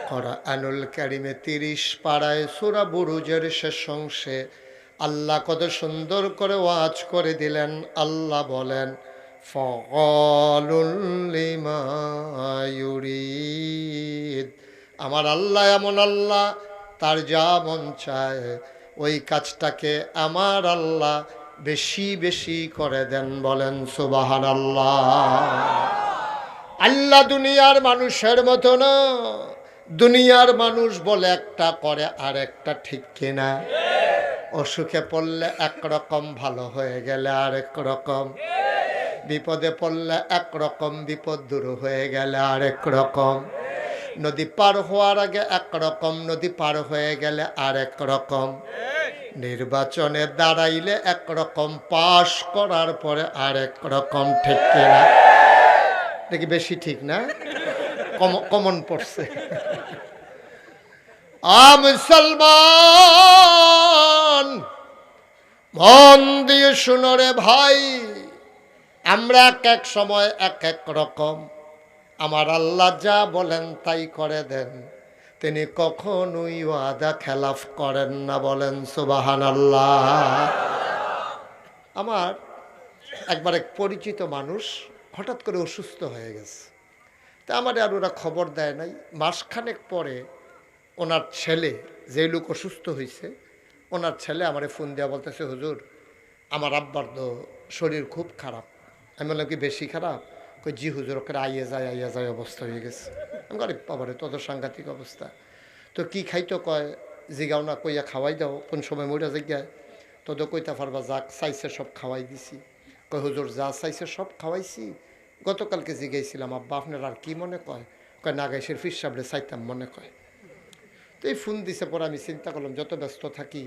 কোরআনুল কারীমে 30 পারায় সূরা বুরুজের শেষ অংশে আল্লাহ কত সুন্দর করে ওয়াজ করে দিলেন। আল্লাহ বলেন ফাআলুল লিমা ইউরিদ। আমার আল্লাহ এমন আল্লাহ, তার যা মন চায় ওই কাজটাকে আমার আল্লাহ বেশি বেশি করে দেন। বলেন সুবহানাল্লাহ। আল্লাহ দুনিয়ার মানুষের মতো না। দুনিয়ার মানুষ বলে একটা করে আর একটা, ঠিক কিনা? অসুখে পড়লে একরকম, ভালো হয়ে গেলে আরেক রকম, বিপদে পড়লে একরকম, বিপদ দূর হয়ে গেলে আরেক রকম, নদী পার হওয়ার আগে একরকম, নদী পার হয়ে গেলে আরেক রকম, নির্বাচনে দাঁড়াইলে একরকম, পাশ করার পরে আরেক রকম। ঠিক কিনা? দেখি বেশি ঠিক না, কমন পড়ছে। মুসলমান মন দিয়ে শুনো রে ভাই, আমরা এক এক সময় এক এক রকম। আমার আল্লাহ যা বলেন তাই করে দেন, তিনি কখনোই ওয়াদা খেলাফ করেন না। বলেন সুবহানাল্লাহ। আমার একবার এক পরিচিত মানুষ হঠাৎ করে অসুস্থ হয়ে গেছে, তা আমার আর ওরা খবর দেয় নাই। মাসখানেক পরে ওনার ছেলে, যে লোক অসুস্থ হয়েছে, ওনার ছেলে আমারে ফোন দেওয়া বলতেছে, হুজুর আমার আব্বার তো শরীর খুব খারাপ। আমি বললাম, কি বেশি খারাপ? কই জি হুজুর, ওকে আইয়ে যায় অবস্থা হয়ে গেছে। আমি গরিব বাবারে, তত সাংঘাতিক অবস্থা। তো কি খাইতো কয়, জিগাও না, কইয়া খাওয়াই দাও, কোন সময় মইরা জিগায় তত কইতা পারবা, যা চাইছে সব খাওয়াই দিছি। কয় হুজুর যা চাইছে সব খাওয়াইছি, গতকালকে জিগাইছিলাম আব্বা আপনার আর কি মনে কয়? কয় নাগাইশের ফির সাবলে চাইতাম মনে কয়। তো এই ফোন দিছে, পরে আমি চিন্তা করলাম, যত ব্যস্ত থাকি,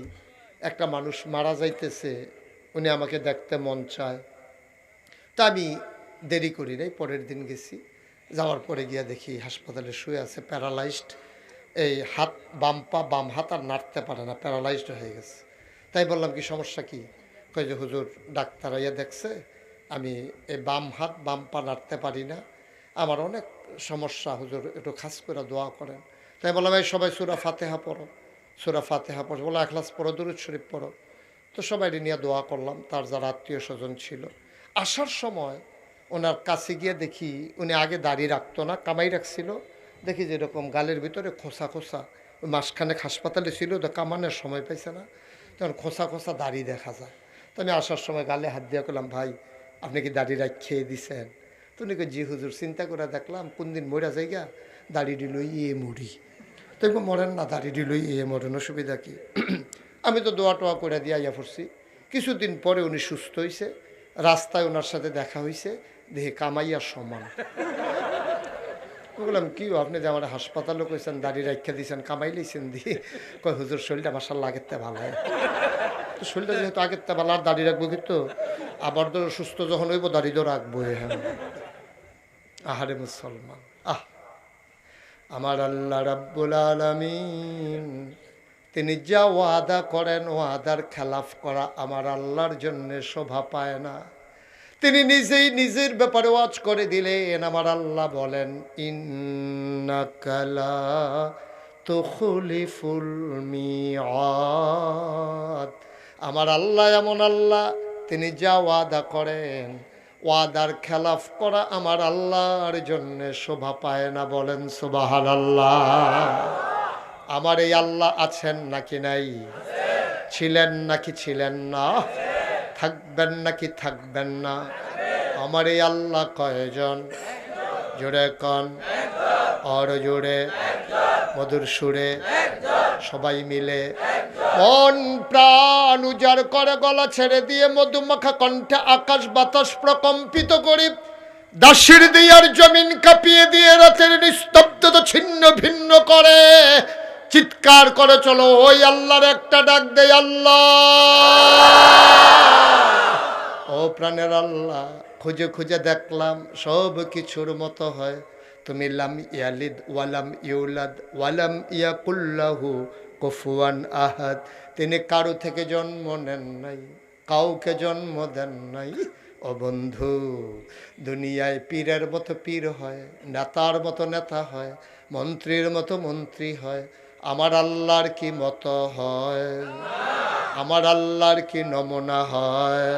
একটা মানুষ মারা যাইতেছে, উনি আমাকে দেখতে মন চায়। তা আমি দেরি করি নাই, পরের দিন গেছি। যাওয়ার পরে গিয়া দেখি হাসপাতালে শুয়ে আছে, প্যারালাইজড। এই হাত, বাম হাত আর নাড়তে পারে না, প্যারালাইজড হয়ে গেছে। তাই বললাম, কি সমস্যা কি? কই যে হুজুর ডাক্তার আইয়া দেখছে আমি এই বাম হাত বাম পা নাড়তে পারি না, আমার অনেক সমস্যা, হুজুর একটু খাস করে দোয়া করেন। তাই বললাম, এই সবাই সূরা ফাতিহা পড়ো, সূরা ফাতিহা পড়ো। বলো ইখলাস পড়ো, দুরূদ শরীফ পড়ো। তো সবাই নিয়ে দোয়া করলাম, তার যারা আত্মীয় স্বজন ছিল। আসার সময় ওনার কাছে গিয়ে দেখি, উনি আগে দাড়ি রাখতো না, কামাই রাখছিল। দেখি যে এরকম গালের ভিতরে খোসা খোসা, ওই মাসখানেক হাসপাতালে ছিল তো, কামানোর সময় পাইছে না, তখন খোসা খোসা দাড়ি দেখা যায়। তো আমি আসার সময় গালে হাত দিয়ে করলাম, ভাই আপনি কি দাড়ি খেয়ে দিছেন? তো উনি জি হুজুর, চিন্তা করে দেখলাম কোন দিন মরা যাইগা দাড়ি লই ইয়ে মুড়ি। তো মরেন না, দাড়ি লই ইয়ে মরেন, অসুবিধা কি? আমি তো দোয়া টোয়া করে দিয়ে আইয়া পড়ছি। কিছুদিন পরে উনি সুস্থ হয়েছে, রাস্তায় ওনার সাথে দেখা হয়েছে, দেখে কামাইয়ার সমান। বললাম, কি আপনি যে আমার হাসপাতালে কইছেন দাড়ি রাখা দিয়েছেন, কামাই লইছেন দিয়ে? কয় হুজুর শরীরটা মাশাআল্লাহ আগের থেকে ভালো হয়। তো শরীরটা যেহেতু আগের থেকে ভালো, আর দাড়ি রাখবো কিন্তু, আবার ধরো সুস্থ যখন হইব দাড়ি তো রাখবো। হ্যাঁ, আহারে মুসলমান, আমার আল্লাহ রাব্বুল আলামিন তিনি যা ওয়াদা করেন, ওয়াদার খেলাফ করা আমার আল্লাহর জন্য শোভা পায় না। তিনি নিজেই নিজের ব্যাপারে ওয়াজ করে দিলেন। আমার আল্লাহ বলেন, ইন্নাকা লা তুখলিফুল মিআদ। আমার আল্লাহ এমন আল্লাহ, তিনি যা ওয়াদা করেন, ওয়াদার খেলাফ করা আমার আল্লাহর জন্য শোভা পায় না। বলেন সুবহানাল্লাহ। আমার এই আল্লাহ আছেন নাকি নাই? ছিলেন নাকি ছিলেন না? থাকবেন নাকি থাকবেন না? আমার এই আল্লাহ কয়জন? জোরে কন, আর জোরে, মধুর সুরে, সবাই মিলে মন প্রাণ উজাড় করে গলা ছেড়ে দিয়ে মধুমাখা কণ্ঠে আকাশ বাতাস প্রকম্পিত করি, দাসির দিয়ার জমিন কাঁপিয়ে দিয়ে রাতের নিস্তব্ধতা ছিন্ন ভিন্ন করে চিৎকার করে চলো, ওই আল্লাহর একটা ডাক দেয়, আল্লাহ। ও প্রাণের আল্লাহ, খুঁজে খুঁজে দেখলাম সব কিছুর মতো হয়, তুমি লাম ইয়ালিদ ওয়ালাম ইউলাদ ওয়ালাম ইয়াকুল্লাহু কুফুয়ান আহাদ। তিনি কারো থেকে জন্ম নেন নাই, কাউকে জন্ম দেন নাই। ও বন্ধু, দুনিয়ায় পীরের মতো পীর হয়, নেতার মতো নেতা হয়, মন্ত্রীর মতো মন্ত্রী হয়, আমার আল্লাহর কি মতো হয়? আমার আল্লাহর কি নমুনা হয়?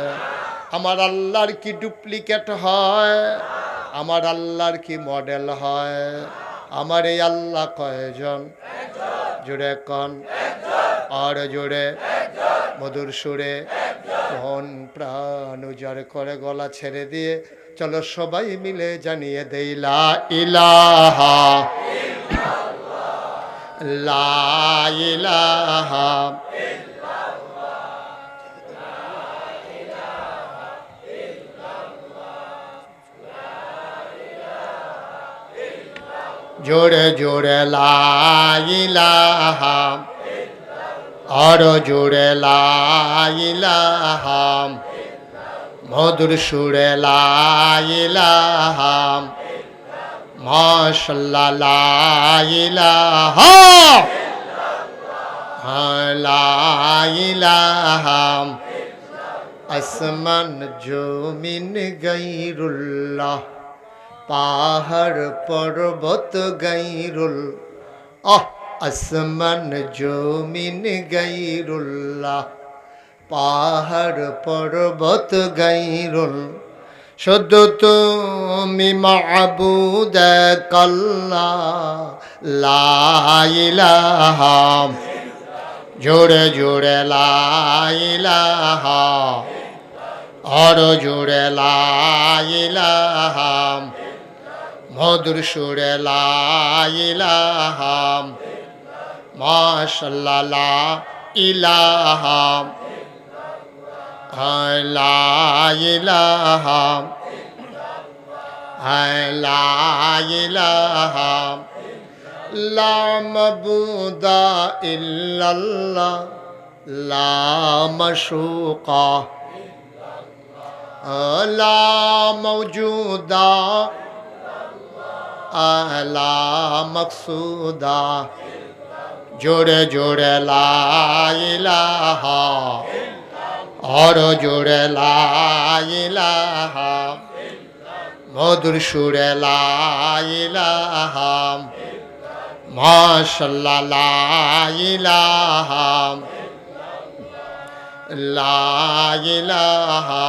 আমার আল্লাহর কি ডুপ্লিকেট হয়? আমার আল্লাহর কি মডেল হয়? আমার এই আল্লাহ কয়জন? জুড়ে কন, আর জুড়ে, মধুর সুরে, মন প্রাণ উজাড় করে গলা ছেড়ে দিয়ে চলো সবাই মিলে জানিয়ে দেই, লা ইলাহা লা ইলাহা জোরে জোরে লা ইলাহা আরো জোরে লা ইলাহা মধুর সুরে লা ইলাহা মাশাআল্লাহ লা ইলাহা লা ইলাহা আসমান জমিন গায়রুল্লাহ পাহাড় পর্বত গায়রুল আসমান জমিন গায়রুল্লাহ পাহাড় পর্বত গায়রুল শুধু তুমি মাবুদ আল্লাহ লা ইলাহা জোরে জোরে লা ইলাহা আরো জোরে লা ইলাহা মধুর সুরে লা ইলাহা মাশাআল্লাহ লা ইলাহা লা ইলাহা লা ইলাহা লা মাবুদা ইল্লাল্লাহ লা মাশুকা লা মওজুদা লা মকসুদা জোরে জোরে লা ইলাহা আর জোরে লা ইলাহা মধুর সুরে লা ইলাহা মাশাআল্লাহ লা ইলাহা লা ইলাহা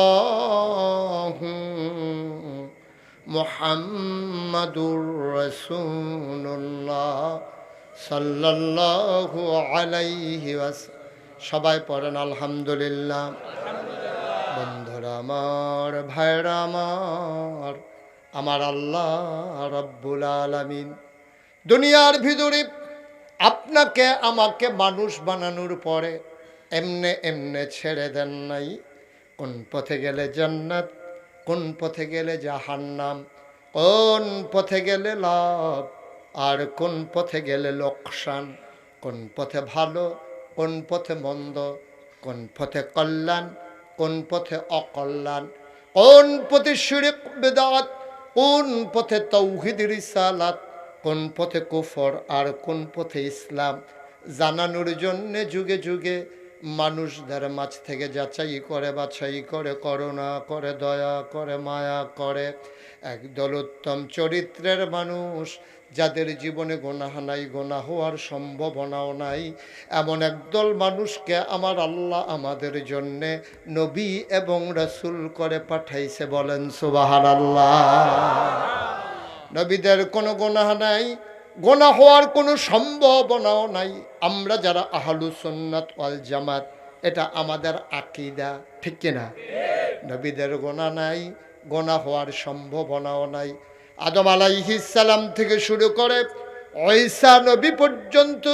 ইল্লাল্লাহু মুহাম্মাদুর রাসূলুল্লাহ সাল্লাল্লাহু আলাইহি ওয়াসাল্লাম। সবাই পড়েন আলহামদুলিল্লাহ। বন্ধুরা আমার, ভাইরা আমার, আমার আল্লাহ রাব্বুল আলামিন দুনিয়ার ভিতরে আপনাকে আমাকে মানুষ বানানোর পরে এমনে এমনে ছেড়ে দেন নাই। কোন পথে গেলে জান্নাত, কোন পথে গেলে জাহান্নাম, কোন পথে গেলে লাভ আর কোন পথে গেলে লোকসান, কোন পথে ভালো, কোন পথে মন্দ, কোন পথে কল্যাণ, কোন পথে অকল্যাণ, কোন পথে শিরক বিদআত, কোন পথে তাওহীদ রিসালাত, কোন পথে কুফর আর কোন পথে ইসলাম জানানোর জন্যে যুগে যুগে মানুষদের মাঝ থেকে যাচাই করে, বাছাই করে, করুণা করে, দয়া করে, মায়া করে একদল উত্তম চরিত্রের মানুষ যাদের জীবনে গুনাহ নাই, গুনাহ হওয়ার সম্ভাবনাও নাই, এমন একদল মানুষকে আমার আল্লাহ আমাদের জন্যে নবী এবং রাসূল করে পাঠাইছে। বলেন সুবহানাল্লাহ। নবীদের কোনো গুনাহ নাই, গুনাহ হওয়ার কোনো সম্ভাবনাও নাই। আমরা যারা আহলুস সুন্নাত ওয়াল জামাত, এটা আমাদের আকীদা, ঠিক কিনা? নবীদের গুনাহ নাই, গুনাহ হওয়ার সম্ভাবনাও নাই। আদম আলাইহিস সালাম থেকে শুরু করে ঈসা নবী পর্যন্ত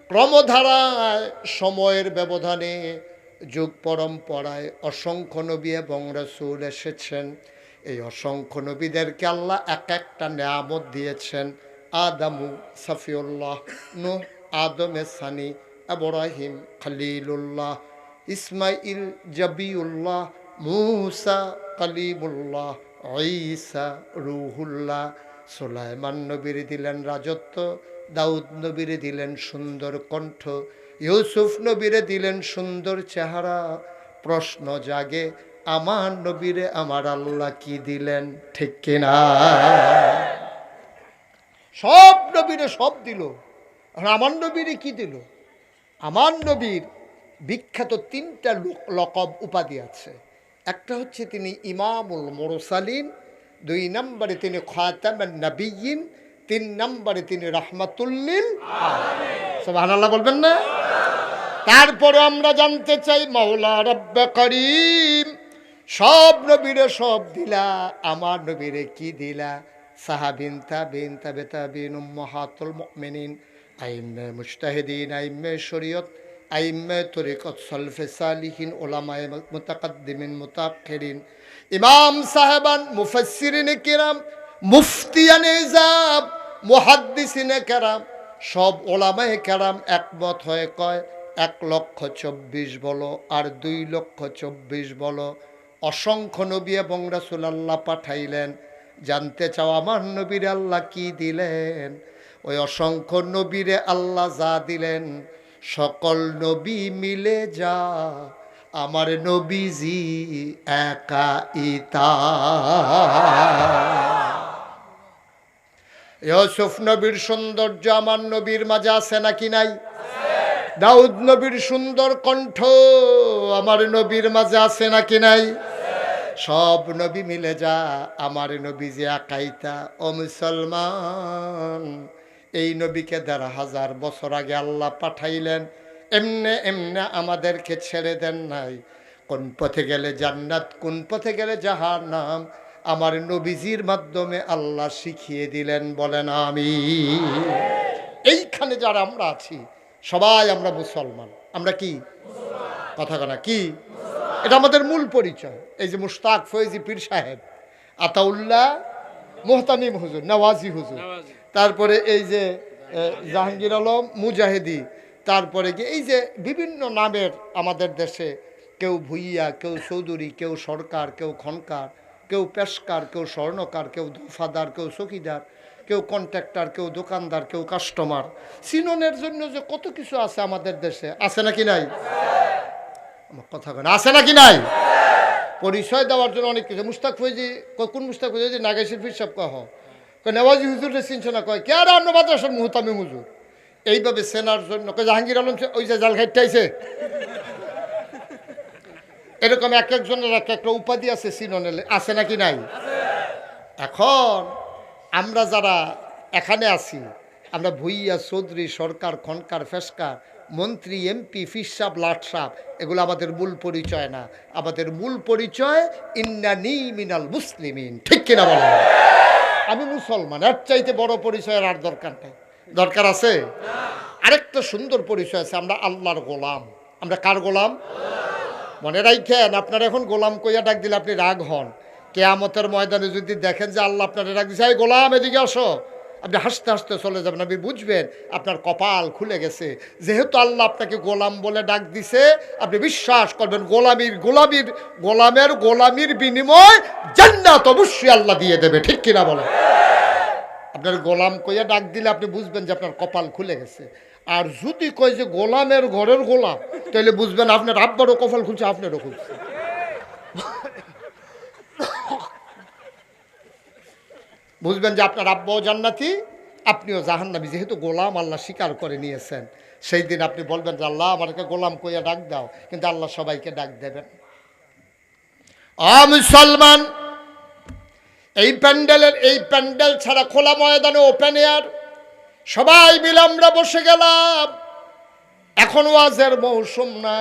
ক্রমধারায় সময়ের ব্যবধানে যুগ পরম্পরায় অসংখ্য নবী এবং রাসূল এসেছেন। এই অসংখ্য নবীদেরকে আল্লাহ এক একটা নেয়ামত দিয়েছেন। আদামু সফিউল্লাহ, নূহ আদমে সানি, ইব্রাহিম খলিলুল্লাহ, ইসমাইল জবিউল্লাহ, মূসা কালিমুল্লাহ, ঈসা রূহুল্লাহ। সুলাইমান নবীর দিলেন রাজত্ব, দাউদ নবীর দিলেন সুন্দর কণ্ঠ, ইউসুফ নবীরে দিলেন সুন্দর চেহারা। প্রশ্ন জাগে, আমার নবীরে আমার আল্লাহ কি দিলেন? ঠিক কিনা? সব নবীরে সব দিল, আর আমার নবীরে কি দিল? আমার নবীর বিখ্যাত তিনটা লকব উপাধি আছে। একটা হচ্ছে তিনি ইমামুল মুরসালিন, 2 নম্বরে তিনি খাতামুন নবিয়্যিন, 3 নম্বরে তিনি রাহমাতুল লিল আলামিন। সুবহানাল্লাহ বলবেন না? তারপরে আমরা জানতে চাই, মাওলা রব্বে করিম সব নবীরে সব দিলা, আমার নবীরে কি দিলা? সাহাবিন, তাবিন, তাবে তাবিন, উম্মাহাতুল মুমিনিন, আইম্মে মুজতাহিদিন, আইম্মে শরীয়ত, আইম্মে তরিকত সলফে সালিহিন ওলামায়ে মুতাকাদ্দিমিন মুতাআখিরিন ইমাম সাহেবান মুফাসসিরিনে কিরাম মুফতিয়ানে ইজাব মুহাদ্দিসিনে কেরাম সব ওলামায়ে কেরাম একমত হয়ে কয় 1,24,000 বলো আর 2,24,000 বলো। অসংখ্য নবী এবং রাসূল আল্লাহ পাঠাইলেন। জানতে চাও আমার নবীরে আল্লাহ কি দিলেন? ওই অসংখ্য নবীরে আল্লাহ যা দিলেন সকল নবী মিলে যা আমার নবীজি একা ইতা। ইউসুফ নবীর সৌন্দর্য আমার নবীর মাঝে আছে নাকি নাই? দাউদ নবীর সুন্দর কণ্ঠ আমার নবীর মাঝে আছে নাকি নাই? সব নবী মিলে যা আমার নবীজি একাইতা। ও মুসলমান, এই নবীকে 1,500 বছর আগে আল্লাহ পাঠাইলেন। এমনে এমনে আমাদেরকে ছেড়ে দেন নাই। কোন পথে গেলে জান্নাত, কোন পথে গেলে জাহান্নাম আমার নবীজির মাধ্যমে আল্লাহ শিখিয়ে দিলেন। বলেন আমিন। এইখানে যারা আমরা আছি সবাই আমরা মুসলমান। আমরা কি কথা কনা কি? এটা আমাদের মূল পরিচয়। এই যে মুশতাক ফয়েজি পীর সাহেব, আতাউল্লাহ মোহতামিম হুজুর, নওয়াজি হুজুর, তারপরে এই যে জাহাঙ্গীর আলম মুজাহিদি, তারপরে কি এই যে বিভিন্ন নামের আমাদের দেশে, কেউ ভুইয়া, কেউ চৌধুরী, কেউ সরকার, কেউ খনকার, কেউ পেশকার, কেউ স্বর্ণকার, কেউ দফাদার, কেউ চকিদার, কেউ কন্ট্রাক্টর, কেউ দোকানদার, কেউ কাস্টমার। সিননের জন্য যে কত কিছু আছে আমাদের দেশে, আছে নাকি নাই? আমার কথা কেন আছে নাকি নাই? পরিচয় দেওয়ার জন্য অনেক কিছু। মুশতাক ফৈজি, কোন মুশতাক ফৈজি? নাগেশের পীর সাহেব কহ নেওয়াজি হুজুর চিনছ না? কয় কে আর অন্য মাদ্রাসার মুহতামিম হুজুর। এইভাবে সেনার জন্য জাহাঙ্গীর আলম ওই যে জাল খাইটাইছে। এরকম এক একজনের এক একটা উপাধি আছে সিননে, আছে নাকি নাই? এখন আমরা যারা এখানে আছি, আমরা ভুইয়া, চৌধুরী, সরকার, খনকার, ফেসকার, মন্ত্রী, এমপি, ফিস সাহেব, লাট সাহেব, এগুলো আমাদের মূল পরিচয় না। আমাদের মূল পরিচয় ইন্নানি মিনাল মুসলিমিন। ঠিক কিনা বলেন? আমি মুসলমান। এর চাইতে বড় পরিচয়ের আর দরকার নেই। দরকার আছে? আরেকটা সুন্দর পরিচয় আছে, আমরা আল্লাহর গোলাম। আমরা কার গোলাম? মনে রাখেন, আপনারা এখন গোলাম কইয়া ডাক দিলে আপনি রাগ হন। কিয়ামতের ময়দানে যদি দেখেন যে আল্লাহ আপনারা ডাক দিচ্ছে, এই গোলাম এদিকে আসো, আপনি হাসতে হাসতে চলে যাবেন। আপনি বুঝবেন আপনার কপাল খুলে গেছে। যেহেতু আল্লাহ আপনাকে গোলাম বলে ডাক দিছে, আপনি বিশ্বাস করবেন গোলামের বিনিময় জান্নাত অবশ্যই আল্লাহ দিয়ে দেবে। ঠিক কিনা বলেন? আপনার গোলাম কইয়া ডাক দিলে আপনি বুঝবেন যে আপনার কপাল খুলে গেছে। আর যদি কয় যে গোলামের ঘরের গোলাম, তাহলে বুঝবেন আপনার আব্বারও কপাল খুলছে, আপনারও খুলছে। বুঝবেন যে আপনার আব্বাও জান্নাতি, আপনিও জাহান্নামী। যেহেতু গোলাম আল্লাহ স্বীকার করে নিয়েছেন, সেই দিন আপনি বলবেন যে আল্লাহ আমাকে গোলাম কইয়া ডাক দাও, কিন্তু আল্লাহ সবাইকে ডাক দেবেন। মুসলমান, এই প্যান্ডেল ছাড়া খোলা ময়দানে ওপেন এয়ার সবাই মিলে আমরা বসে গেলাম। এখন ওয়াজের মৌসুম না,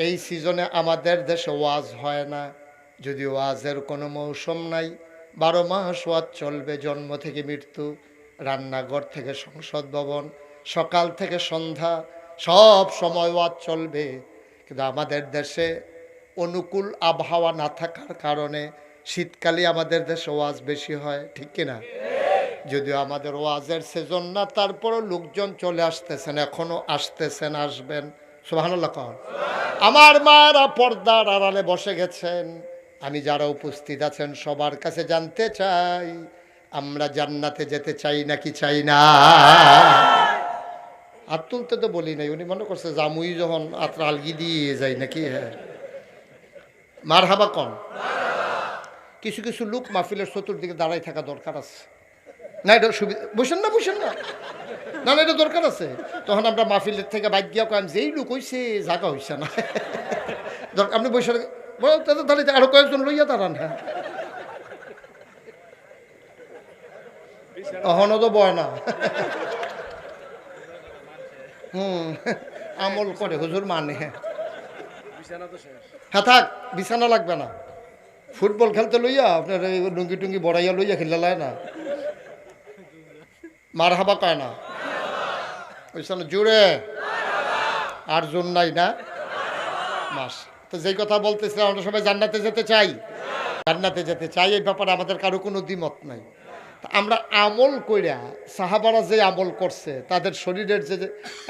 এই সিজনে আমাদের দেশে ওয়াজ হয় না। যদি ওয়াজের কোনো মৌসুম নাই, 12 মাস ওয়াজ চলবে। জন্ম থেকে মৃত্যু, রান্নাঘর থেকে সংসদ ভবন, সকাল থেকে সন্ধ্যা, সব সময় ওয়াজ চলবে। কিন্তু আমাদের দেশে অনুকূল আবহাওয়া না থাকার কারণে শীতকালে আমাদের দেশে ওয়াজ বেশি হয়। ঠিক কিনা? যদিও আমাদের ওয়াজের সিজন না, তারপরও লোকজন চলে আসতেছেন, এখনো আসতেছেন, আসবেন। সুবহানাল্লাহ। আমার মারা পর্দার আড়ালে বসে গেছেন। আমি যারা উপস্থিত আছেন সবার কাছে জানতে চাই, আমরা জান্নাতে যেতে চাই নাকি চাই না? আর তুলতে তো বলি নাই, উনি মনে করছে জামুই যখন আত্রা আলগি দিয়ে যাই নাকি। হ্যাঁ, মারহাবা কন। কিছু কিছু লোক মাহফিলের চতুর্দিকে দাঁড়াই থাকা দরকার আছে। না এটা সুবিধা, বসেন না না না, এটা দরকার আছে। তখন আমরা মাহফিলের থেকে বাইক গিয়া কয়েন যেই লোক হয়েছে জায়গা হয়েছে না, আপনি বসে দাঁড়িয়ে আরো কয়েকজন লইয়া দাঁড়ান। হ্যাঁ, তখনও তো বয় না। আমল করে হুজুর মানে। হ্যাঁ থাক, বিছানা লাগবে না। ফুটবল খেলতে লইয়া আপনার লুঙ্গি টুঙ্গি বড়াইয়া লইয়া খেললে না, মার হাবা কয় না, বুঝছেন? জুড়ে আর জোর নাই না? মাস তো যেই কথা বলতেছিলাম, আমরা সবাই জান্নাতে যেতে চাই, জান্নাতে যেতে চাই, এই ব্যাপারে আমাদের কারো কোনো দ্বিমত নাই। তা আমরা আমল কইরা, সাহাবারা যে আমল করছে, তাদের শরীরের যে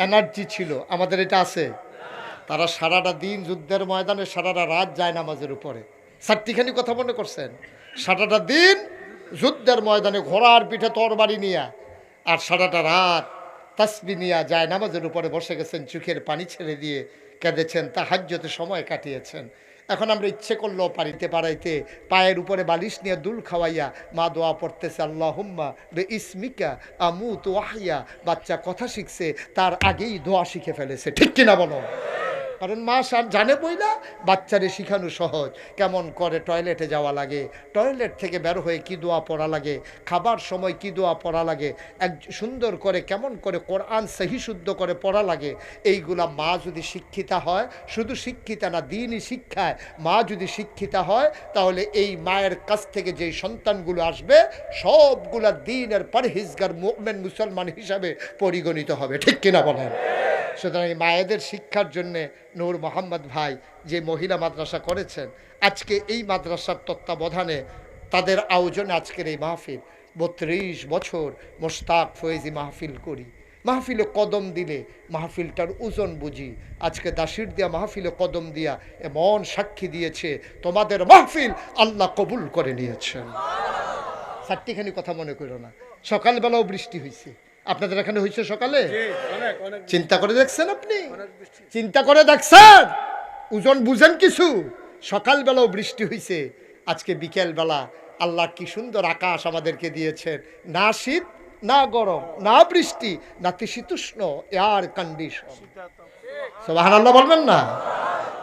এনার্জি ছিল, আমাদের এটা আছে। তারা সারাটা দিন যুদ্ধের ময়দানে, সারাটা রাত যায় নামাজের উপরে। চারটিখানি কথা মনে করছেন, সারাটা দিন যুদ্ধের ময়দানে ঘোড়ার পিঠে তরবারি নিয়া, আর সারাটা রাত তাসবি নিয়া যায় নামাজের উপরে বসে গেছেন, চোখের পানি ছেড়ে দিয়ে কেঁদেছেন, তাহাজ্জুদে সময় কাটিয়েছেন। এখন আমরা ইচ্ছে করলেও পারাইতে পায়ের উপরে বালিশ নিয়ে দুল খাওয়াইয়া মা দোয়া পড়তেছে, আল্লাহুম্মা বে ইসমিকা আমুত ওয়াহিয়া। বাচ্চা কথা শিখছে, তার আগেই দোয়া শিখে ফেলেছে, ঠিক কিনা বলো? কারণ মা জানে বইলা বাচ্চারে শিখানো সহজ, কেমন করে টয়লেটে যাওয়া লাগে, টয়লেট থেকে বের হয়ে কী দোয়া পড়া লাগে, খাবার সময় কী দোয়া পড়া লাগে, এক সুন্দর করে কেমন করে কোরআন সহি শুদ্ধ করে পড়া লাগে। এইগুলা মা যদি শিক্ষিতা হয়, শুধু শিক্ষিতা না, দিনই শিক্ষায় মা যদি শিক্ষিতা হয়, তাহলে এই মায়ের কাছ থেকে যেই সন্তানগুলো আসবে সবগুলা দিনের পরহেজগার মুমিন মুসলমান হিসাবে পরিগণিত হবে, ঠিক কিনা বলেন? সুতরাং এই মায়েদের শিক্ষার জন্যে নূর মোহাম্মদ ভাই যে মহিলা মাদ্রাসা করেছেন, আজকে এই মাদ্রাসার তত্ত্বাবধানে তাদের আয়োজনে আজকের এই মাহফিল। 32 বছর মোশতাক ফয়েজি মাহফিল করি, মাহফিলে কদম দিলে মাহফিলটার ওজন বুঝি। আজকে দাসির দিয়া মাহফিলে কদম দিয়া এমন সাক্ষী দিয়েছে, তোমাদের মাহফিল আল্লাহ কবুল করে নিয়েছেন। চারটিখানি কথা মনে করো না, সকালবেলাও বৃষ্টি হয়েছে, আপনাদের এখানে হয়েছে সকালে? চিন্তা করে দেখছেন? আপনি চিন্তা করে দেখছেন? ওজন বুঝেন কিছু? সকালবেলাও বৃষ্টি হয়েছে, আজকে বিকেল বেলা আল্লাহ কি সুন্দর আকাশ আমাদেরকে দিয়েছেন, না শীত না গরম না বৃষ্টি, নাতিশীতোষ্ণ এয়ার কন্ডিশন। সুবহানাল্লাহ বলবেন না?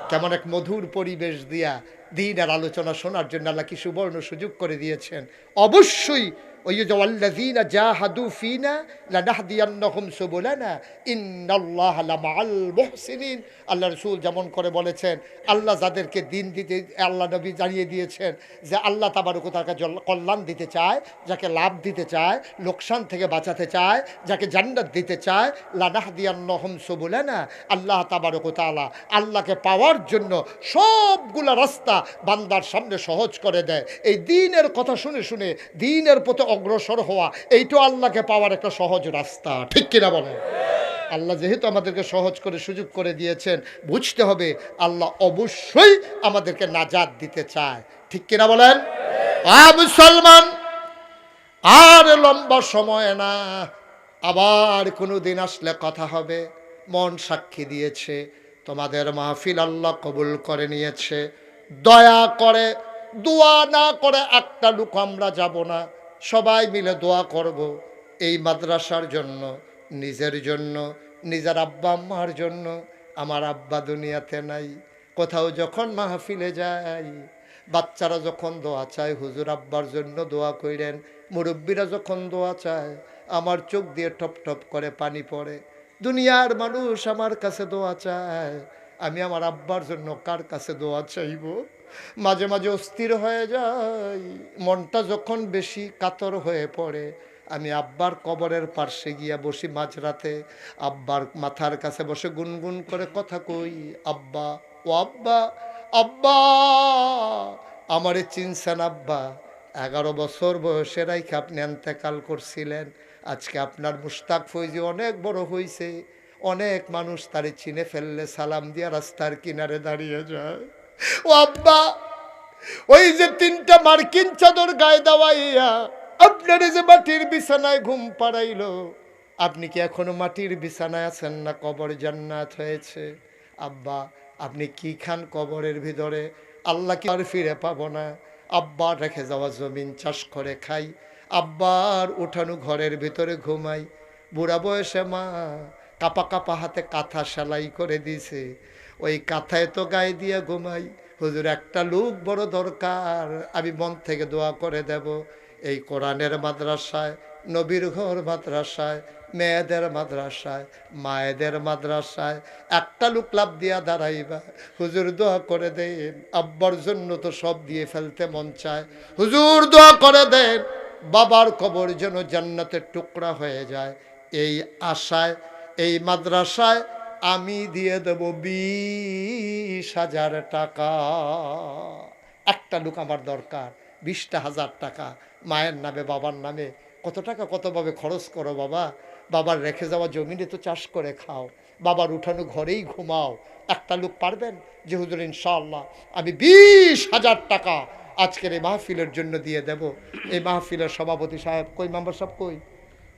কেমন এক মধুর পরিবেশ দিয়া দিনের আলোচনা শোনার জন্য আল্লাহ কি সুবর্ণ সুযোগ করে দিয়েছেন। অবশ্যই ওই যে ওয়াল্লাযীনা জাহাদু ফীনা লানাহদিয়ান্নাহুম সুবুলানা ইন্নাল্লাহা লামাআল মুহসিনিন। আল্লাহ রাসূল যেমন করে বলেছেন, আল্লাহ যাদেরকে দিন দিতে, আল্লাহ নবী জানিয়ে দিয়েছেন যে আল্লাহ তাবারক ওয়া তাআলা কল্যাণ দিতে চায়, যাকে লাভ দিতে চায়, লোকসান থেকে বাঁচাতে চায়, যাকে জান্নাত দিতে চায়, লানাহদিয়ান্নাহুম সুবুলানা, আল্লাহ তাবারক ওয়া তাআলা আল্লাহকে পাওয়ার জন্য সবগুলা রাস্তা বান্দার সামনে সহজ করে দেয়। এই দ্বীনের কথা শুনে শুনে দ্বীনের পথে অগ্রসর হওয়া, এইটা আল্লাহকে পাওয়ার একটা সহজ রাস্তা, ঠিক কিনা বলেন? আল্লাহ যেহেতু আমাদেরকে সহজ করে সুযোগ করে দিয়েছেন, বুঝতে হবে আল্লাহ অবশ্যই আমাদেরকে নাজাত দিতে চায়, ঠিক কিনা বলেন? মুসলমান, আর লম্বা সময় না, আবার কোনো দিন আসলে কথা হবে। মন সাক্ষী দিয়েছে, তোমাদের মাহফিল আল্লাহ কবুল করে নিয়েছে। দয়া করে দোয়া না করে একটা লোক আমরা যাব না, সবাই মিলে দোয়া করব এই মাদ্রাসার জন্য, নিজের জন্য, নিজের আব্বা আম্মার জন্য। আমার আব্বা দুনিয়াতে নাই, কোথাও যখন মাহফিলে যাই, বাচ্চারা যখন দোয়া চায়, হুজুর আব্বার জন্য দোয়া কইরেন, মুরব্বীরা যখন দোয়া চায়, আমার চোখ দিয়ে টপ টপ করে পানি পড়ে। দুনিয়ার মানুষ আমার কাছে দোয়া চায়, আমি আমার আব্বার জন্য কার কাছে দোয়া চাইব? মাঝে মাঝে অস্থির হয়ে যায়, মনটা যখন বেশি কাতর হয়ে পড়ে, আমি আব্বার কবরের পার্শ্বে গিয়া বসি মাঝরাতে, আব্বার মাথার কাছে বসে গুনগুন করে কথা কই, আব্বা ও আব্বা, আব্বা আমারে চিনছেন আব্বা? 11 বছর বয়সে রাইখে আপনি এন্তেকাল করছিলেন, আজকে আপনার মুশতাক ফৈজি অনেক বড় হয়েছে, অনেক মানুষ তারে চিনে ফেললে সালাম দিয়া রাস্তার কিনারে দাঁড়িয়ে যায়। ও আব্বা, ওই যে 3টা মার্কিন চাদর গায়ে দেওয়াইয়া আপনারে যে মাটির বিছানায় ঘুম পাড়াইলো, আপনি কি এখনো মাটির বিছানায় আছেন না কবর জান্নাত হয়েছে? আব্বা আপনি কি খান কবরের ভিতরে? আল্লাহ কি আর ফিরে পাবো না? আব্বার রেখে যাওয়া জমিন চাষ করে খাই, আব্বার উঠানো ঘরের ভিতরে ঘুমাই। বুড়া বয়সে মা কাপা কাপা হাতে কাঁথা সেলাই করে দিয়েছে, ওই কাঁথায় তো গায়ে দিয়ে ঘুমাই। হুজুর একটা লোক বড় দরকার, আমি মন থেকে দোয়া করে দেব। এই কোরআনের মাদ্রাসায়, নবীর ঘর মাদ্রাসায়, মেয়েদের মাদ্রাসায়, মায়েদের মাদ্রাসায় একটা লোক লাভ দিয়া দাঁড়াইবা। হুজুর দোয়া করে দেন, আব্বার জন্য তো সব দিয়ে ফেলতে মন চায়, হুজুর দোয়া করে দেন বাবার কবর যেন জান্নাতের টুকরা হয়ে যায়। এই আশায় এই মাদ্রাসায় আমি দিয়ে দেব 20,000 টাকা। একটা লোক আমার দরকার, 20,000 টাকা মায়ের নামে বাবার নামে। কত টাকা কতভাবে খরচ করো বাবা, বাবার রেখে যাওয়া জমিনে তো চাষ করে খাও, বাবার উঠানো ঘরেই ঘুমাও। একটা লোক পারবেন যে হুজুর ইনশাআল্লাহ আমি 20,000 টাকা আজকের এই মাহফিলের জন্য দিয়ে দেব? এই মাহফিলের সভাপতি সাহেব কই, মেম্বার সাহেব কই?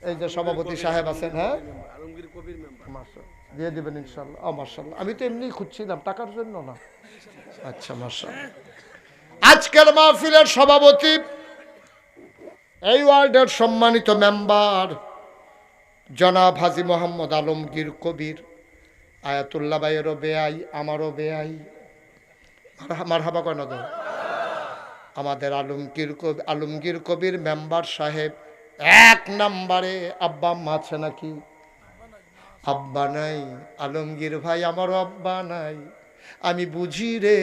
এই যে সভাপতি সাহেব আছেন, হ্যাঁ দিয়ে দিবেন ইনশাল্লাহ। মাশাল্লাহ, আমি তো এমনি খুঁজছিলাম টাকার জন্য না। আচ্ছা মাশাল্লাহ। আজকের মাহফিলের সভাপতি এই ওয়ার্ডের সম্মানিত মেম্বার জনাব হাজী মোহাম্মদ আলমগীর কবির, আয়াতুল্লাহ ভাইয়েরও বেআই, আমারও বেআই। মারহাবা কেন দাও। আমাদের আলমগীর কবির মেম্বার সাহেব 1 নম্বরে। আব্বা আম্মা আছে নাকি? আব্বা নাই। আলমগীর ভাই আমারও আব্বা নাই। আমি বুঝি রে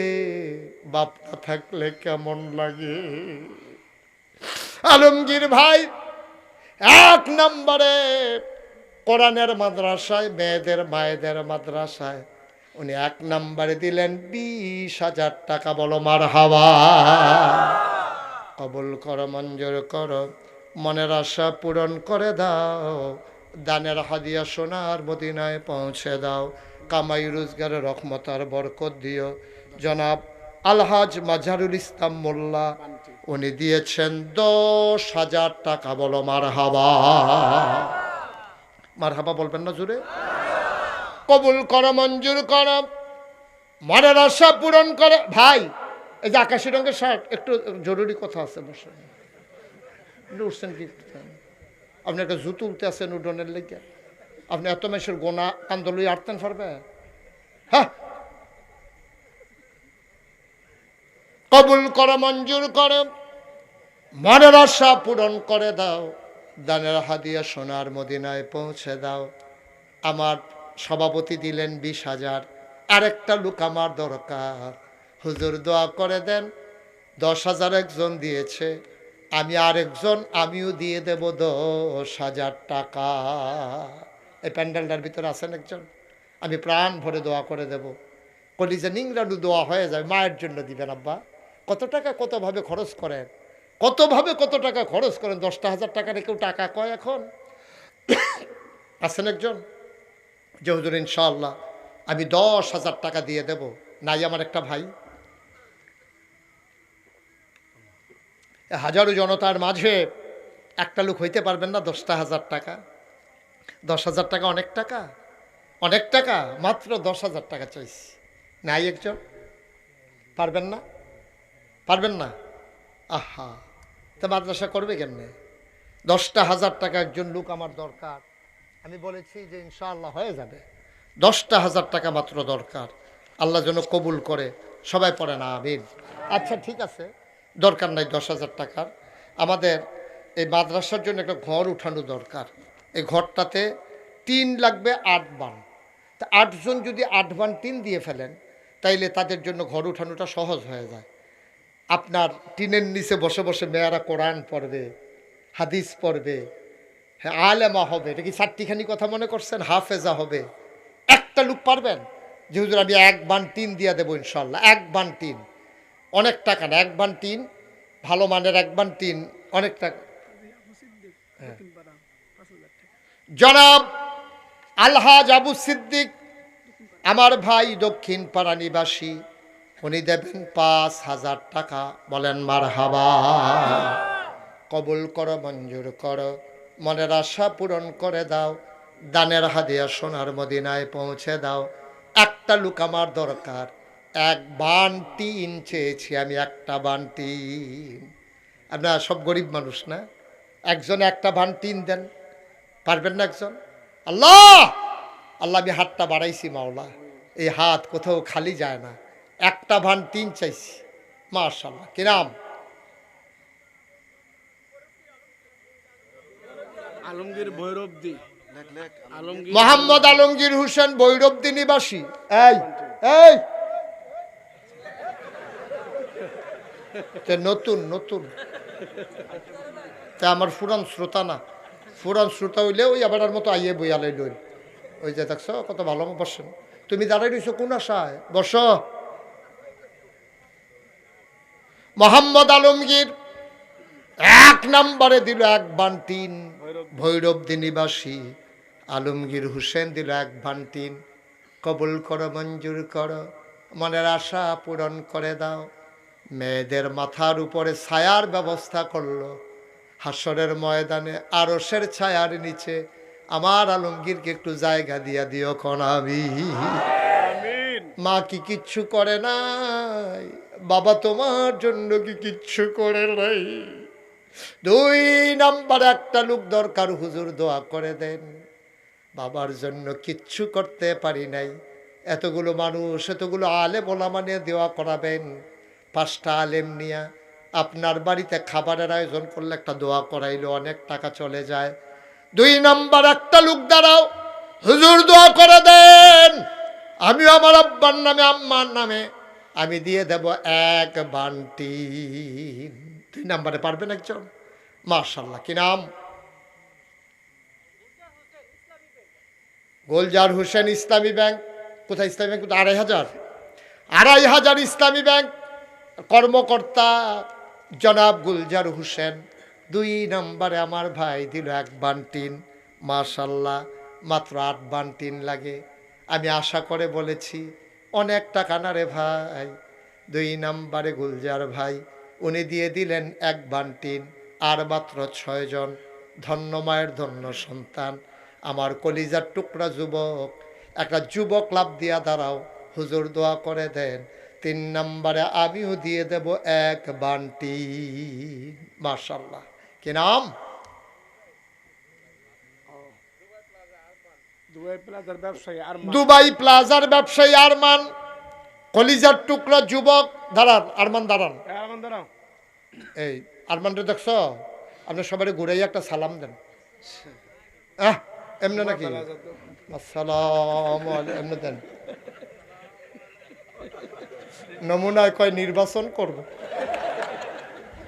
বাপটা থাকলে কেমন লাগে। আলমগীর ভাই 1 নম্বরে কোরআনের মাদ্রাসায়, মেয়েদের মায়েদের মাদ্রাসায় উনি 1 নম্বরে দিলেন 20,000 টাকা। বলো মারহাবা। কবুল করো, মঞ্জুর করো, মনের আশা পূরণ করে দাও, দানের হাদিয়া সোনার মদিনায় পৌঁছে দাও, কামাই রোজগারে রহমত আর বরকত দিও। জনাব আলহাজ মাজহারুল ইসলাম মোল্লা উনি দিয়েছেন 10,000 টাকা। বলো মারহাবা। মারহাবা বলবেন না জোরে? কবুল করো, মঞ্জুর করো, মনের আশা পূরণ করে। ভাই এই যে আকাশি রঙের শার্ট, একটু জরুরি কথা আছে, বসে উঠছেন কি? আপনি একটা জুতো উঠতে আছেন উডনের লেগে, আপনি এত মেসের গোনা আন্দোলন আটতেন পারবে? হ্যাঁ, কবুল করো, মঞ্জুর করো, মনের আশা পূরণ করে দাও, দানের হাদিয়া সোনার মদিনায় পৌঁছে দাও। আমার সভাপতি দিলেন 20,000। আরেকটা লোক আমার দরকার, হুজুর দোয়া করে দেন। 10,000 একজন দিয়েছে, আমি আরেকজন, আমিও দিয়ে দেব 10,000 টাকা। এই প্যান্ডেলটার ভিতরে আছেন একজন, আমি প্রাণ ভরে দোয়া করে দেব। কলিজা নিংড়ানো দোয়া হয়ে যায়। মায়ের জন্য দিবেন আব্বা। কত টাকা কতভাবে খরচ করেন, কতভাবে কত টাকা খরচ করেন। 10,000 টাকা কেউ টাকা কয় এখন? আছেন একজন যে হুজুর ইনশাআল্লাহ আমি 10,000 টাকা দিয়ে দেব? নাই আমার একটা ভাই? হাজারো জনতার মাঝে একটা লোক হইতে পারবেন না 10,000 টাকা? 10,000 টাকা অনেক টাকা, অনেক টাকা। মাত্র 10,000 টাকা চাইছি, নাই একজন? পারবেন না? পারবেন না? আহা, তা মাদ্রাসা করবে কেমনে? 10,000 টাকা একজন লোক আমার দরকার। আমি বলেছি যে ইনশাআল্লাহ হয়ে যাবে। 10,000 টাকা মাত্র দরকার। আল্লাহ যেন কবুল করে। সবাই পড়ে না আমিন। আচ্ছা ঠিক আছে, দরকার নাই 10,000 টাকার। আমাদের এই মাদ্রাসার জন্য একটা ঘর উঠানো দরকার। এই ঘরটাতে টিন লাগবে 8 বান। তা 8 জন যদি 8 বান টিন দিয়ে ফেলেন তাইলে তাদের জন্য ঘর উঠানোটা সহজ হয়ে যায়। আপনার টিনের নিচে বসে বসে মেয়েরা কোরআন পড়বে, হাদিস পড়বে, হ্যাঁ আলেমা হবে। এটা কি 4টিখানি কথা মনে করছেন? হাফেজা হবে। একটা লোক পারবেন যে হুজুর আমি 1 বান টিন দিয়ে দেবো ইনশাল্লাহ? 1 বান টিন অনেক টাকা না, 1 বান টিন ভালো মানের 1 বান টিন অনেক টাকা। জনাব আলহাজ আবু সিদ্দিক আমার ভাই দক্ষিণ পাড়া নিবাসী, উনি দেবেন 5,000 টাকা। বলেন মারহাবা। কবুল করো, মঞ্জুর করো, মনের আশা পূরণ করে দাও, দানের হাদিয়া সোনার মদিনায় পৌঁছে দাও। একটা লোক আমার দরকার, 1 বান টিন চেয়েছি আমি, 1টা বান টিন। আপনারা সব গরিব মানুষ না, একজন 1টা বান টিন দেন। পারবেন না একজন? আল্লাহ আল্লাহ, আমি হাতটা বাড়াইছি মাওলা, এই হাত কোথাও খালি যায় না। 1টা বান টিন চাইছি। মাশাআল্লাহ। কি নাম? আলমগীর ভৈরবদি। মোহাম্মদ আলমগীর হোসেন, ভৈরবদি নিবাসী। এই এই নতুন নতুন, তা আমার ফুরান শ্রোতা না। ফুরান শ্রোতা হইলে ওই আবার মতো আইয়ে বইয়ালাই লইল। ওই যে দেখছো কত ভালো বসেন, তুমি দাঁড়াই রইছো কোন আশায়? বস। মোহাম্মদ আলমগীর 1 নম্বরে দিল 1 বান্টিন, ভৈরবদি নিবাসী আলমগীর হোসেন দিল 1 বান্টিন। কবুল করো, মঞ্জুর করো, মনের আশা পূরণ করে দাও। মেয়েদের মাথার উপরে ছায়ার ব্যবস্থা করলো, হাসরের ময়দানে আরশের ছায়ার নিচে আমার আলমগীরকে একটু জায়গা দিয়া দিও কনাবি। মা কি কিচ্ছু করে নাই? বাবা তোমার জন্য কি কিচ্ছু করে নাই? 2 নাম্বার একটা লোক দরকার, হুজুর দোয়া করে দেন। বাবার জন্য কিচ্ছু করতে পারি নাই, এতগুলো মানুষ, এতগুলো আলেম ওলামা নিয়ে দোয়া করাবেন। 5টা আলেম নিয়া আপনার বাড়িতে খাবারের আয়োজন করলে একটা দোয়া করাইলে অনেক টাকা চলে যায়। 2 নাম্বার একটা লোক দাঁড়াও, হুজুর দোয়া করে দেন, আমিও আমার আব্বার নামে আম্মার নামে আমি দিয়ে দেব 1 বান্টি। 2 নাম্বারে পারবেন একজন? মাশাআল্লাহ, কি নাম? গোলজার হোসেন ইসলামী ব্যাংক। কোথায় ইসলামী ব্যাংক? 2,500 ইসলামী ব্যাংক, কর্মকর্তা জনাব গুলজার হোসেন। 2 নম্বরে আমার ভাই দিল 1 বান্টিন। মাশাআল্লাহ, মাত্র 8 বান্টিন লাগে। আমি আশা করে বলেছি অনেক টাকা না রে ভাই। 2 নম্বরে গুলজার ভাই, উনি দিয়ে দিলেন 1 বান্টিন। আর মাত্র 6 জন। ধন্য মায়ের ধন্য সন্তান, আমার কলিজার টুকরা যুবক, একটা যুবক লাভ দিয়া দাঁড়াও, হুজুর দোয়া করে দেন। 3 নম্বরে আমিও দিয়ে দেব 1 বান্টি। মাশাআল্লাহ, কি নাম? দুবাই প্লাজার ব্যবসায়ী আরমান, কলিজার টুকরা যুবক। দাঁড়ান আরমান, দাঁড়ান। এই আরমানটা দেখছো? আপনি সবাই ঘুরাই একটা সালাম দেন। এমনি নাকি? আসসালাম এমনি দেন। নমুনায় কয় নির্বাচন করব,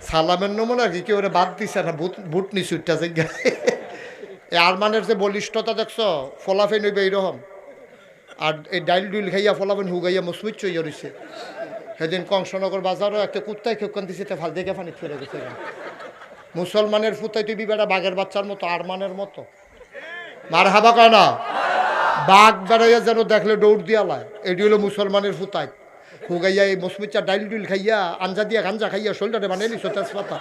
সালামের নমুনা কি কেউ বাদ দিছে না? বুট নি সুটটা জায়গা। এই আরমানের যে বলিষ্ঠতা দেখছো, ফলাফেন হইবে এইরকম। আর এই ডাইল ডুইল খাইয়া ফলাফেন হুগাইয়া মসমিচ চইয়া রয়েছে। সেদিন কংসনগর বাজারও একটা কুত্তায় খেকান দিছে, ফাল দেখে ফানি ফেলে গেছে। মুসলমানের ফুতাই তুই বিবেটা বাঘের বাচ্চার মতো, আরমানের মতো। মার হাবা কয় না? বাঘ বেড়াইয়া যেন দেখলে দৌড় দিয়া লায়। এটি হলো মুসলমানের ফুতাই। হুগাইয়া এই মসমিচা ডাইল ডুইল খাইয়া, আঞ্জা দিয়া গাঞ্জা খাইয়া শরীরটা বানিয়ে নিছো তেজপাতা।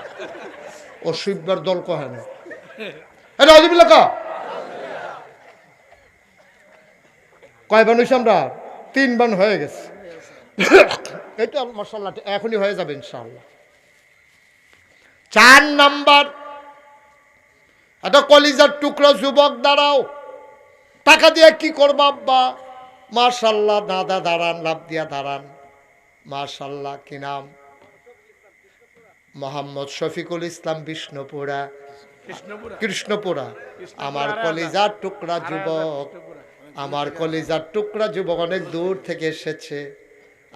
ও শিববার দল কহে না। কয় বান হয়েছে আমরা? 3 বান হয়ে গেছে। এটা মাশাআল্লাহ এখনই হয়ে যাবে ইনশাআল্লাহ। 4 নাম্বার, একটা কলিজার টুকরো যুবক দাঁড়াও, টাকা দিয়ে কি করবা আব্বা? মাশাআল্লাহ, দাদা দাঁড়ান, লাভ দিয়া দাঁড়ান। মাশাআল্লাহ, কি নাম? মোহাম্মদ শফিকুল ইসলাম, বিষ্ণুপুরা, কৃষ্ণপুরা। আমার কলিজার টুকরা যুবক, আমার কলিজার টুকরা যুবক অনেক দূর থেকে এসেছে।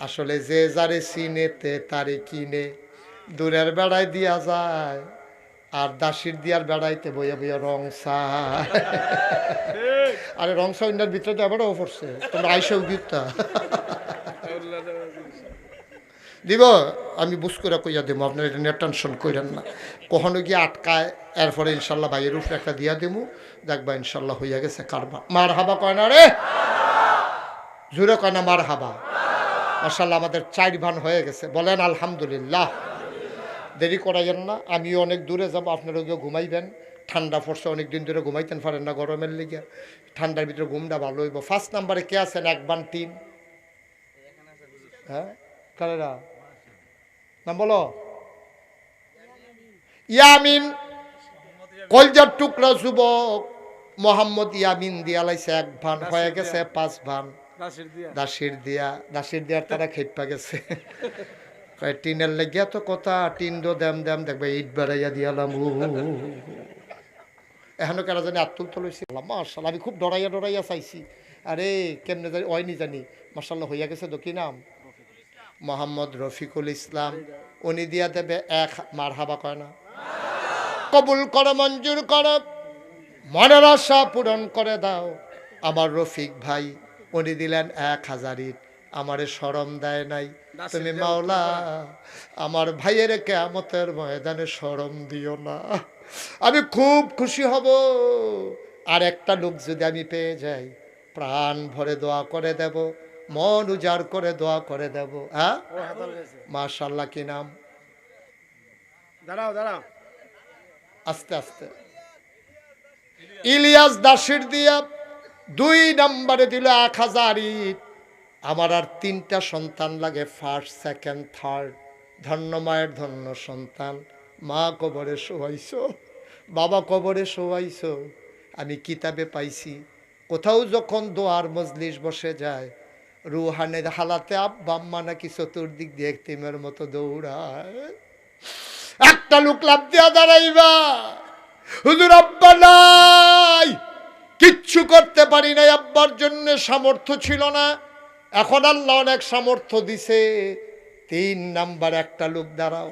আসলে যে যারে চিনেতে তারে কিনে, দূরের বেড়ায় দিয়া যায়, আর দাসির দিয়ার বেড়াইতে বইয়া বইয়া রং চায়। আরে রং সাইন্ডার ভিতরে তো এবারও পড়ছে, তোমরা আইসাও গিফটা দিব। আমি বুঝ করে কইয়া দেবো, আপনার এটা নিয়ে টেনশন করেন না। কখনো গিয়ে আটকায়, এরপরে ইনশাল্লাহ ভাইয়ের উপরে একটা দিয়া দেবো, দেখবা ইনশাল্লাহ হইয়া গেছে কারবার। মার হাবা কয় না রে? জুড়ে কয় না মার হাবা? মাশাল্লাহ, আমাদের 4 ভান হয়ে গেছে, বলেন আলহামদুলিল্লাহ। দেরি করাইয়েন না, আমিও অনেক দূরে যাবো, আপনারা গিয়ে ঘুমাইবেন। ঠান্ডা পড়ছে, অনেক দিন ধরে ঘুমাইতেন পারেন না গরমের লিগে, ঠান্ডার ভিতরে ঘুমটা ভালো হইব। 1 নাম্বারে কে আছেন? 1 বান্টিন। হ্যাঁ, কারেরা নাম বলো? ইয়ামিন, কলজার টুকরা যুবক মোহাম্মদ ইয়ামিন দিয়া লাইছে 1 ভান হয়ে গেছে 5 ভান। দাসির দিয়ার তারা খেপা গেছে। টিনের লেগিয়া তো কথা, টিন দো দেম দেখবে ইট বেড়াইয়া দিয়ালাম। এখনো কেন জানি আত্মুল তো লইছি। মাশাআল্লাহ, আমি খুব ডরাইয়া চাইছি, আরে কেমনে জানি ওইনি জানি। মাশাআল্লাহ হইয়া গেছে। তো কি নাম? মোহাম্মদ রফিকুল ইসলাম। উনি দিয়া দেবে 1। মার হাবা কয় না? কবুল করো, মঞ্জুর করো, মনের আশা পূরণ করে দাও। আমার রফিক ভাই উনি দিলেন 1000 ইট। আমারে শরম দেয় নাই। তুমি মাওলা আমার ভাইয়ের কিয়ামতের ময়দানে শরম দিও না। আমি খুব খুশি হব। আর একটা লোক যদি আমি পেয়ে যাই, প্রাণ ভরে দোয়া করে দেব, মন উজাড় করে দোয়া করে দেব। হ্যাঁ, মাশাআল্লাহ। কি নাম? দাঁড়াও দাঁড়াও, আস্তে আস্তে। ইলিয়াস দাসির দিয়া 2 নম্বরে দিল 1000 ইট। আমার আর 3টা সন্তান লাগে, ফার্স্ট, সেকেন্ড, থার্ড। ধন্য মায়ের ধন্য সন্তান। মা কবরে শোয়াইছো, বাবা কবরে শোয়াইছো। আমি কিতাবে পাইছি, কোথাও যখন দোয়ার মজলিস বসে যায়, রুহানের হালাতে আব্বা আম্মা নাকি চতুর্দিক দিয়ে এতিমের মতো দৌড়ায়। একটা লোক লাভ দিয়া দাঁড়াইবা, হুজুর আব্বা নাই, কিচ্ছু করতে পারি নাই, আব্বার জন্য সামর্থ্য ছিল না, এখন আল্লাহ অনেক সামর্থ্য দিছে। 3 নাম্বার একটা লোক দাঁড়াও,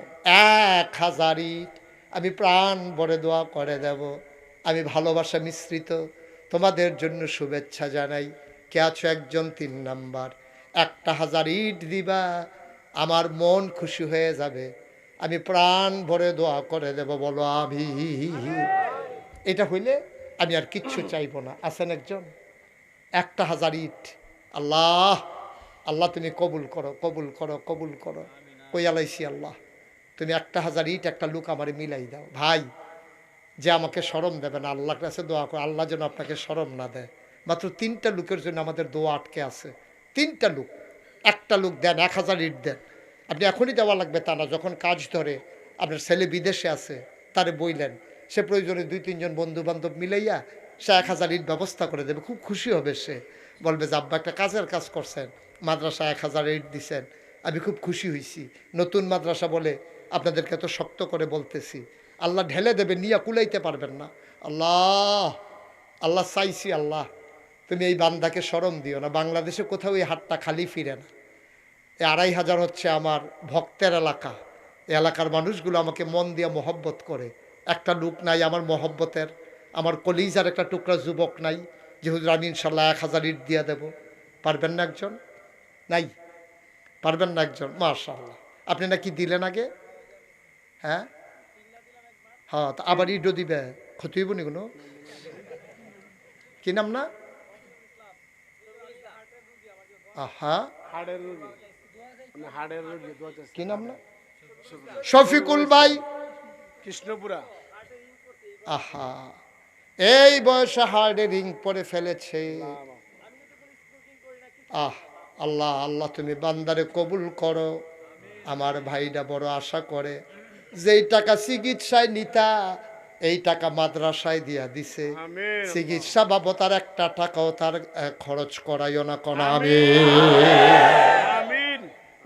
1000 ইট। আমি প্রাণ ভরে দোয়া করে দেব। আমি ভালোবাসা মিশ্রিত তোমাদের জন্য শুভেচ্ছা জানাই। কে আছো একজন 3 নাম্বার? 1000 ইট দিবা, আমার মন খুশি হয়ে যাবে। আমি প্রাণ ভরে দোয়া করে দেব। বলো আমি। এটা হইলে আমি আর কিচ্ছু চাইবো না। আছেন একজন? 1000 ইট। আল্লাহ, আল্লাহ তুমি কবুল করো, কবুল করো, কবুল করো। কই আলাইছি আল্লাহ, তুমি 1000 ইট একটা লোক আমারে মিলাই দাও। ভাই, যে আমাকে শরম দেবে না, আল্লাহর কাছে দোয়া করো, আল্লাহ যেন আপনাকে শরম না দেয়। মাত্র 3টা লোকের জন্য আমাদের দোয়া আটকে আছে। 3টা লোক, একটা লোক দেন, 1000 ইট দেন। আপনি এখনই দেওয়া লাগবে তা না, যখন কাজ ধরে, আপনার ছেলে বিদেশে আছে, তারে বইলেন, সে প্রয়োজনে 2-3 জন বন্ধু বান্ধব মিলাইয়া সে 1000 ইট ব্যবস্থা করে দেবে। খুব খুশি হবে সে, বলবে যে আব্বা একটা কাজের কাজ করছেন, মাদ্রাসা 1000 ইট দিছেন, আমি খুব খুশি হয়েছি। নতুন মাদ্রাসা বলে আপনাদেরকে এত শক্ত করে বলতেছি, আল্লাহ ঢেলে দেবে, নিয়ে কুলাইতে পারবেন না। আল্লাহ, আল্লাহ চাইছি, আল্লাহ তুমি এই বান্দাকে শরম দিও না। বাংলাদেশে কোথাও এই হাতটা খালি ফিরে না। এই 2500 হচ্ছে আমার ভক্তের এলাকা। এই এলাকার মানুষগুলো আমাকে মন দিয়ে মহব্বত করে। একটা লোক নাই আমার মহব্বতের, আমার কলিজার একটা টুকরা যুবক নাই যে হুজুর আমি ইনশাল্লাহ 1000 ইট দিয়ে দেব। পারবেন না একজন? নাই, পারবেন না একজন? মাশাআল্লাহ। আপনি নাকি দিলেন আগে? হ্যাঁ হ্যাঁ, তা আবার ইটও দিবে, ক্ষতি হইব নি কোনো? কি নাম না? আহা, হাড়ের রোগী, হাড়ের রোগী। কি নাম না? শফিকুল ভাই, কৃষ্ণপুরা। আহা, এই বয়সে হার্ডে রিং পরে ফেলেছে। আহ, আল্লাহ, আল্লাহ তুমি বান্দারে কবুল করো। আমার ভাইটা বড় আশা করে, যেই টাকা চিকিৎসায় নিতা এই টাকা মাদ্রাসায় দিয়া দিছে। চিকিৎসা বাবদ আর একটা টাকাও তার খরচ করাইও না কোন। আমি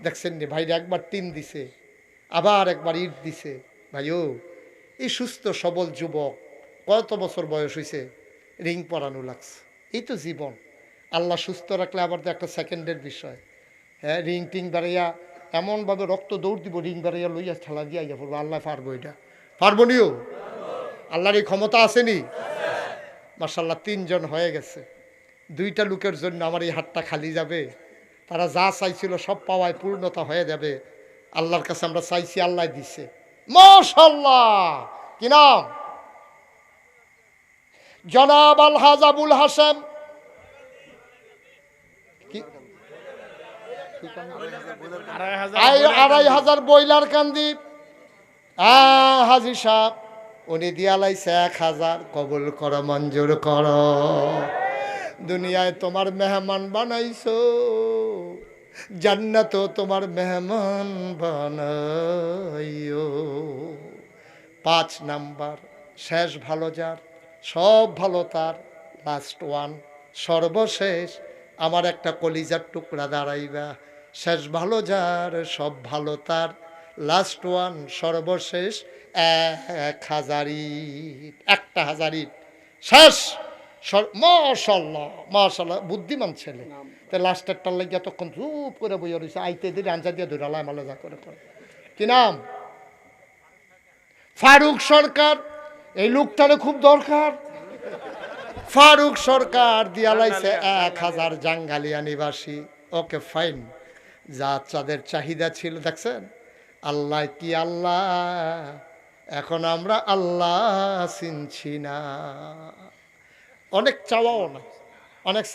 দেখছেন নি ভাইরা একবার 3 দিছে, আবার একবার ইট দিছে। ভাইও, এই সুস্থ সবল যুবক, কত বছর বয়স হয়েছে, রিং পরানো লাগছে। এই তো জীবন। আল্লাহ সুস্থ রাখলে আবার তো একটা সেকেন্ডের বিষয়। হ্যাঁ, রিং টিং বেড়াইয়া এমনভাবে রক্ত দৌড় দিব, রিং বেড়াইয়া লইয়া ঠেলা দিয়া ইয়া পড়বো। আল্লাহ পারবো, এটা পারবো নিও? আল্লাহর এই ক্ষমতা আসেনি? মাশাআল্লাহ, 3 জন হয়ে গেছে। 2টা লোকের জন্য আমার এই হাতটা খালি যাবে। তারা যা চাইছিল সব পাওয়ায় পূর্ণতা হয়ে যাবে। আল্লাহর কাছে আমরা চাইছি, আল্লাহ দিছে। মাশাআল্লাহ। কি নাম? জনাব আলহাজ আবুল হাসেম। কি 2500 বইলার কান্দি। হাজি সাহেব উনি দিয়া লাইছে 1000। কবুল করো, মঞ্জুর করো। দুনিয়ায় তোমার মেহমান বানাইছো, জান্নাতও তোমার মেহমান বানাইও। 5 নাম্বার, শেষ ভালো যার, সব ভালো তার, লাস্ট ওয়ান, সর্বশেষ। আমার একটা কলিজার টুকরা দাঁড়াইবা। শেষ ভালো যার, সব ভালো তার, লাস্ট ওয়ান, সর্বশেষ। 1000 ইট, 1000 ইট শেষ। মাশাআল্লাহ, মাশাআল্লাহ, বুদ্ধিমান ছেলে। তো লাস্টেরটার লাগে এতক্ষণ চুপ করে বইয়া রয়েছে। আইতে দিয়ে আঞ্জা দিয়ে ধরে আলাম আলাদা করে করে। কি নাম? ফারুক সরকার। এই লোকটারে খুব দরকার। ফারুক সরকার দিয়ালাইছে 1000 জাঙ্গালিয়া নিবাসী। ওকে ফাইন, যা চাঁদের চাহিদা ছিল দেখছেন। আল্লাহ কি আল্লাহ, এখন আমরা আল্লাহ চিনছি না। অনেক চাওয়াও না, অনেক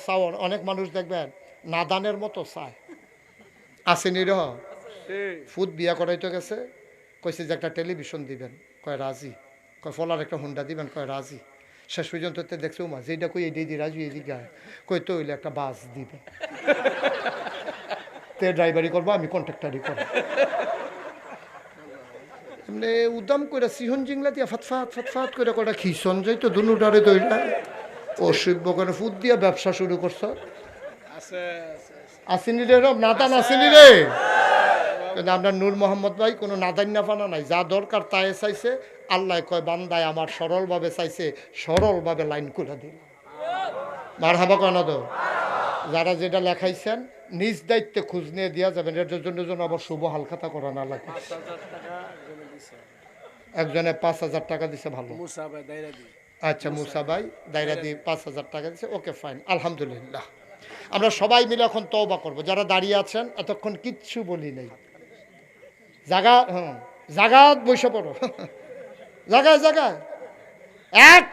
চাওয়া, অনেক মানুষ দেখবেন নাদানের মতো চায়। আসেনি রহ ফুট বিয়া করাইতে গেছে, কইছে যে একটা টেলিভিশন দিবেন, কয় রাজি। কয় ফলার একটা হুন্ডা দিবেন, কয় রাজি। শেষ পর্যন্ত দেখছে উমা যেটা কই এই দিদি রাজু এই দিকে কই তো হইলে একটা বাস দিবে, তে ড্রাইভারি করবো, আমি কন্ট্রাক্টারি করবো। এমনি উদাম করে সিহন জিংলা দিয়া ফাতফাত ফাতফাত করে কটা খিসন যাই তো দুনুটারে তৈরা অসভ্য করে ফুট দিয়া ব্যবসা শুরু করছ। আসেনি রে নাদান, আসেনি রে। কিন্তু আপনার নূর মোহাম্মদ ভাই কোনো নাদান্না ফানা নাই, যা দরকার তাই চাইছে। আল্লাহ কয় বান্দায় আমার সরলভাবে চাইছে, সরলভাবে লাইন করে দিল। মার হাবা কেন তো যারা যেটা লেখাইছেন নিজ দায়িত্বে খোঁজ নিয়ে দেওয়া যাবেন। এটার জন্য আবার শুভ হালখাতা করা না লাগে। একজনে 5000 টাকা দিছে, ভালো। আচ্ছা মুসা ভাই দায়রা দিয়ে 5000 টাকা দিছে, ওকে ফাইন, আলহামদুলিল্লাহ। আমরা সবাই মিলে এখন তওবা করব। যারা দাঁড়িয়ে আছেন এতক্ষণ কিচ্ছু বলি নাই, জাগা জাগাত বসে পড়ো, জাগায় জাগায় এক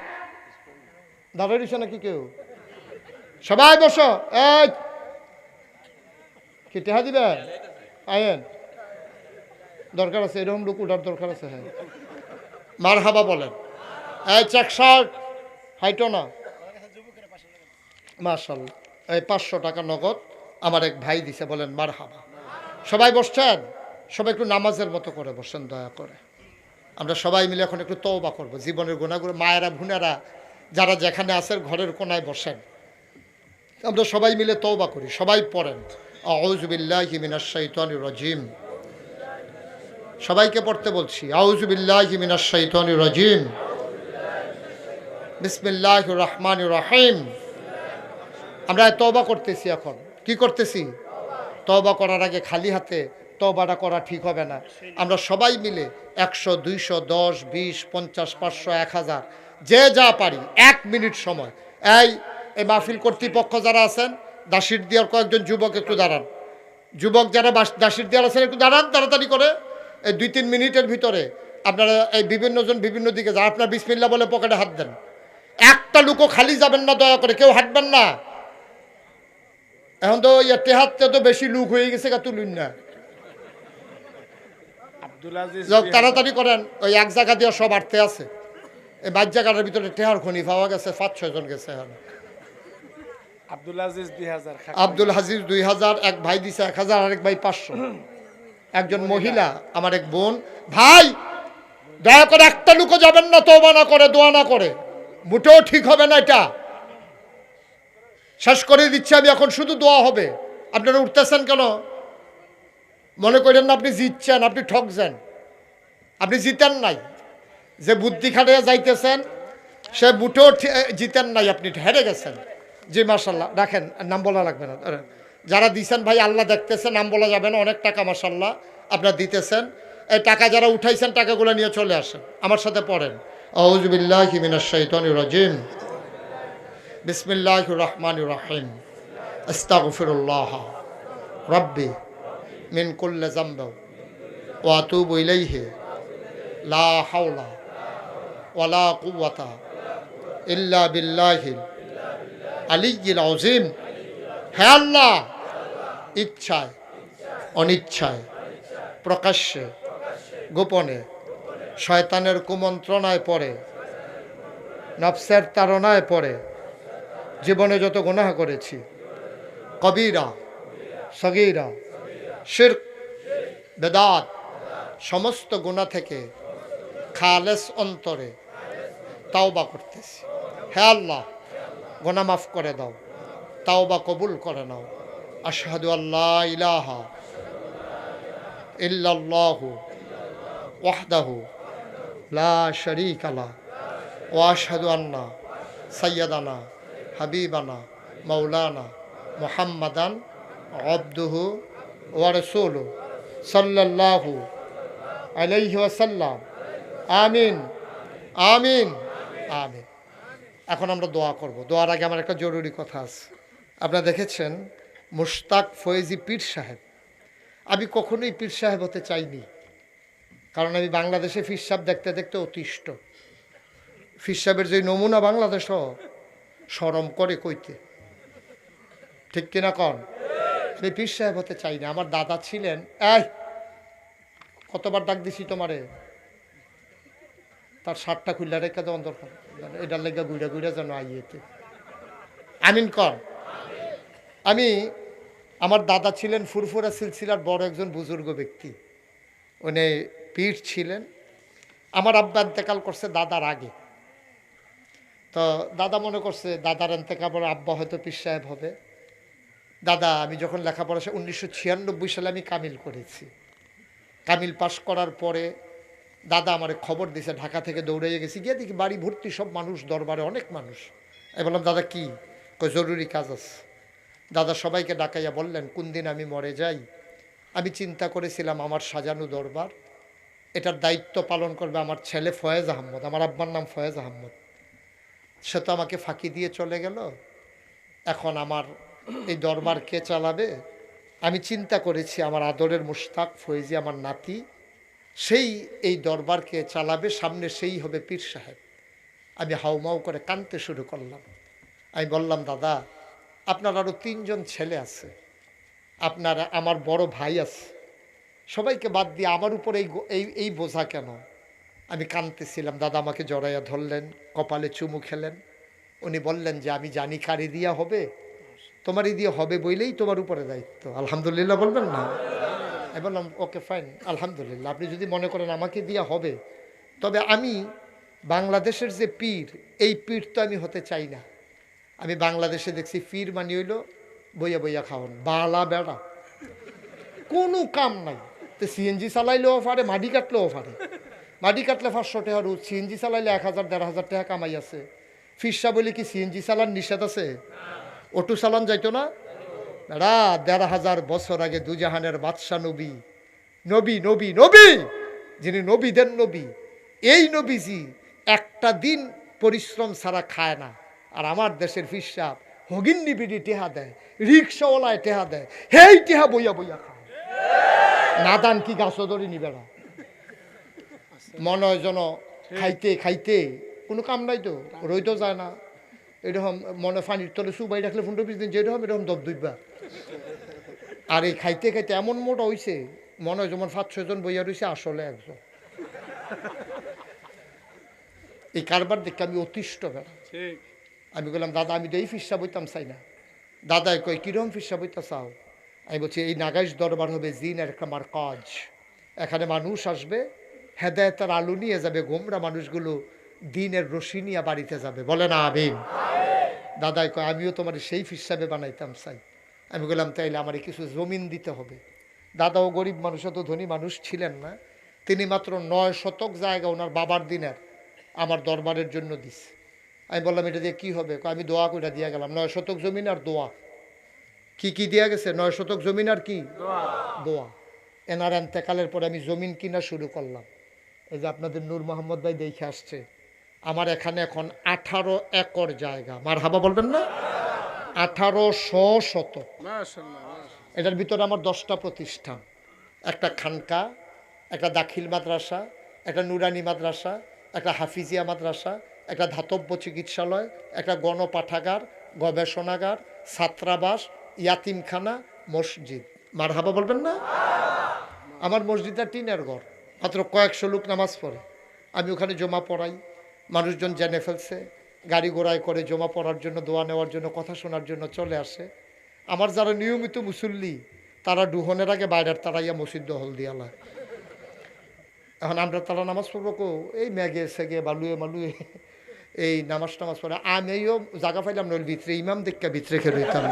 দাঁড়িয়ে দিছে নাকি কেউ? সবাই বসো। এই কি টেহা দিবে? আয়েন দরকার আছে, এরকম লোক উঠার দরকার আছে। হ্যাঁ মার হাবা বলেন। এই চেক শার্ট হাইটো না, মাশাআল্লাহ। এই 500 টাকা নগদ আমার এক ভাই দিছে, বলেন মার হাবা। সবাই বসছেন? সবাই একটু নামাজের মতো করে বসেন দয়া করে। আমরা সবাই মিলে এখন একটু তওবা করব জীবনের গুনাহগুলো। মায়েরা ভুনেরা যারা যেখানে আছেন ঘরের কোনায় বসেন, আমরা সবাই মিলে তওবা করি। সবাই পড়েন আউযু বিল্লাহি মিনাশ শাইতানির রাজিম। সবাইকে পড়তে বলছি, আউযু বিল্লাহি মিনাশ শাইতানির রাজিম, বিসমিল্লাহির রহমানির রহিম। আমরা তওবা করতেছি। এখন কি করতেছি? তওবা করার আগে খালি হাতে তওবাটা করা ঠিক হবে না। আমরা সবাই মিলে 100, 200, 10, 20, 50, 500, 1000 যে যা পারি 1 মিনিট সময়। এই মাহফিল কর্তৃপক্ষ যারা আছেন, দাসির দিয়ার কয়েকজন যুবক একটু দাঁড়ান। যুবক যারা দাসির দিয়ার আছেন একটু দাঁড়ান তাড়াতাড়ি করে। এই 2-3 মিনিটের ভিতরে আপনারা এই বিভিন্নজন বিভিন্ন দিকে যান, আপনার বিসমিল্লাহ বলে পকেটে হাত দেন। একটা লুকও খালি যাবেন না, দয়া করে কেউ হাঁটবেন না। এখন তো টেহাতে তো বেশি লুক হয়ে গেছে, তুলুন না। তাড়াতাড়ি করেন, ওই এক জায়গা দিয়ে সব আটতে আছে। এই 5 জায়গাটার ভিতরে টেহার খনি পাওয়া গেছে, 5-6 জন গেছে। আব্দুল হাজিজ 2000, এক ভাই দিছে 1000, আরেক ভাই 500। একজন মহিলা আমার এক বোন। ভাই দয়া করে একটা লুকও যাবেন না তওবা না করে, দোয়া না করে, মোটেও ঠিক হবে না। এটা শেষ করে দিচ্ছি আমি, এখন শুধু দোয়া হবে। আপনারা উঠতেছেন কেন? মনে করেন না আপনি জিতছেন, আপনি ঠকছেন। আপনি জিতেন নাই। যে বুদ্ধি খাটিয়ে যাইতেছেন সে মোটেও জিতেন নাই, আপনি হেরে গেছেন। জি মাশাল্লাহ, রাখেন, নাম বলা লাগবে না। যারা দিছেন ভাই আল্লাহ দেখতেছে, নাম বলা যাবে না। অনেক টাকা মাশাল্লাহ আপনারা দিতেছেন। এই টাকা যারা উঠাইছেন টাকাগুলো নিয়ে চলে আসেন, আমার সাথে পড়েন আউযু বিল্লাহি মিনাশ শাইতানির রাজিম, বিসমিল্লাহির রহমানির রহিম, আস্তাগফিরুল্লাহ রাব্বি মিন কুল্লি যামবি ওয়া আতুবু ইলাইহি লা হাওলা ওয়ালা কুওয়াতা ইল্লা বিল্লাহিল আলিয়্যিল আযীম। হে আল্লাহ, ইচ্ছায় অনিচ্ছায়, প্রকাশ্যে গোপনে, শয়তানের কুমন্ত্রণায় পড়ে, নফসের তাড়নায় পড়ে জীবনে যত গুনাহ করেছি, কবিরা সগীরা শিরক বেদাত, সমস্ত গুনাহ থেকে খালেস অন্তরে তাওবা করতেছি। হে আল্লাহ, গুনাহ মাফ করে দাও, তাওবা কবুল করে নাও। আশহাদু আল্লা ইলাহা ইল্লাল্লাহু ওয়াহদাহু লা শারীকা লাহু ওয়া আশহাদু আন্না সাইয়্যিদানা হাবিবানা মাওলানা মুহাম্মাদান আবদুহু ওয়া রাসূলুহু সাল্লাল্লাহু আলাইহি ওয়াসাল্লাম। আমিন আমিন আমিন। এখন আমরা দোয়া করব। দোয়ার আগে আমার একটা জরুরি কথা আছে। আপনারা দেখেছেন মুশতাক ফয়েজি পীর সাহেব, আমি কখনোই পীর সাহেব হতে চাইনি, কারণ আমি বাংলাদেশে পীর সাহেব দেখতে দেখতে অতিষ্ঠ। পীর সাহেবের যে নমুনা বাংলাদেশও শরম করে কইতে, ঠিক কিনা কন? আমি পীর সাহেব হতে চাই না। আমার দাদা ছিলেন, এই কতবার ডাক দিছি তোমারে, তার শার্টটা খুললে রেখে দেওয়ার দরকার, এটার লেগে ঘুরে ঘুরে যেন আইয়েতে আমিন কর। আমার দাদা ছিলেন ফুরফুরা সিলসিলার বড় একজন বুজুর্গ ব্যক্তি, উনি পীর ছিলেন। আমার আব্বা ইন্তেকাল করছে দাদার আগে, তো দাদা মনে করছে দাদার ইন্তেকাল পরে আব্বা হয়তো পীর সাহেব হবে। দাদা, আমি যখন লেখাপড়া 1996 সালে আমি কামিল করেছি। কামিল পাশ করার পরে দাদা আমারে খবর দিয়েছে, ঢাকা থেকে দৌড়াইয়ে গেছি, গিয়ে দেখি বাড়ি ভর্তি সব মানুষ, দরবারে অনেক মানুষ। আমি বললাম দাদা কি? কই জরুরি কাজ আছে। দাদা সবাইকে ডাকাইয়া বললেন কোন দিন আমি মরে যাই, আমি চিন্তা করেছিলাম আমার সাজানো দরবার, এটার দায়িত্ব পালন করবে আমার ছেলে ফয়েজ আহমদ। আমার আব্বার নাম ফয়েজ আহমদ। সে তো আমাকে ফাঁকি দিয়ে চলে গেল, এখন আমার এই দরবার কে চালাবে? আমি চিন্তা করেছি আমার আদরের মুশতাক ফয়েজি, আমার নাতি, সেই এই দরবারকে চালাবে, সামনে সেই হবে পীর সাহেব। আমি হাউমাউ করে কাঁদতে শুরু করলাম। আমি বললাম দাদা, আপনার আরও 3 জন ছেলে আছে, আপনার আমার বড় ভাই আছে, সবাইকে বাদ দিয়ে আমার উপর এই বোঝা কেন? আমি কাঁদতেছিলাম। দাদা আমাকে জড়াইয়া ধরলেন, কপালে চুমু খেলেন। উনি বললেন যে আমি জানি কারি দিয়া হবে, তোমারই দিয়ে হবে বইলেই তোমার উপরে দায়িত্ব। আলহামদুলিল্লাহ বলবেন না? আমি বললাম ওকে ফাইন, আলহামদুলিল্লাহ, আপনি যদি মনে করেন আমাকে দিয়া হবে। তবে আমি বাংলাদেশের যে পীর, এই পীর তো আমি হতে চাই না। আমি বাংলাদেশে দেখছি পীর মানি হইল বইয়া বইয়া খাওয়ান, বালা বেড়া, কোনো কাম নাই। তো সিএনজি চালাইলেও পারে, মাটি কাটলেও পারে। মাটি কাটলে 500 টাকা রোজ, সিএনজি চালাইলে 1000 1500 টাকা কামাই আছে। ফিরসা বলে কি সিএনজি চালান নিষেধ আছে? অটো চালান যাইতো না? বেড়া 1500 বছর আগে দুজাহানের বাদশা নবী, নবী নবী নবী, যিনি নবীদের নবী, এই নবীজি একটা দিন পরিশ্রম ছাড়া খায় না। আর আমার দেশের ফিরসাব হগিন্নি বিড়ি টেহা দেয়, রিক্সাওয়ালায় টেহা দেয়, হেই টেহা বইয়া বইয়া খায়। নাদান কি গাছ ধরে নিবে না, মনে হয় যেন খাইতে খাইতে কোনো কাম নাই, তো রইতেও যায় না। এরকম মনে পানির তলে সুবাই রাখলে 15-20 দিন যেরকম এরকম দব দুইবা। আর এই খাইতে খাইতে এমন মোটা হইছে, মনে হয় যেমন 5-6 জন বইয়া রয়েছে, আসলে একজন। এই কারবার দেখে আমি অতিষ্ঠ বেড়া। আমি বললাম দাদা, আমি তো এই ফিরসা বইতাম চাই না। দাদাই কয় কিরম ফিরসা বইতা চাও? আমি বলছি এই নাগাইশ দরবার হবে জিনের একটা মারকাজ, এখানে মানুষ আসবে, হেদায়েতের আলো নিয়ে যাবে, গোমরা মানুষগুলো দিনের রশি নিয়ে বাড়িতে যাবে। বলে না আমিন? দাদাই কয় আমিও তোমার সেই ফিরসাবে বানাইতাম চাই। আমি বললাম তাইলে আমার কিছু জমিন দিতে হবে। দাদাও গরিব মানুষ, অত ধনী মানুষ ছিলেন না। তিনি মাত্র 9 শতক জায়গা ওনার বাবার দিনের আমার দরবারের জন্য দিছে। আমি বললাম এটা দিয়ে কী হবে? আমি দোয়া করে দিয়ে গেলাম। 9 শতক জমিন আর দোয়া। কি কি দেওয়া গেছে? 9 শতক জমিন আর কি? দোয়া। এনার এন্তেকালের পরে আমি জমিন কিনা শুরু করলাম। এই যে আপনাদের নূর মোহাম্মদ ভাই দেখে আসছে, আমার এখানে এখন 18 একর জায়গা। মার হাবা বলবেন না? 1800 শতক। এটার ভিতরে আমার 10টা প্রতিষ্ঠান, একটা খানকা, একটা দাখিল মাদ্রাসা, একটা নুরানি মাদ্রাসা, একটা হাফিজিয়া মাদ্রাসা, একটা ধাতব্য চিকিৎসালয়, একটা গণপাঠাগার, গবেষণাগার, ছাত্রাবাস, ইয়াতিমখানা, মসজিদ। মার হাবা বলবেন না? আমার মসজিদটা টিনের ঘর, মাত্র কয়েকশো লোক নামাজ পড়ে। আমি ওখানে জমা পড়াই, মানুষজন জেনে ফেলছে, গাড়ি ঘোড়ায় করে জমা পড়ার জন্য, দোয়া নেওয়ার জন্য, কথা শোনার জন্য চলে আসে। আমার যারা নিয়মিত মুসল্লি, তারা ডুহনের আগে বাইরের তারাইয়া মসজিদ দহল দিয়ালা। এখন আমরা তারা নামাজ পড়বো কো এই ম্যাগে সেগে বালুয়ে মালুয়ে এই নামাজ টামাজ পড়ে। আমিও জায়গা পাইলাম নইলে ভিতরে ইমাম দেখা ভিতরে খেয়ে রইতাম,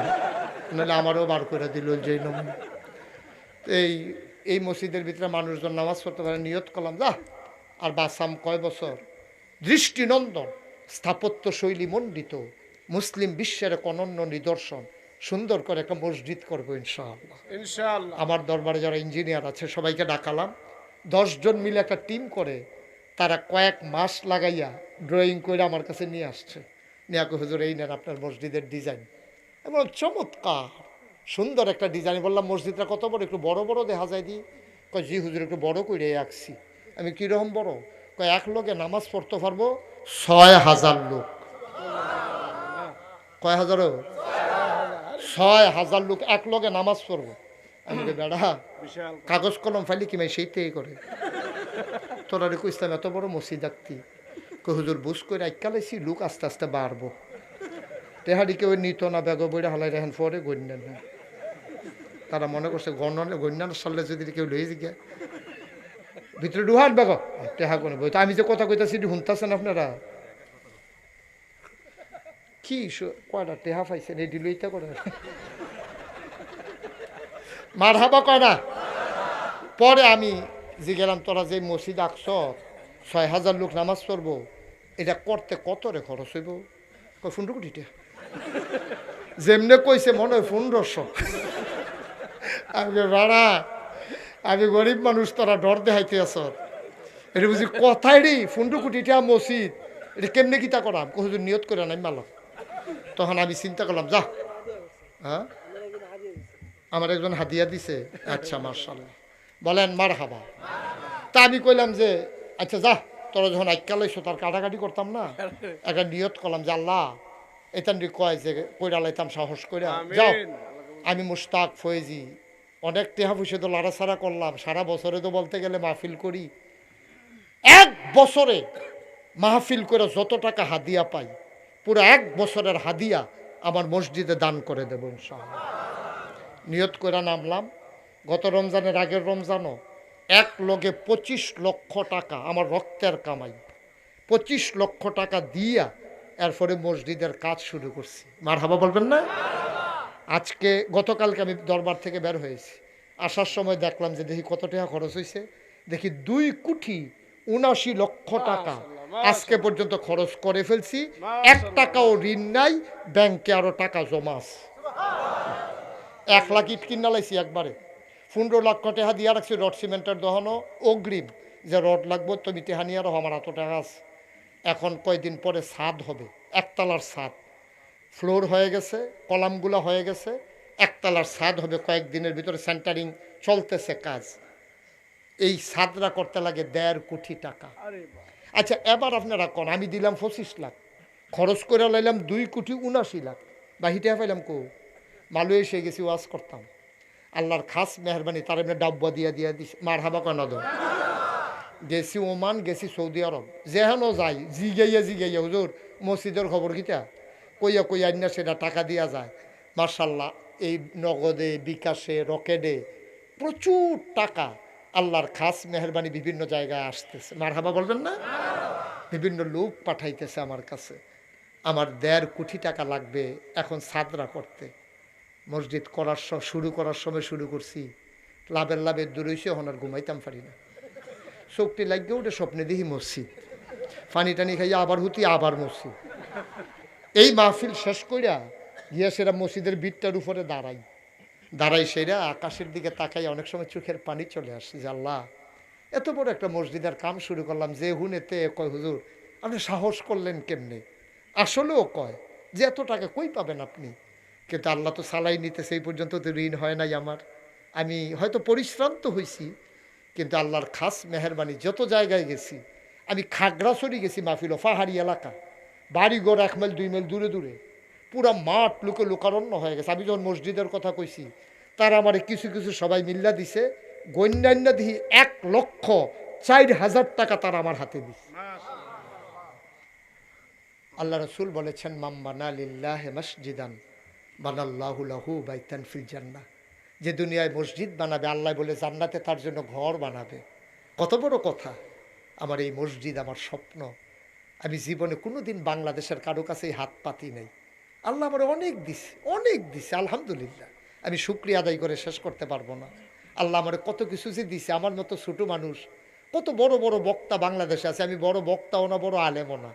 নাহলে আমারও বার করে দিল যে নমুন। এই মসজিদের ভিতরে মানুষজন নামাজ পড়তে পারে। নিয়ত করলাম যা আর বাসাম কয় বছর, দৃষ্টিনন্দন, স্থাপত্য শৈলী মণ্ডিত, মুসলিম বিশ্বের এক অনন্য নিদর্শন, সুন্দর করে একটা মসজিদ করবো ইনশাআল্লাহ। আমার দরবারে যারা ইঞ্জিনিয়ার আছে সবাইকে ডাকালাম। 10 জন মিলে একটা টিম করে তারা কয়েক মাস লাগাইয়া ড্রয়িং করে আমার কাছে নিয়ে আসছে। নিয়ে কই হুজুর এই নেন আপনার মসজিদের ডিজাইন। আমি বললাম চমৎকার সুন্দর একটা ডিজাইন। বললাম মসজিদটা কত বড়, একটু বড় বড় দেখা যায় দি? কয় জি হুজুর একটু বড় করে আঁকছি। আমি কীরকম বড়? কয় এক লোকে নামাজ পড়তে পারবো ৬,০০০ লোক। কয় হাজারও? ৬,০০০ লোক এক লগে নামাজ পড়বো। আমি বেড়া বিশাল কাগজ কলম ফাইলি কি মাই সেইটাই করে তোরা রে কইতাম এত বড় মসজিদ আঁকতি। কই হুজুর বুঝ করে আইকালাইছি লোক আস্তে আস্তে বাড়বো। তেহারি কেউ নিত না ব্যাগ বইরা হালাই রেহেন পরে গণ্যা না। তারা মনে করছে গণ্যার সালে যদি কেউ লয়ে জিজ্ঞা ভিতরে ডুহান ব্যাগ টেহা করে বই। তো আমি যে কথা কইতাছি শুনতেছেন আপনারা? কি কয়টা টেহা পাইছেন এই ডিলইটা করে মার হাবা কয় না। পরে আমি জিগেলাম তোরা যে মসজিদ আঁকছ ৬,০০০ লোক নামাজ পড়বো, এটা করতে কত রে খরচ হইব? কয় ১৫ কোটি টাকা। যেমনে কইছে মনে হয় ১৫০০। আমি ভাড়া আমি গরিব মানুষ, তোরা ডর দেখাইতে আস এটা বুঝি কথাই রে ১৫ কোটি টাকা মসজিদ, এটা কেমনে কিতা করাম? হুজুর নিয়ত করে নাই মালাম। তখন আমি চিন্তা করলাম যা হ্যাঁ আমার একজন হাদিয়া দিছে। আচ্ছা মার্শাল্লাহ বলেন মার হাবা। তা আমি কইলাম যে আচ্ছা যা তোরা যখন আইকা লাইছো তার কাটাকাটি করতাম না, একটা নিয়ত করলাম যে আল্লাহ এতান কয় যে কইরা লাইতাম সাহস কইরা যাও। আমি মুশতাক ফয়েজি অনেক টেহা পয়সা তো লাড়াছাড়া করলাম, সারা বছরে তো বলতে গেলে মাহফিল করি, এক বছরে মাহফিল করে যত টাকা হাদিয়া পাই পুরো এক বছরের হাদিয়া আমার মসজিদে দান করে দেব ইনশাআল্লাহ। নিয়ত করে নামলাম। গত রমজানের আগের রমজানও এক লগে ২৫ লক্ষ টাকা আমার রক্তের কামাই ২৫ লক্ষ টাকা দিয়া এরপরে মসজিদের কাজ শুরু করছি। মার হাবা বলবেন না? আজকে গতকালকে আমি দরবার থেকে বের হয়েছি, আসার সময় দেখলাম যে দেখি কত টাকা খরচ হয়েছে, দেখি ২,৭৯,০০,০০০ টাকা আজকে পর্যন্ত খরচ করে ফেলছি। ১ টাকাও ঋণ নাই, ব্যাংকে আরো টাকা জমা আছে। ১ লাখ ইট কিনা লাইছি একবারে, ১৫ লক্ষ টাকা দিয়া রাখছি রড সিমেন্টের দহনও অগ্রিম, যে রড লাগবো তুমি টেহা নিয়ে রাখো আমার এত টাকা আছে। এখন কয়দিন পরে ছাদ হবে, একতলার ছাদ, ফ্লোর হয়ে গেছে, কলামগুলো হয়ে গেছে, একতলার ছাদ হবে কয়েকদিনের ভিতরে, সেন্টারিং চলতেছে কাজ। এই ছাদরা করতে লাগে ১.৫ কোটি টাকা। আচ্ছা এবার আপনারা কোন, আমি দিলাম ২৫ লাখ, খরচ করে লাইলাম ২,৭৯,০০,০০০ বাহিটা পাইলাম কো? মালয়ে এসে গেছি ওয়াজ করতাম, আল্লাহর খাস মেহরবানি তার এমনি ডাব্বা দিয়া দিছে। মার হাবা কনা দো। গেছি ওমান, গেছি সৌদি আরব, যেহেনও যাই জিগাইয়া হুজুর মসজিদের খবর কিতা কইয়া কইয়া না সেটা টাকা দিয়া যায়। মার্শাল্লাহ এই নগদে বিকাশে রকেটে প্রচুর টাকা আল্লাহর খাস মেহরবানি বিভিন্ন জায়গায় আসতেছে। মার হাবা বলবেন না? বিভিন্ন লোক পাঠাইতেছে আমার কাছে। আমার ১.৫ কোটি টাকা লাগবে এখন সাদরা করতে। মসজিদ করার শুরু করার সময় শুরু করছি, লাভের দূরেছে, এখন আর ঘুমাইতাম পারি না। চোখটি লাগিয়ে ওটা স্বপ্নে দেখি মসজিদ, পানি টানি খাইয়া আবার হুতি আবার মসজিদ। এই মাহফিল শেষ কইরা গিয়া সেরা মসজিদের বিটটার উপরে দাঁড়াই সেরা আকাশের দিকে তাকাই, অনেক সময় চোখের পানি চলে আসছে যে আল্লাহ এত বড় একটা মসজিদের কাম শুরু করলাম, যে হুনেতে কয় হুজুর আপনি সাহস করলেন কেমনে? আসলেও কয় যে এত টাকা কই পাবেন আপনি? কিন্তু আল্লাহ তো সালাই নিতে, সেই পর্যন্ত তো ঋণ হয় নাই আমার। আমি হয়তো পরিশ্রান্ত হয়েছি, কিন্তু আল্লাহর খাস মেহরবানি যত জায়গায় গেছি, আমি খাগড়াছড়ি গেছি মাহফিল, পাহাড়ি এলাকা, বাড়িঘর ১ মাইল ২ মাইল দূরে দূরে, পুরা মাঠ লোকে লোকারণ্য হয়ে গেছে। আমি যখন মসজিদের কথা কইছি তারা আমার কিছু কিছু সবাই মিল্লা দিছে, গণ্যান্য দিহি ১,০৪,০০০ টাকা তারা আমার হাতে দিছে। আল্লাহ রসুল বলেছেন মাম্বানা লিল্লাহি মসজিদান বানাল্লাহু লাহু বাইতান ফিল জান্নাহ, যে দুনিয়ায় মসজিদ বানাবে আল্লাহ বলে জান্নাতে তার জন্য ঘর বানাবে। কত বড় কথা! আমার এই মসজিদ আমার স্বপ্ন। আমি জীবনে কোনো দিন বাংলাদেশের কারো কাছেই হাত পাতি নাই। আল্লাহ আমার অনেক দিছে আলহামদুলিল্লাহ। আমি শুকরিয়া আদায় করে শেষ করতে পারবো না। আল্লাহ আমার কত কিছু যে দিছে। আমার মতো ছোটো মানুষ, কত বড় বড় বক্তা বাংলাদেশে আছে, আমি বড় বক্তাও না বড় আলেমও না,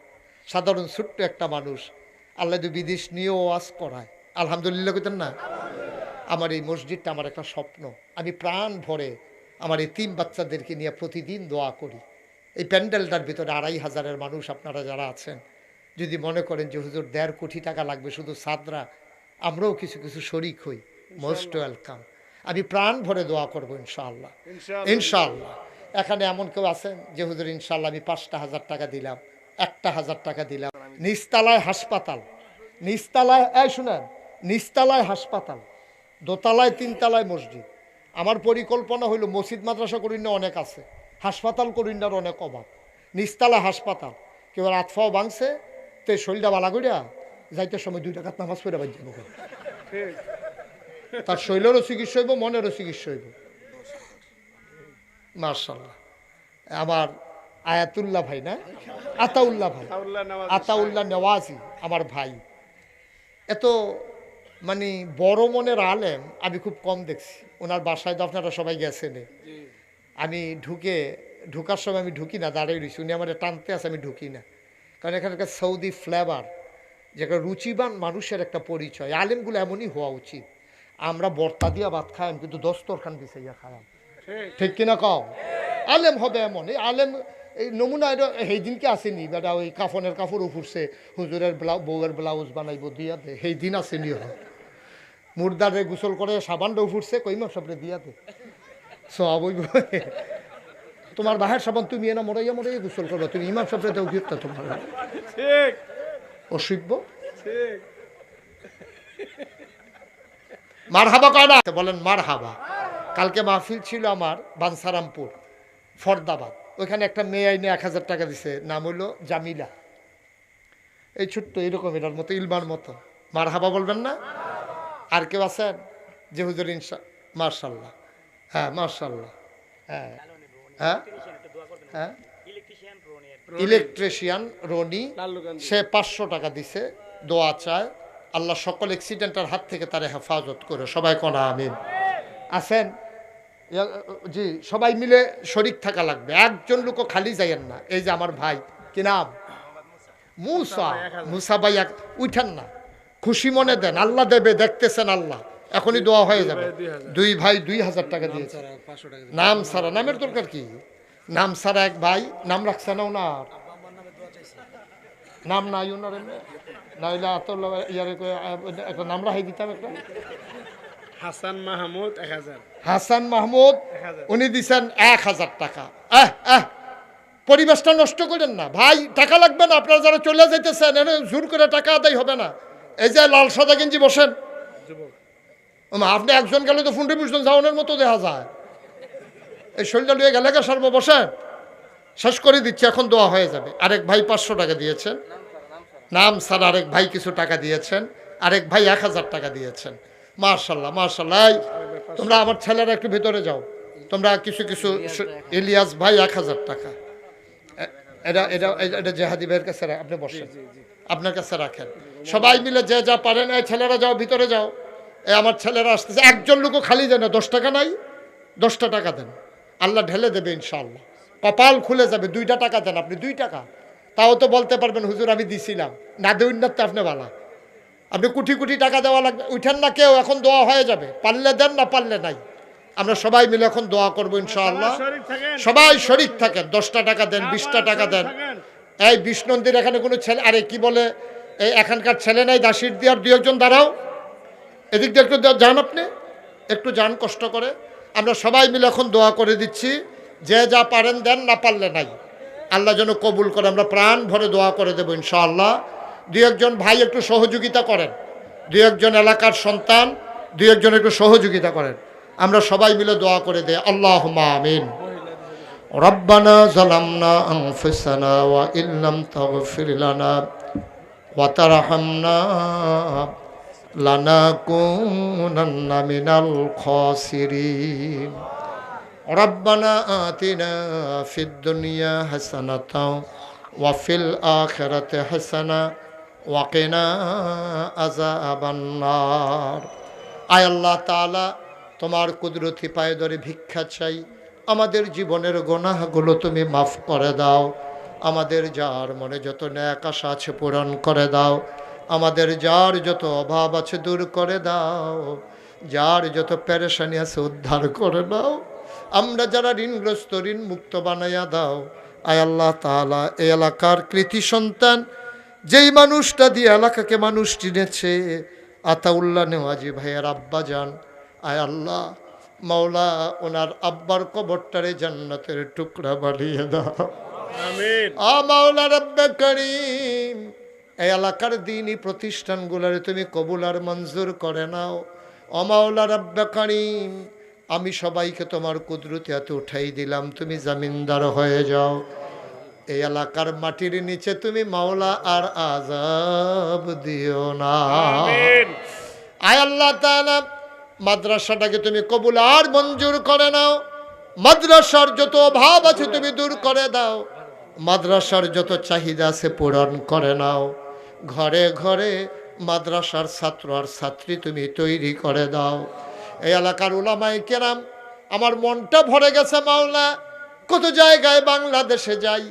সাধারণ ছোট্ট একটা মানুষ। আল্লাহ তো বিদেশ নিয়েও ওয়াজ করায়, আলহামদুলিল্লাহ কইতেন না? আমার এই মসজিদটা আমার একটা স্বপ্ন। আমি প্রাণ ভরে আমার এই ৩ বাচ্চাদেরকে নিয়ে প্রতিদিন দোয়া করি। এই প্যান্ডেলটার ভিতরে ২,৫০০ মানুষ আপনারা যারা আছেন, যদি মনে করেন যে হুজুর 1.5 কোটি টাকা লাগবে শুধু সাদরা, আমরাও কিছু কিছু শরিক হই, মোস্ট ওয়েলকাম। আমি প্রাণ ভরে দোয়া করবো ইনশাআল্লাহ, ইনশাআল্লাহ। এখানে এমন কেউ আছেন যে হুজুর ইনশাআল্লাহ আমি 5,000 টাকা দিলাম, 1,000 টাকা দিলাম? নিচতলায় হাসপাতাল, নিচতলায় শুনেন, নিচতলায় হাসপাতাল, দোতলায় 3তলায় মসজিদ। আমার পরিকল্পনা হইল মসজিদ মাদ্রাসা করিন না অনেক আছে, হাসপাতাল করিন না অনেক অভাব। নিচতলা হাসপাতাল, কেউ রাতফাও ভাঙছে, তো শরীরটা বালা করিয়া যাইতে সময় 2 টাকাত নামাজ পড়ে বাজ যাবো, তার শরীরেরও চিকিৎসা হইব, মনেরও চিকিৎসা হইব। মার্শাল্লাহ। আমার আয়াতুল্লাহ ভাই না, আতাউল্লাহ ভাই, আতাউল্লাহ নেওয়াজি আমার ভাই, এত মানে বড় মনের আলেম আমি খুব কম দেখছি। ওনার বাসায় তো আপনারা সবাই গেছেন, আমি ঢুকার সময় আমি ঢুকি না, দাঁড়িয়ে রয়েছি, উনি আমার টানতে আছে, আমি ঢুকি না, কারণ এখানকার সৌদি ফ্লেভার, যেটা রুচিবান মানুষের একটা পরিচয়। আলেমগুলো এমনই হওয়া উচিত। আমরা বর্তা দিয়া ভাত খাইম কিন্তু দস্তরখান বিছাইয়া খাইম, ঠিক কিনা কও? আলেম হবে এমন। এই আলেম এই নমুনা সেই দিনকে আসেনি বেটা, ওই কাফনের কাপড় উঠছে, হুজুরের বউয়ের ব্লাউজ বানাইব দিয়া দে, সেই দিন আসেনি। মুর্দারে গোসল করে সাবানটা উঠছে, কইমা সবরে দিয়া দে, সব ওই তোমার বাহের সাবান তুমি এনা মরাইয়া মরাইয়া গোসল করবো, তুমি ইমাম সাহেবরে দেও গিফটটা তোমার অসভ্য। মার হাবা কয় না বলেন, মার হাবা। কালকে মাহফিল ছিল আমার বানসারামপুর ফরদাবাদ, ওইখানে একটা মেয়ে আইনে 1,000 টাকা দিছে, নাম হইল জামিলা, এই ছোট্ট এরকম এটার মতো ইলমার মতো। মার হাবা বলবেন না? আর কেউ আছেন যে হুজুর মার্শাল্লাহ, হ্যাঁ মার্শাল্লাহ, হ্যাঁ হ্যাঁ হ্যাঁ, ইলেকট্রিশিয়ান রনি, সে 500 টাকা দিছে, দোয়া চায় আল্লাহ সকল অ্যাক্সিডেন্টের হাত থেকে তারে হেফাজত করে, সবাই কোনা আমিন। আছেন জি, সবাই মিলে শরিক থাকা লাগবে, একজন লোকও খালি যাইয়েন না। এই যে আমার ভাই, কি নাম? মুসা, মুসা ভাই উঠেন না, খুশি মনে দেন, আল্লাহ দেবে, দেখতেছেন আল্লাহ, এখনই দোয়া হয়ে যাবে। 2 ভাই 2,000 টাকা দিয়েছে, নাম সারা, নামের দরকার কি? নাম সারা এক ভাই, নাম রাখছে না ওনার, নাম নাই ওনার, নাইলে একটা নাম রাখাই দিতাম একটা। হাসান মাহমুদ 1000, হাসান মাহমুদ উনি দিচ্ছেন 1000 টাকা। পরিবেশটা নষ্ট করেন না ভাই, টাকা লাগবে না, আপনারা যারা চলে যেতেছেন এনে জোর করে টাকা আদায় হবে না। এই যে লাল সাদা গেঞ্জি বসেন, আপনি একজন গেলে তো ফুন্ডে বুঝলেন যাওয়ানোর মতো দেখা যায়, এই শরীরটা লিয়ে গেলে সারবো, বসেন, শেষ করে দিচ্ছি, এখন দোয়া হয়ে যাবে। আরেক ভাই 500 টাকা দিয়েছেন, নাম স্যার আরেক ভাই কিছু টাকা দিয়েছেন, আরেক ভাই 1000 টাকা দিয়েছেন। মার্শাল্লাহ মার্শাল্লাহ। তোমরা আমার ছেলেরা একটু ভেতরে যাও, তোমরা কিছু কিছু। ইলিয়াস ভাই 1000 টাকা, এটা এটা এটা জেহাদি ভাইয়ের কাছে আপনি বসেন, আপনার কাছে রাখেন। সবাই মিলে যে যা পারেন, এই ছেলেরা যাও, ভিতরে যাও, এই আমার ছেলেরা আসতেছে, একজন লোকও খালি দেন না। 10 টাকা নাই, 10টা টাকা দেন, আল্লাহ ঢেলে দেবে ইনশাআল্লাহ, কপাল খুলে যাবে। 2টা টাকা দেন আপনি, 2 টাকা, তাও তো বলতে পারবেন হুজুর আমি দিছিলাম, না দেউন না তো আপনি বালা, আপনি কোটি কোটি টাকা দেওয়া লাগবে, উঠেন না কেউ, এখন দোয়া হয়ে যাবে, পারলে দেন, না পারলে নাই। আমরা সবাই মিলে এখন দোয়া করবো ইনশাআল্লাহ, সবাই শরীক থাকেন। 10টা টাকা দেন, 20টা টাকা দেন। এই বিষ্ণন্দির এখানে কোনো ছেলে, আরে কি বলে, এই এখানকার ছেলে নাই দাসির দিয়ে, আর 2-1 দাঁড়াও, এদিক দিয়ে একটু যান, আপনি একটু যান কষ্ট করে। আমরা সবাই মিলে এখন দোয়া করে দিচ্ছি, যে যা পারেন দেন, না পারলে নাই, আল্লাহ যেন কবুল করে। আমরা প্রাণ ভরে দোয়া করে দেবো ইনশাআল্লাহ। 2-1 ভাই একটু সহযোগিতা করেন, 2-1 এলাকার সন্তান, 2-1 একটু সহযোগিতা করেন, আমরা সবাই মিলে দোয়া করে দেই। আল্লাহুম্মা আমিন। রব্বানা যালামনা আনফুসানা ওয়া ইল্লাম তাগফির লানা ওয়া তারহামনা লানাকুনান্না মিনাল খাসিরিন। রব্বানা আতিনা ফিদ দুনিয়া হাসানাতাও ওয়া ফিল আখিরাতি হাসানা ওয়া কিনা আযাবান নার। আয় আল্লাহ তাআলা, তোমার কুদরতি পায়ে ধরে ভিক্ষা চাই, আমাদের জীবনের গুনাহগুলো তুমি মাফ করে দাও, আমাদের যার মনে যত ন্যাক আশা আছে পূরণ করে দাও, আমাদের যার যত অভাব আছে দূর করে দাও, যার যত পেরেশানি আছে উদ্ধার করে দাও, আমরা যারা ঋণগ্রস্ত ঋণ মুক্ত বানাইয়া দাও। আয় আল্লাহ তাআলা, এই এলাকার কৃতি সন্তান যেই মানুষটা দিয়ে এলাকাকে মানুষ চিনেছে, আতাউল্লাহ নেওয়াজি ভাইয়ের আব্বা যান, আয় আল্লাহ মাওলা ওনার আব্বার কবরটারে জান্নাতের টুকরা বানিয়ে দাও। আমিন। মাওলা রব্বে করিম, এই এলাকার দিনই প্রতিষ্ঠানগুলোরে তুমি কবুল আর মঞ্জুর করে নাও। মাওলা রব্বে করিম, আমি সবাইকে তোমার কুদরতে হাতে উঠাই দিলাম, তুমি জামিনদার হয়ে যাও। এই এলাকার মাটির নিচে তুমি মাওলা আর আযাব দিও না। আমিন। আয় আল্লাহ তাআলা মাদ্রাসাটাকে তুমি কবুল আর মঞ্জুর করে নাও। মাদ্রাসার যত অভাব আছে তুমি দূর করে দাও। মাদ্রাসার যত চাহিদা আছে পূরণ করে নাও। ঘরে ঘরে মাদ্রাসার ছাত্র আর ছাত্রী তুমি তৈরি করে দাও। এই এলাকার উলামায়ে কেরাম, আমার মনটা ভরে গেছে মাওলা। কত জায়গায় বাংলাদেশে যাই,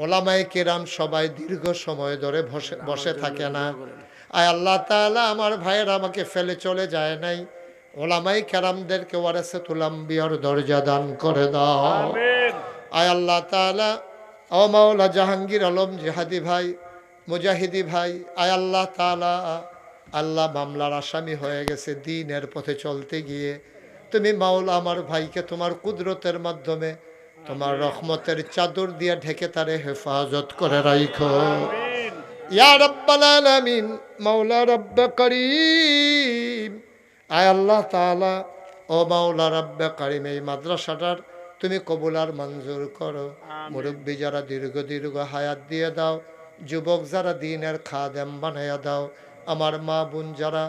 ওলামায়ে কেরাম সবাই দীর্ঘ সময় ধরে বসে থাকে না। আয় আল্লাহ তাআলা আমার ভাইয়েরা আমাকে ফেলে চলে যায় নাই। ওলামায়ে কেরামদেরকে ওয়ারাসাতুল আম্বিয়ার দরজা দান করে দাও। আমিন। আয় আল্লাহ তাআলা ও মাওলা জাহাঙ্গীর আলম জিহাদি ভাই, মুজাহিদি ভাই, আয় আল্লাহ তাআলা, আল্লাহ মামলার আসামি হয়ে গেছে দ্বীনের পথে চলতে গিয়ে, তুমি মাওলা আমার ভাইকে তোমার কুদরতের মাধ্যমে তোমার রহমতের চাদর দিয়ে ঢেকে তারে হেফাজত করে রাখো। ইয়া রাব্বাল আলামিন, মাওলা রব্বে করিম, আয় আল্লাহ তাআলা ও মাওলা রব্বে করিম, এই মাদ্রাসাটার তুমি কবুল আর মঞ্জুর করো। মুরব্বী যারা দীর্ঘ দীর্ঘ হায়াত দিয়ে দাও, যুবক যারা দ্বীনের খাদেম বানাইয়া দাও, আমার মা বোন যারা